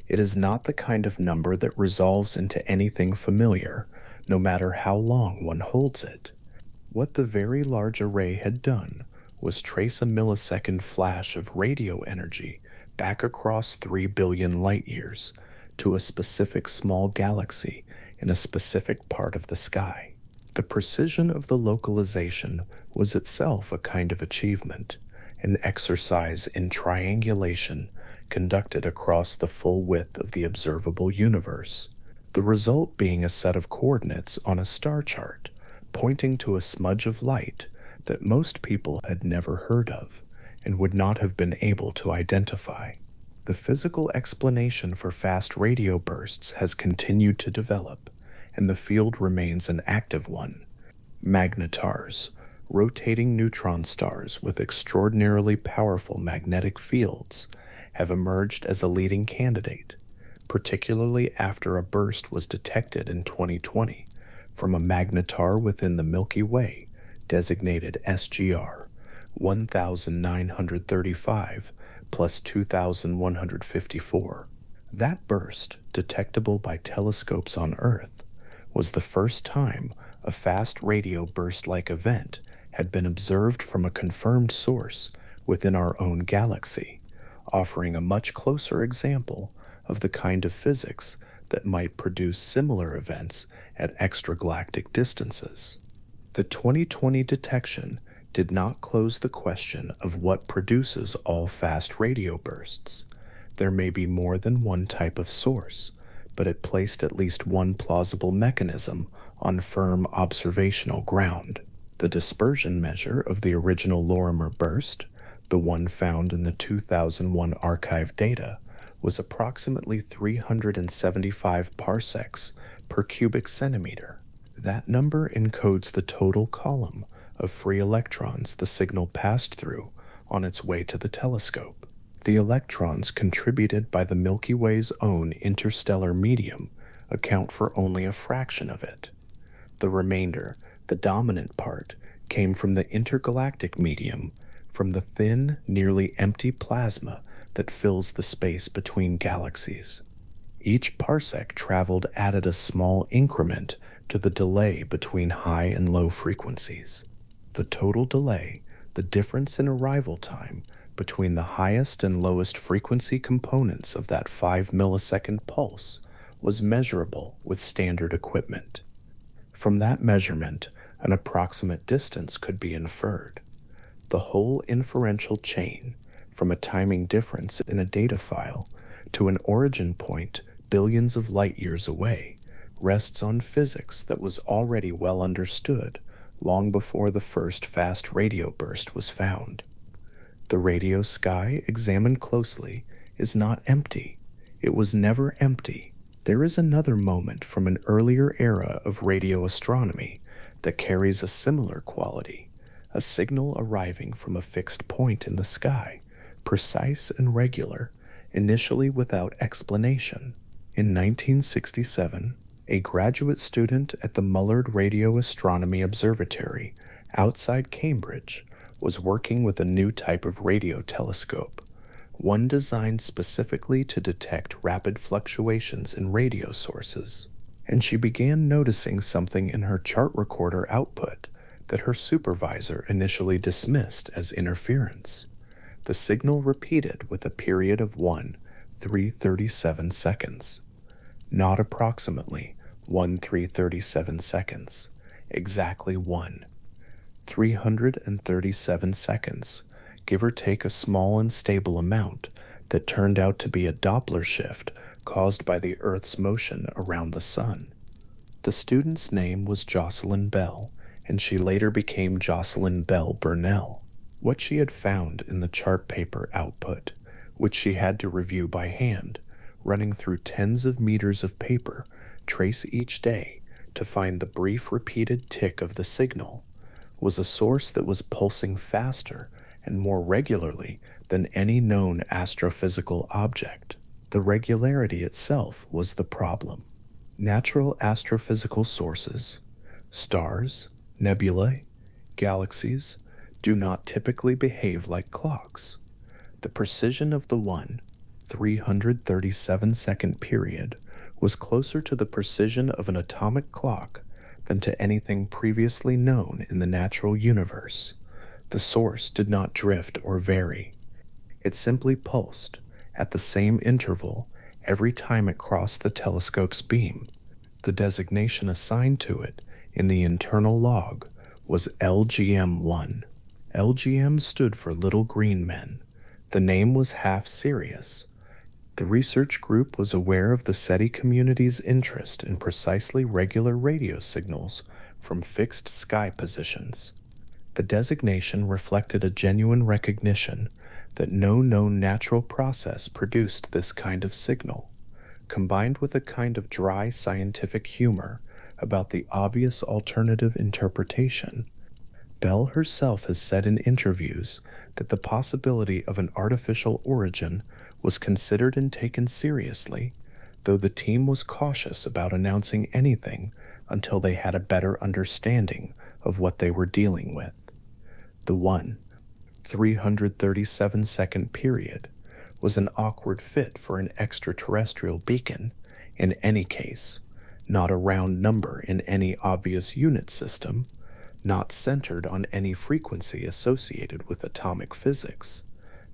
It is not the kind of number that resolves into anything familiar, no matter how long one holds it. What the Very Large Array had done was trace a millisecond flash of radio energy back across 3 billion light-years to a specific small galaxy in a specific part of the sky. The precision of the localization was itself a kind of achievement, an exercise in triangulation conducted across the full width of the observable universe, the result being a set of coordinates on a star chart pointing to a smudge of light that most people had never heard of and would not have been able to identify. The physical explanation for fast radio bursts has continued to develop, and the field remains an active one. Magnetars, rotating neutron stars with extraordinarily powerful magnetic fields, have emerged as a leading candidate, particularly after a burst was detected in 2020 from a magnetar within the Milky Way, designated SGR 1935 plus 2154. That burst, detectable by telescopes on Earth, was the first time a fast radio burst-like event had been observed from a confirmed source within our own galaxy, offering a much closer example of the kind of physics that might produce similar events at extragalactic distances. The 2020 detection did not close the question of what produces all fast radio bursts. There may be more than one type of source, but it placed at least one plausible mechanism on firm observational ground. The dispersion measure of the original Lorimer burst, the one found in the 2001 archive data, was approximately 375 parsecs per cubic centimeter. That number encodes the total column of free electrons the signal passed through on its way to the telescope. The electrons contributed by the Milky Way's own interstellar medium account for only a fraction of it. The remainder, the dominant part, came from the intergalactic medium, from the thin, nearly empty plasma that fills the space between galaxies. Each parsec traveled added a small increment to the delay between high and low frequencies. The total delay, the difference in arrival time between the highest and lowest frequency components of that 5 millisecond pulse, was measurable with standard equipment. From that measurement, an approximate distance could be inferred. The whole inferential chain, from a timing difference in a data file to an origin point billions of light years away, rests on physics that was already well understood long before the first fast radio burst was found. The radio sky, examined closely, is not empty. It was never empty. There is another moment from an earlier era of radio astronomy that carries a similar quality, a signal arriving from a fixed point in the sky, precise and regular, initially without explanation. In 1967, a graduate student at the Mullard Radio Astronomy Observatory outside Cambridge was working with a new type of radio telescope, one designed specifically to detect rapid fluctuations in radio sources, and she began noticing something in her chart recorder output that her supervisor initially dismissed as interference. The signal repeated with a period of 1,337 seconds. Not approximately 1,337 seconds, exactly 337 seconds, give or take a small and stable amount that turned out to be a Doppler shift caused by the Earth's motion around the Sun. The student's name was Jocelyn Bell, and she later became Jocelyn Bell Burnell. What she had found in the chart paper output, which she had to review by hand, running through tens of meters of paper, trace each day to find the brief repeated tick of the signal, was a source that was pulsing faster and more regularly than any known astrophysical object. The regularity itself was the problem. Natural astrophysical sources, stars, nebulae, galaxies, do not typically behave like clocks. The precision of the 337-second period was closer to the precision of an atomic clock than to anything previously known in the natural universe. The source did not drift or vary. It simply pulsed at the same interval every time it crossed the telescope's beam. The designation assigned to it in the internal log was LGM-1. LGM stood for Little Green Men. The name was half serious. The research group was aware of the SETI community's interest in precisely regular radio signals from fixed sky positions. The designation reflected a genuine recognition that no known natural process produced this kind of signal, combined with a kind of dry scientific humor about the obvious alternative interpretation. Bell herself has said in interviews that the possibility of an artificial origin was considered and taken seriously, though the team was cautious about announcing anything until they had a better understanding of what they were dealing with. The 337-second period was an awkward fit for an extraterrestrial beacon in any case, not a round number in any obvious unit system, not centered on any frequency associated with atomic physics,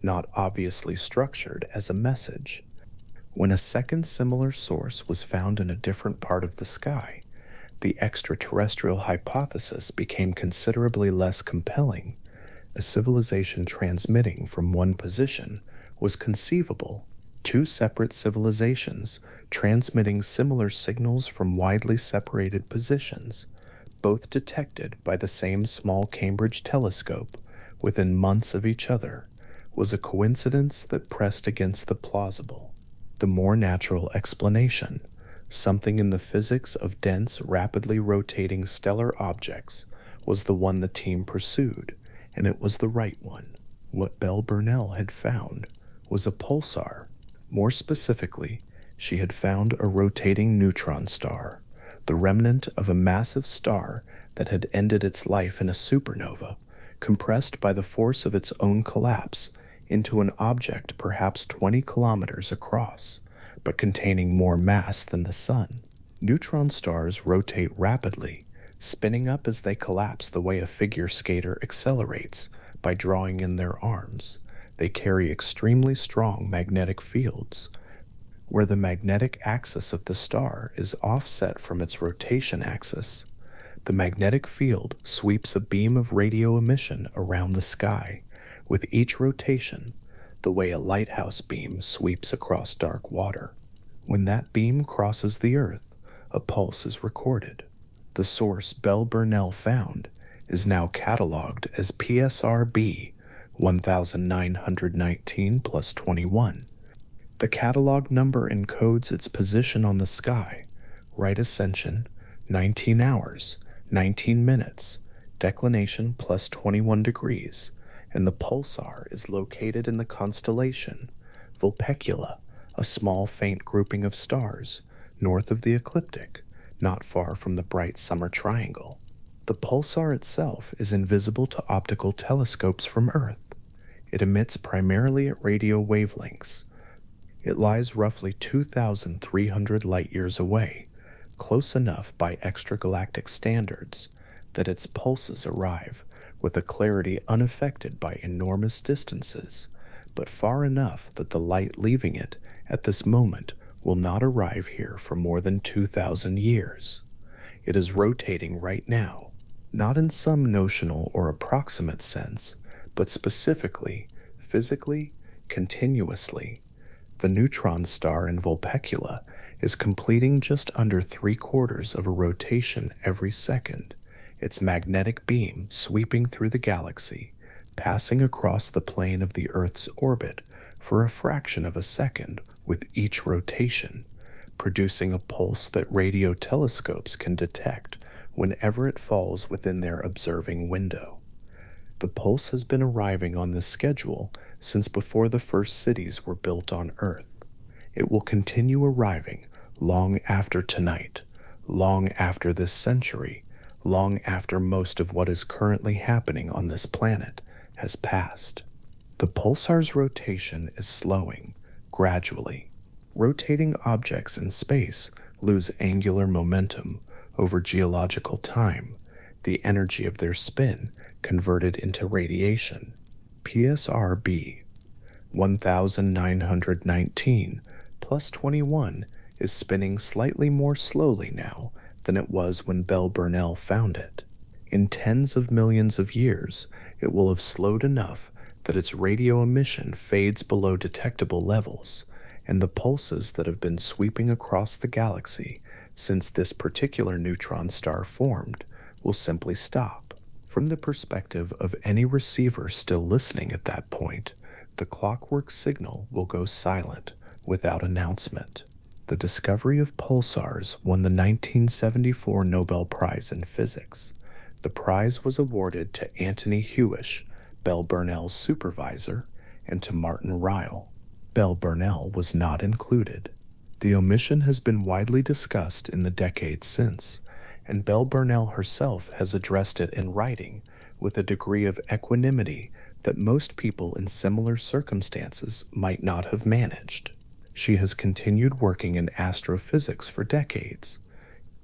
not obviously structured as a message. When a second similar source was found in a different part of the sky, the extraterrestrial hypothesis became considerably less compelling. A civilization transmitting from one position was conceivable. Two separate civilizations transmitting similar signals from widely separated positions, both detected by the same small Cambridge telescope within months of each other, was a coincidence that pressed against the plausible. The more natural explanation, Something in the physics of dense, rapidly rotating stellar objects was the one the team pursued, and it was the right one. What Belle Burnell had found was a pulsar. More specifically, she had found a rotating neutron star, the remnant of a massive star that had ended its life in a supernova, compressed by the force of its own collapse into an object perhaps 20 kilometers across, but containing more mass than the Sun. Neutron stars rotate rapidly, spinning up as they collapse the way a figure skater accelerates by drawing in their arms. They carry extremely strong magnetic fields. Where the magnetic axis of the star is offset from its rotation axis, the magnetic field sweeps a beam of radio emission around the sky, with each rotation, the way a lighthouse beam sweeps across dark water. When that beam crosses the Earth, a pulse is recorded. The source Belle Burnell found is now cataloged as PSRB 1919 plus 21. The catalog number encodes its position on the sky: right ascension, 19 hours, 19 minutes, declination plus 21 degrees, and the pulsar is located in the constellation Vulpecula, a small faint grouping of stars north of the ecliptic, not far from the bright summer triangle. The pulsar itself is invisible to optical telescopes from Earth. It emits primarily at radio wavelengths. It lies roughly 2,300 light-years away, close enough by extragalactic standards that its pulses arrive with a clarity unaffected by enormous distances, but far enough that the light leaving it at this moment will not arrive here for more than 2,000 years. It is rotating right now, not in some notional or approximate sense, but specifically, physically, continuously. The neutron star in Vulpecula is completing just under 3/4 of a rotation every second, its magnetic beam sweeping through the galaxy, passing across the plane of the Earth's orbit for a fraction of a second with each rotation, producing a pulse that radio telescopes can detect whenever it falls within their observing window. The pulse has been arriving on this schedule since before the first cities were built on Earth. It will continue arriving long after tonight, long after this century, long after most of what is currently happening on this planet has passed. The pulsar's rotation is slowing, gradually. Rotating objects in space lose angular momentum over geological time, the energy of their spin converted into radiation. PSRB 1919 plus 21 is spinning slightly more slowly now than it was when Belle Burnell found it. In tens of millions of years, it will have slowed enough that its radio emission fades below detectable levels, and the pulses that have been sweeping across the galaxy since this particular neutron star formed will simply stop. From the perspective of any receiver still listening at that point, the clockwork signal will go silent without announcement. The discovery of pulsars won the 1974 Nobel Prize in Physics. The prize was awarded to Anthony Hewish, Belle Burnell's supervisor, and to Martin Ryle. Belle Burnell was not included. The omission has been widely discussed in the decades since, and Belle Burnell herself has addressed it in writing with a degree of equanimity that most people in similar circumstances might not have managed. She has continued working in astrophysics for decades.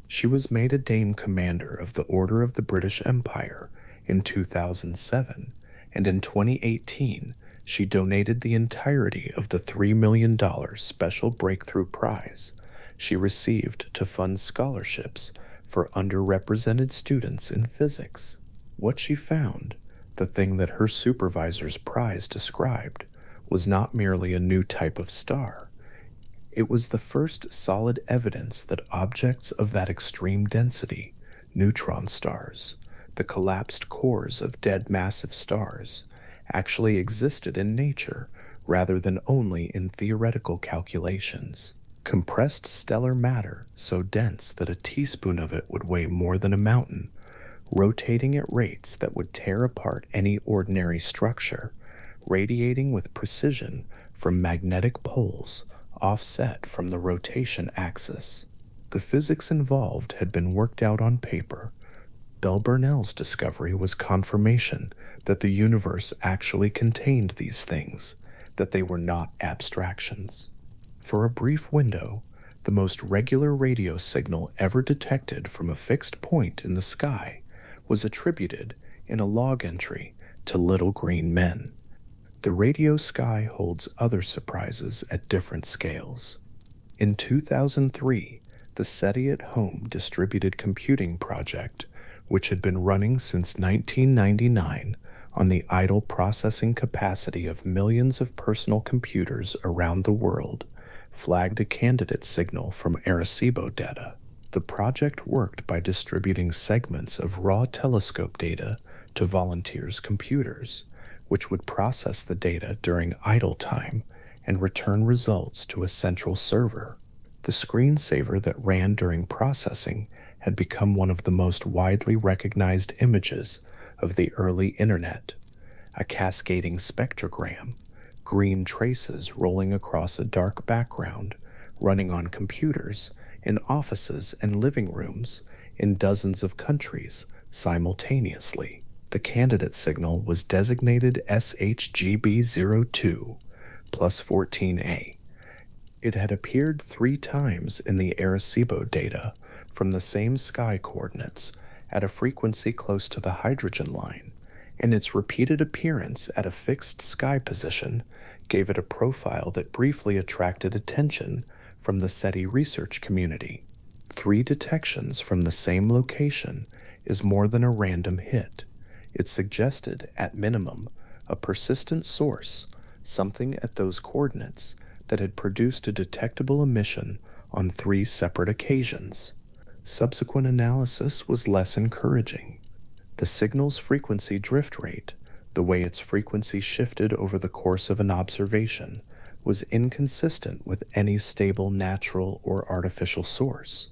She was made a Dame Commander of the Order of the British Empire in 2007, and in 2018, she donated the entirety of the $3 million Special Breakthrough Prize she received to fund scholarships for underrepresented students in physics. What she found, the thing that her supervisor's prize described, was not merely a new type of star. It was the first solid evidence that objects of that extreme density, neutron stars, the collapsed cores of dead massive stars, actually existed in nature rather than only in theoretical calculations. compressed stellar matter so dense that a teaspoon of it would weigh more than a mountain, rotating at rates that would tear apart any ordinary structure, radiating with precision from magnetic poles offset from the rotation axis. The physics involved had been worked out on paper. Bell Burnell's discovery was confirmation that the universe actually contained these things, that they were not abstractions. For a brief window, the most regular radio signal ever detected from a fixed point in the sky was attributed in a log entry to little green men. The radio sky holds other surprises at different scales. In 2003, the SETI at Home distributed computing project, which had been running since 1999 on the idle processing capacity of millions of personal computers around the world, flagged a candidate signal from Arecibo data. The project worked by distributing segments of raw telescope data to volunteers' computers, which would process the data during idle time and return results to a central server. The screensaver that ran during processing had become one of the most widely recognized images of the early internet. A cascading spectrogram, green traces rolling across a dark background, running on computers, in offices and living rooms, in dozens of countries simultaneously. The candidate signal was designated SHGB02 plus 14A. It had appeared 3 times in the Arecibo data from the same sky coordinates at a frequency close to the hydrogen line, and its repeated appearance at a fixed sky position gave it a profile that briefly attracted attention from the SETI research community. 3 detections from the same location is more than a random hit. It suggested, at minimum, a persistent source, something at those coordinates that had produced a detectable emission on 3 separate occasions. Subsequent analysis was less encouraging. The signal's frequency drift rate, the way its frequency shifted over the course of an observation, was inconsistent with any stable natural or artificial source.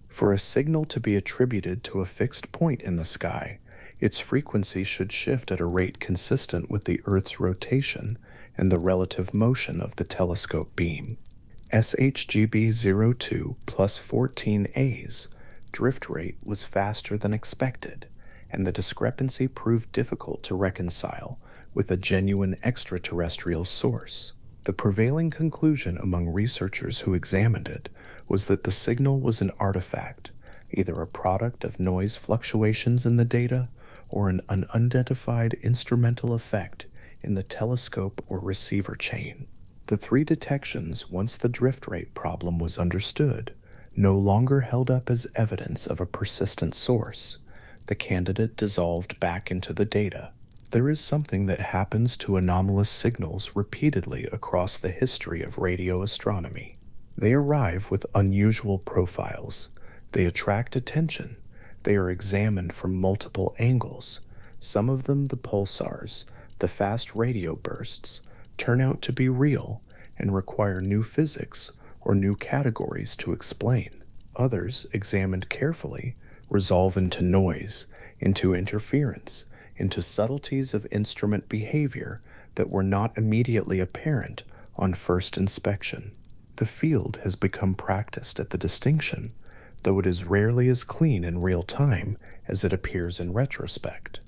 For a signal to be attributed to a fixed point in the sky, its frequency should shift at a rate consistent with the Earth's rotation and the relative motion of the telescope beam. SHGB02 plus 14A's drift rate was faster than expected, and the discrepancy proved difficult to reconcile with a genuine extraterrestrial source. The prevailing conclusion among researchers who examined it was that the signal was an artifact, either a product of noise fluctuations in the data or an unidentified instrumental effect in the telescope or receiver chain. The 3 detections, once the drift rate problem was understood, no longer held up as evidence of a persistent source. The candidate dissolved back into the data. There is something that happens to anomalous signals repeatedly across the history of radio astronomy. They arrive with unusual profiles. They attract attention. They are examined from multiple angles. Some of them, the pulsars, the fast radio bursts, turn out to be real and require new physics or new categories to explain. Others, examined carefully, resolve into noise, into interference, into subtleties of instrument behavior that were not immediately apparent on first inspection. The field has become practiced at the distinction, though it is rarely as clean in real time as it appears in retrospect.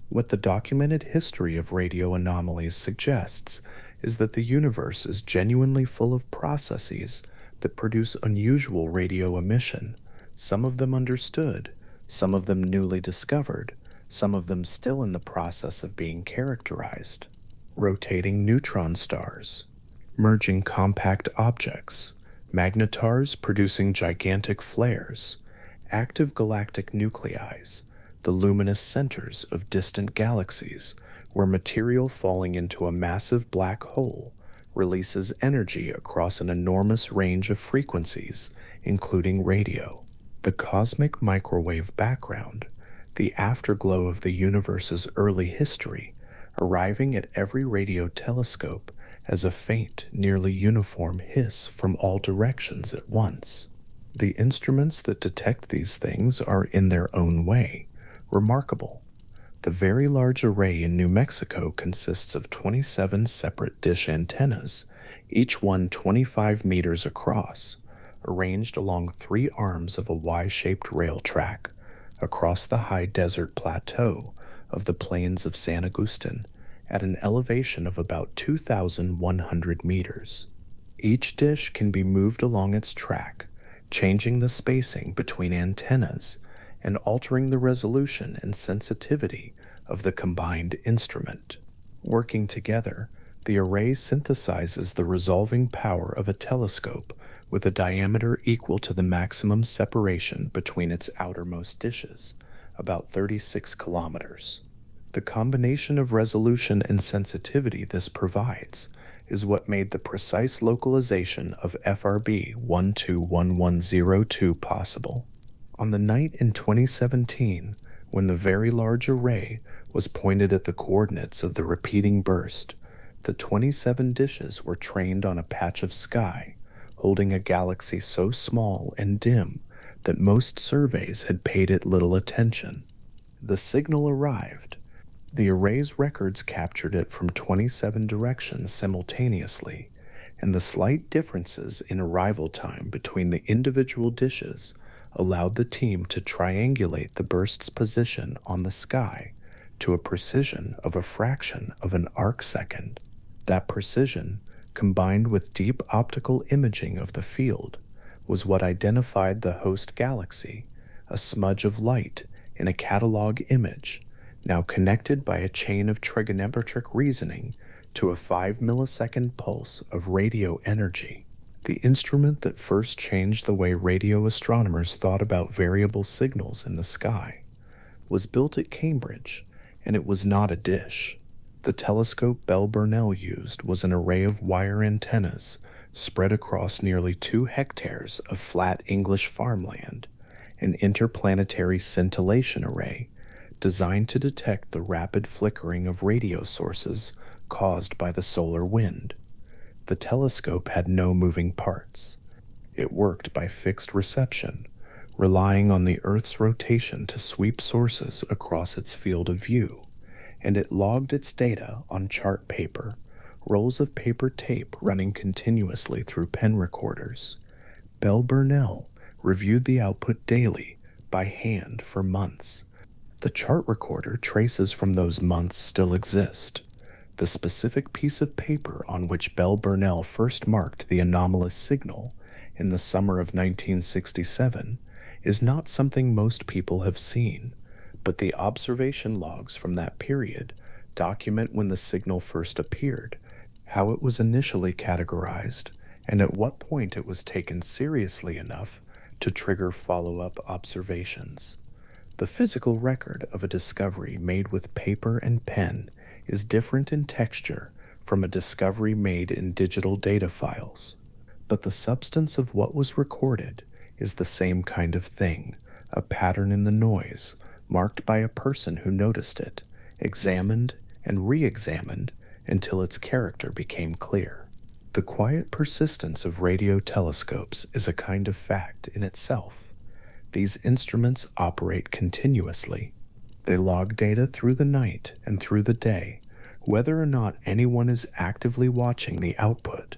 What the documented history of radio anomalies suggests is that the universe is genuinely full of processes that produce unusual radio emission, some of them understood, some of them newly discovered, some of them still in the process of being characterized. Rotating neutron stars, merging compact objects, magnetars producing gigantic flares, active galactic nuclei, the luminous centers of distant galaxies, where material falling into a massive black hole releases energy across an enormous range of frequencies, including radio. The cosmic microwave background, the afterglow of the universe's early history, arriving at every radio telescope as a faint, nearly uniform hiss from all directions at once. The instruments that detect these things are, in their own way, remarkable. The Very Large Array in New Mexico consists of 27 separate dish antennas, each one 25 meters across, arranged along 3 arms of a Y-shaped rail track across the high desert plateau of the plains of San Agustin at an elevation of about 2,100 meters. Each dish can be moved along its track, changing the spacing between antennas and altering the resolution and sensitivity of the combined instrument. Working together, the array synthesizes the resolving power of a telescope with a diameter equal to the maximum separation between its outermost dishes, about 36 kilometers. The combination of resolution and sensitivity this provides is what made the precise localization of FRB 121102 possible. On the night in 2017, when the Very Large Array was pointed at the coordinates of the repeating burst, the 27 dishes were trained on a patch of sky, holding a galaxy so small and dim that most surveys had paid it little attention. The signal arrived. The array's records captured it from 27 directions simultaneously, and the slight differences in arrival time between the individual dishes allowed the team to triangulate the burst's position on the sky to a precision of a fraction of an arcsecond. That precision, combined with deep optical imaging of the field, was what identified the host galaxy, a smudge of light in a catalog image, now connected by a chain of trigonometric reasoning to a 5-millisecond pulse of radio energy. The instrument that first changed the way radio astronomers thought about variable signals in the sky was built at Cambridge, and it was not a dish. The telescope Bell Burnell used was an array of wire antennas spread across nearly 2 hectares of flat English farmland, an interplanetary scintillation array designed to detect the rapid flickering of radio sources caused by the solar wind. The telescope had no moving parts. It worked by fixed reception, relying on the Earth's rotation to sweep sources across its field of view, and it logged its data on chart paper, rolls of paper tape running continuously through pen recorders. Bell Burnell reviewed the output daily by hand for months. The chart recorder traces from those months still exist. The specific piece of paper on which Bell Burnell first marked the anomalous signal in the summer of 1967 is not something most people have seen, but the observation logs from that period document when the signal first appeared, how it was initially categorized, and at what point it was taken seriously enough to trigger follow-up observations. The physical record of a discovery made with paper and pen is different in texture from a discovery made in digital data files, but the substance of what was recorded is the same kind of thing, a pattern in the noise, marked by a person who noticed it, examined and re-examined until its character became clear. The quiet persistence of radio telescopes is a kind of fact in itself. These instruments operate continuously. They log data through the night and through the day, whether or not anyone is actively watching the output.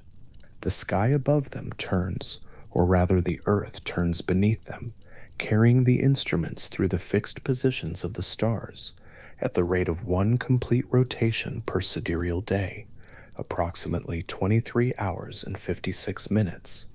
The sky above them turns, or rather the earth turns beneath them, carrying the instruments through the fixed positions of the stars at the rate of 1 complete rotation per sidereal day, approximately 23 hours and 56 minutes.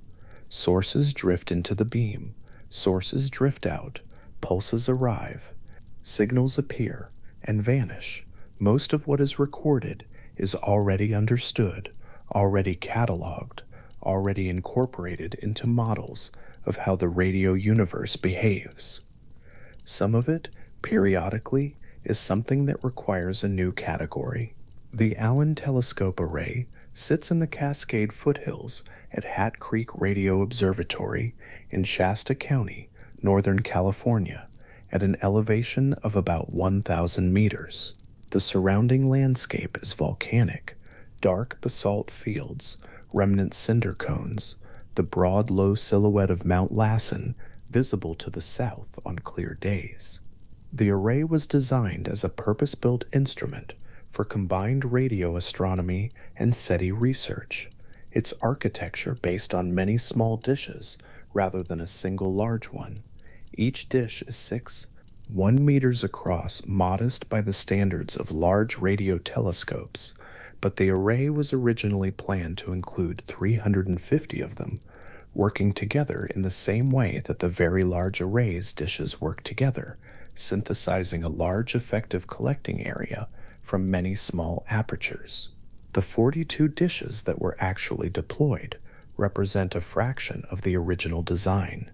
Sources drift into the beam, sources drift out, pulses arrive, signals appear and vanish. Most of what is recorded is already understood, already cataloged, already incorporated into models of how the radio universe behaves. Some of it, periodically, is something that requires a new category. The Allen Telescope Array sits in the Cascade Foothills at Hat Creek Radio Observatory in Shasta County, Northern California, at an elevation of about 1,000 meters. The surrounding landscape is volcanic, Dark basalt fields, remnant cinder cones, the broad, low silhouette of Mount Lassen visible to the south on clear days. The array was designed as a purpose-built instrument for combined radio astronomy and SETI research. Its architecture based on many small dishes rather than a single large one. Each dish is 1 meters across, modest by the standards of large radio telescopes, but the array was originally planned to include 350 of them, working together in the same way that the very large array's dishes work together, synthesizing a large effective collecting area from many small apertures. The 42 dishes that were actually deployed represent a fraction of the original design.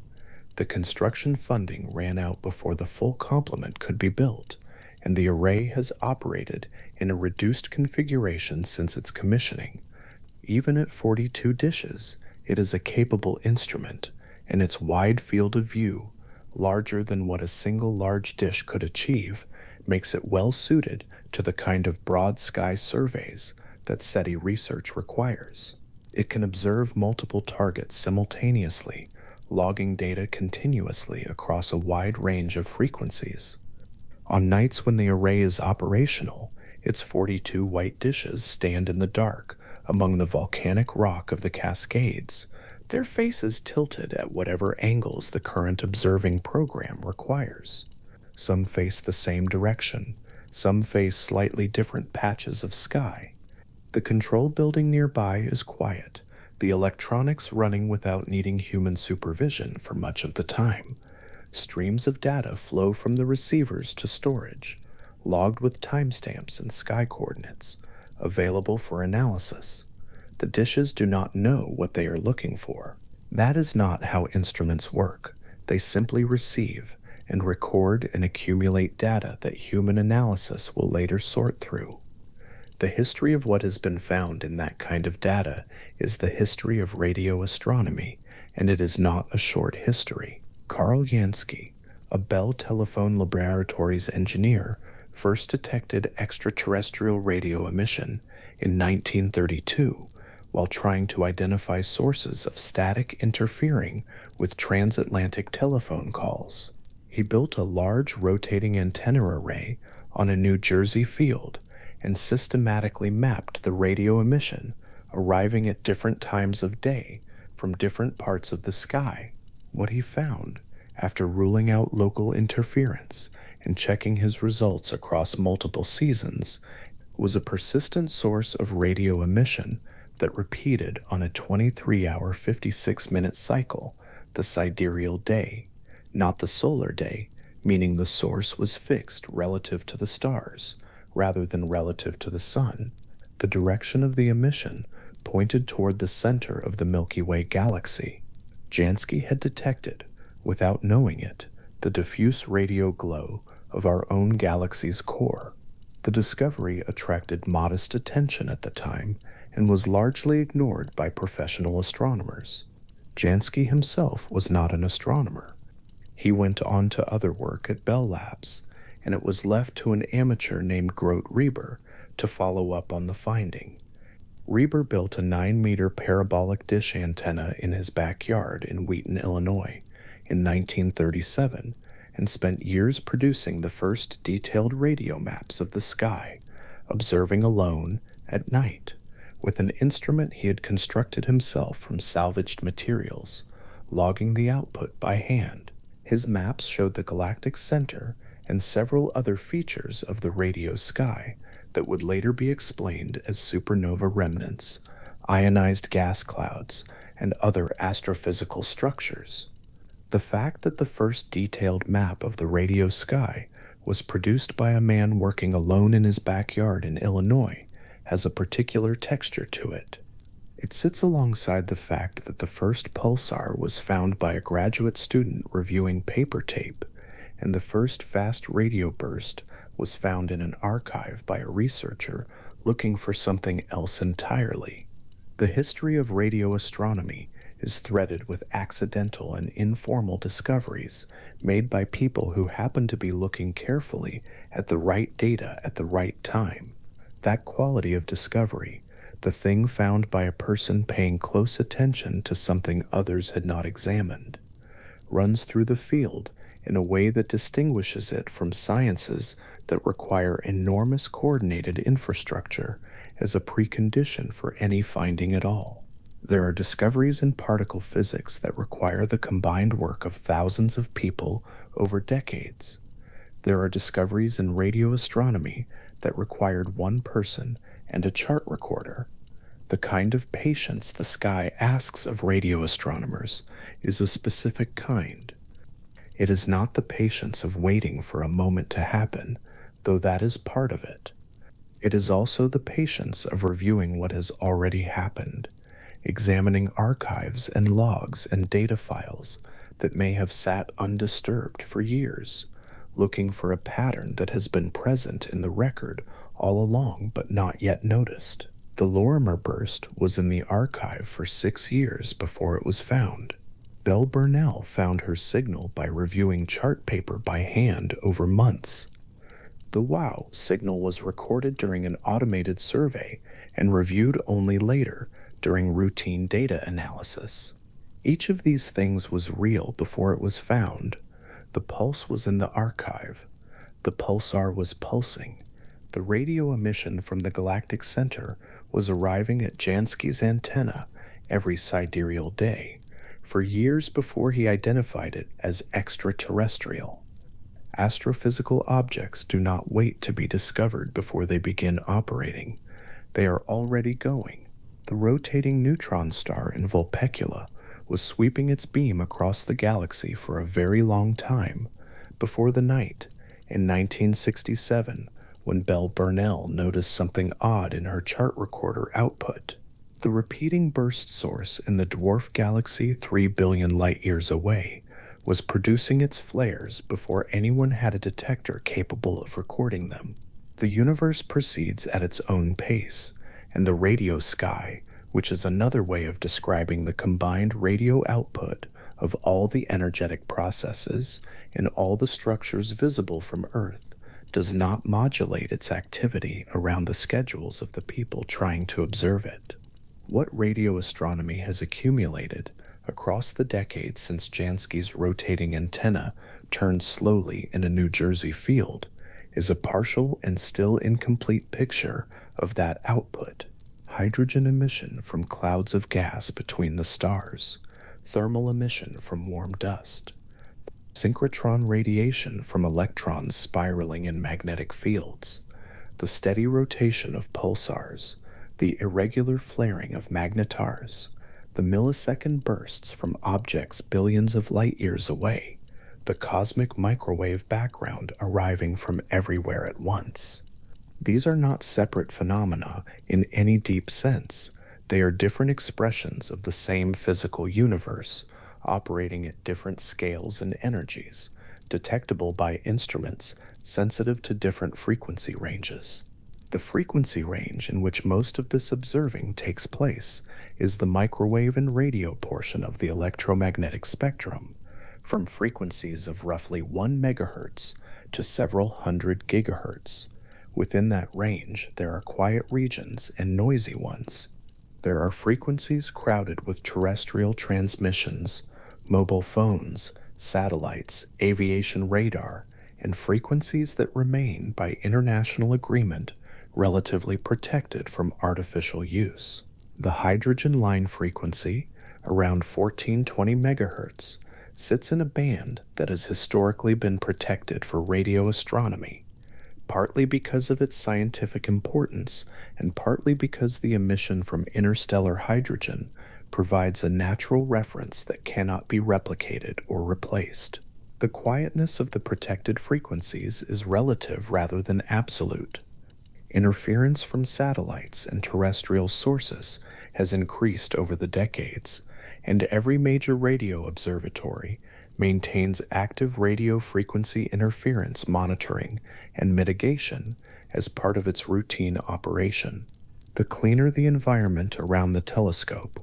The construction funding ran out before the full complement could be built, and the array has operated in a reduced configuration since its commissioning. Even at 42 dishes, it is a capable instrument, and its wide field of view, larger than what a single large dish could achieve, makes it well suited to the kind of broad sky surveys that SETI research requires. It can observe multiple targets simultaneously, logging data continuously across a wide range of frequencies. On nights when the array is operational, its 42 white dishes stand in the dark among the volcanic rock of the Cascades, their faces tilted at whatever angles the current observing program requires. Some face the same direction, some face slightly different patches of sky. The control building nearby is quiet, the electronics running without needing human supervision for much of the time. Streams of data flow from the receivers to storage, logged with timestamps and sky coordinates, available for analysis. The dishes do not know what they are looking for. That is not how instruments work. They simply receive and record and accumulate data that human analysis will later sort through. The history of what has been found in that kind of data is the history of radio astronomy, and it is not a short history. Carl Jansky, a Bell Telephone Laboratories engineer, first detected extraterrestrial radio emission in 1932 while trying to identify sources of static interfering with transatlantic telephone calls. He built a large rotating antenna array on a New Jersey field and systematically mapped the radio emission arriving at different times of day from different parts of the sky. What he found, after ruling out local interference and checking his results across multiple seasons, was a persistent source of radio emission that repeated on a 23-hour, 56-minute cycle, the sidereal day, not the solar day, meaning the source was fixed relative to the stars, rather than relative to the sun. The direction of the emission pointed toward the center of the Milky Way galaxy. Jansky had detected, without knowing it, the diffuse radio glow of our own galaxy's core. The discovery attracted modest attention at the time and was largely ignored by professional astronomers. Jansky himself was not an astronomer. He went on to other work at Bell Labs, and it was left to an amateur named Grote Reber to follow up on the finding. Reber built a 9-meter parabolic dish antenna in his backyard in Wheaton, Illinois, in 1937, and spent years producing the first detailed radio maps of the sky, observing alone at night, with an instrument he had constructed himself from salvaged materials, logging the output by hand. His maps showed the galactic center and several other features of the radio sky that would later be explained as supernova remnants, ionized gas clouds, and other astrophysical structures. The fact that the first detailed map of the radio sky was produced by a man working alone in his backyard in Illinois has a particular texture to it. It sits alongside the fact that the first pulsar was found by a graduate student reviewing paper tape, and the first fast radio burst was found in an archive by a researcher looking for something else entirely. The history of radio astronomy is threaded with accidental and informal discoveries made by people who happen to be looking carefully at the right data at the right time. That quality of discovery, the thing found by a person paying close attention to something others had not examined, runs through the field in a way that distinguishes it from sciences that require enormous coordinated infrastructure as a precondition for any finding at all. There are discoveries in particle physics that require the combined work of thousands of people over decades. There are discoveries in radio astronomy that required one person and a chart recorder. The kind of patience the sky asks of radio astronomers is a specific kind. It is not the patience of waiting for a moment to happen, though that is part of it. It is also the patience of reviewing what has already happened, examining archives and logs and data files that may have sat undisturbed for years, looking for a pattern that has been present in the record all along but not yet noticed. The Lorimer burst was in the archive for 6 years before it was found. Belle Burnell found her signal by reviewing chart paper by hand over months. The WOW signal was recorded during an automated survey and reviewed only later during routine data analysis. Each of these things was real before it was found. The pulse was in the archive. The pulsar was pulsing. The radio emission from the galactic center was arriving at Jansky's antenna every sidereal day, for years before he identified it as extraterrestrial. Astrophysical objects do not wait to be discovered before they begin operating. They are already going. The rotating neutron star in Vulpecula was sweeping its beam across the galaxy for a very long time, before the night, in 1967, when Belle Burnell noticed something odd in her chart recorder output. The repeating burst source in the dwarf galaxy 3 billion light-years away was producing its flares before anyone had a detector capable of recording them. The universe proceeds at its own pace, and the radio sky, which is another way of describing the combined radio output of all the energetic processes in all the structures visible from Earth, does not modulate its activity around the schedules of the people trying to observe it. What radio astronomy has accumulated across the decades since Jansky's rotating antenna turned slowly in a New Jersey field is a partial and still incomplete picture of that output. Hydrogen emission from clouds of gas between the stars, thermal emission from warm dust, synchrotron radiation from electrons spiraling in magnetic fields, the steady rotation of pulsars, the irregular flaring of magnetars, the millisecond bursts from objects billions of light-years away, the cosmic microwave background arriving from everywhere at once. These are not separate phenomena in any deep sense. They are different expressions of the same physical universe, operating at different scales and energies, detectable by instruments sensitive to different frequency ranges. The frequency range in which most of this observing takes place is the microwave and radio portion of the electromagnetic spectrum, from frequencies of roughly 1 megahertz to several hundred gigahertz. Within that range, there are quiet regions and noisy ones. There are frequencies crowded with terrestrial transmissions, mobile phones, satellites, aviation radar, and frequencies that remain, by international agreement, relatively protected from artificial use. The hydrogen line frequency, around 1420 megahertz, sits in a band that has historically been protected for radio astronomy, partly because of its scientific importance and partly because the emission from interstellar hydrogen provides a natural reference that cannot be replicated or replaced. The quietness of the protected frequencies is relative rather than absolute. Interference from satellites and terrestrial sources has increased over the decades, and every major radio observatory maintains active radio frequency interference monitoring and mitigation as part of its routine operation. The cleaner the environment around the telescope,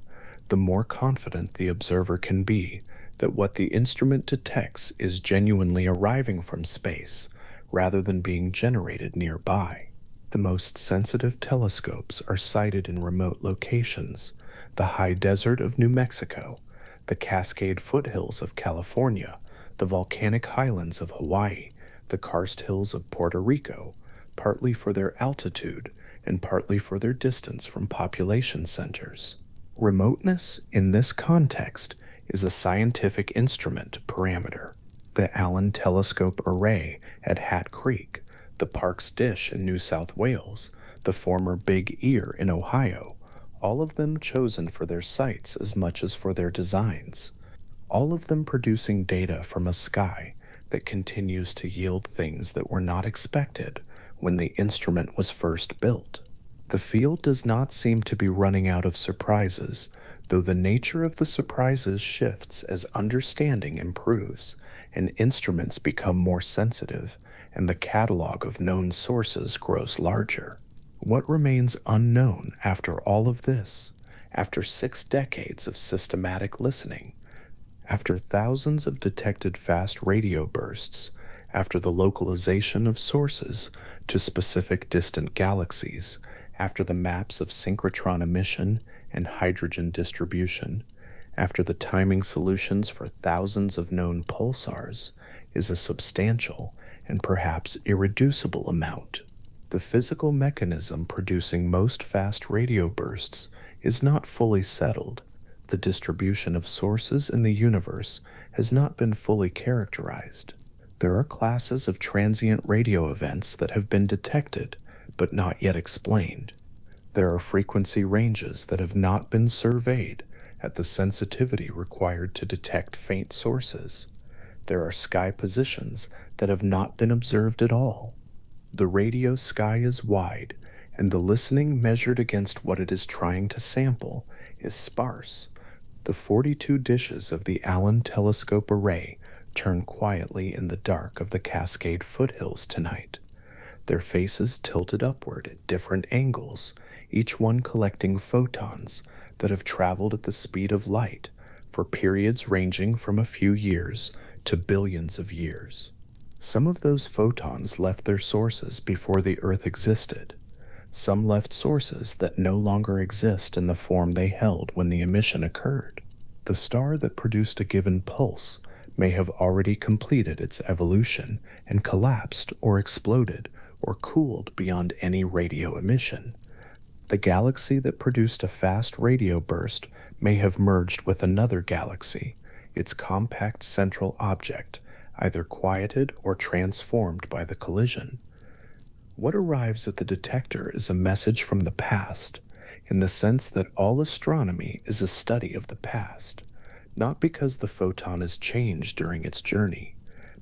the more confident the observer can be that what the instrument detects is genuinely arriving from space rather than being generated nearby. The most sensitive telescopes are sited in remote locations: the high desert of New Mexico, the Cascade foothills of California, the volcanic highlands of Hawaii, the karst hills of Puerto Rico, partly for their altitude and partly for their distance from population centers. Remoteness, in this context, is a scientific instrument parameter. The Allen Telescope Array at Hat Creek, the Parkes Dish in New South Wales, the former Big Ear in Ohio, all of them chosen for their sites as much as for their designs, all of them producing data from a sky that continues to yield things that were not expected when the instrument was first built. The field does not seem to be running out of surprises, though the nature of the surprises shifts as understanding improves and instruments become more sensitive and the catalog of known sources grows larger. What remains unknown after all of this, after 6 decades of systematic listening, after thousands of detected fast radio bursts, after the localization of sources to specific distant galaxies, after the maps of synchrotron emission and hydrogen distribution, after the timing solutions for thousands of known pulsars, is a substantial and perhaps irreducible amount. The physical mechanism producing most fast radio bursts is not fully settled. The distribution of sources in the universe has not been fully characterized. There are classes of transient radio events that have been detected, but not yet explained. There are frequency ranges that have not been surveyed at the sensitivity required to detect faint sources. There are sky positions that have not been observed at all. The radio sky is wide, and the listening measured against what it is trying to sample is sparse. The 42 dishes of the Allen Telescope Array turn quietly in the dark of the Cascade foothills tonight, their faces tilted upward at different angles, each one collecting photons that have traveled at the speed of light for periods ranging from a few years to billions of years. Some of those photons left their sources before the Earth existed. Some left sources that no longer exist in the form they held when the emission occurred. The star that produced a given pulse may have already completed its evolution and collapsed or exploded or cooled beyond any radio emission. The galaxy that produced a fast radio burst may have merged with another galaxy, its compact central object either quieted or transformed by the collision. What arrives at the detector is a message from the past, in the sense that all astronomy is a study of the past, not because the photon has changed during its journey,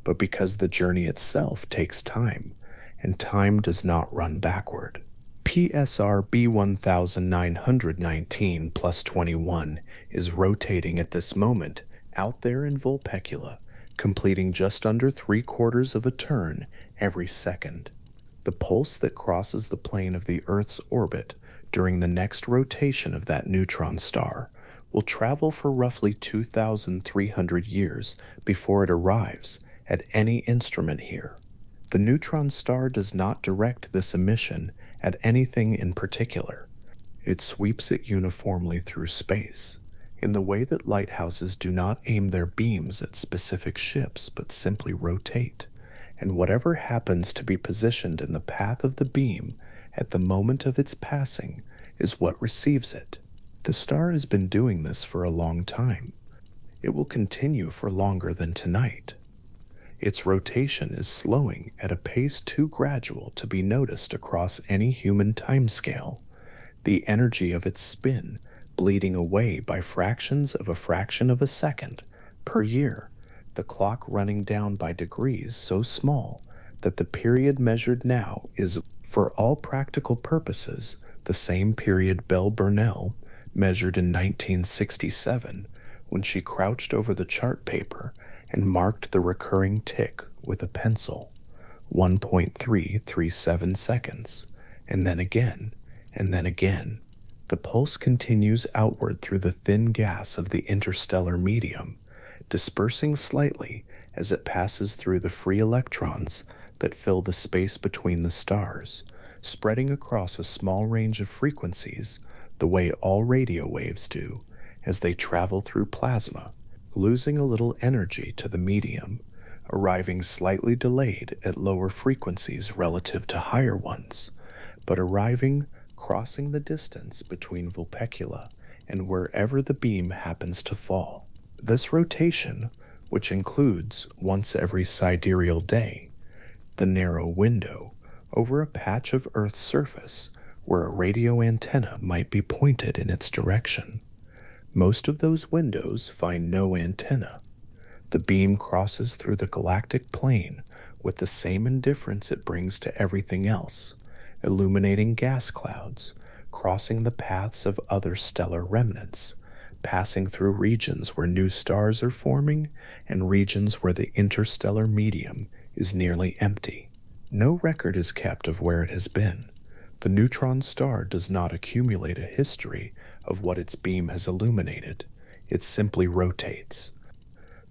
but because the journey itself takes time, and time does not run backward. PSR B1919 plus 21 is rotating at this moment out there in Vulpecula, completing just under 3/4 of a turn every second. The pulse that crosses the plane of the Earth's orbit during the next rotation of that neutron star will travel for roughly 2,300 years before it arrives at any instrument here. The neutron star does not direct this emission at anything in particular. It sweeps it uniformly through space, in the way that lighthouses do not aim their beams at specific ships but simply rotate, and whatever happens to be positioned in the path of the beam at the moment of its passing is what receives it. The star has been doing this for a long time. It will continue for longer than tonight. Its rotation is slowing at a pace too gradual to be noticed across any human timescale, the energy of its spin bleeding away by fractions of a fraction of a second per year, the clock running down by degrees so small that the period measured now is, for all practical purposes, the same period Belle Burnell measured in 1967 when she crouched over the chart paper and marked the recurring tick with a pencil, 1.337 seconds, and then again, and then again. The pulse continues outward through the thin gas of the interstellar medium, dispersing slightly as it passes through the free electrons that fill the space between the stars, spreading across a small range of frequencies the way all radio waves do as they travel through plasma, losing a little energy to the medium, arriving slightly delayed at lower frequencies relative to higher ones, but arriving crossing the distance between Vulpecula and wherever the beam happens to fall. This rotation, which includes once every sidereal day, the narrow window over a patch of Earth's surface where a radio antenna might be pointed in its direction. Most of those windows find no antenna. The beam crosses through the galactic plane with the same indifference it brings to everything else, illuminating gas clouds, crossing the paths of other stellar remnants, passing through regions where new stars are forming and regions where the interstellar medium is nearly empty. No record is kept of where it has been. The neutron star does not accumulate a history of what its beam has illuminated. It simply rotates.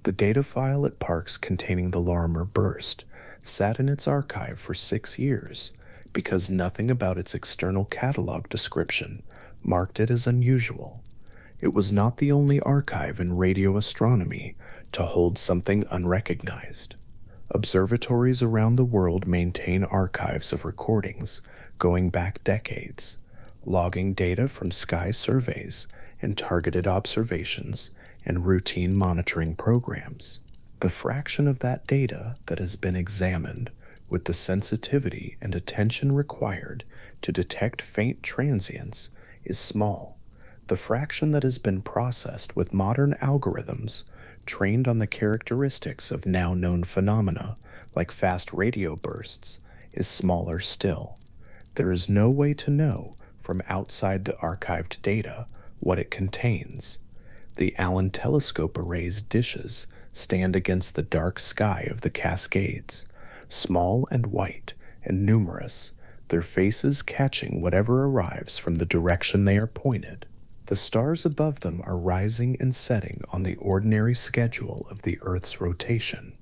The data file at Parkes containing the Larimer burst sat in its archive for 6 years because nothing about its external catalog description marked it as unusual. It was not the only archive in radio astronomy to hold something unrecognized. Observatories around the world maintain archives of recordings going back decades, logging data from sky surveys and targeted observations and routine monitoring programs. The fraction of that data that has been examined with the sensitivity and attention required to detect faint transients is small. The fraction that has been processed with modern algorithms trained on the characteristics of now known phenomena like fast radio bursts is smaller still. There is no way to know from outside the archived data what it contains. The Allen telescope array's dishes stand against the dark sky of the Cascades, small and white and numerous, their faces catching whatever arrives from the direction they are pointed. The stars above them are rising and setting on the ordinary schedule of the Earth's rotation.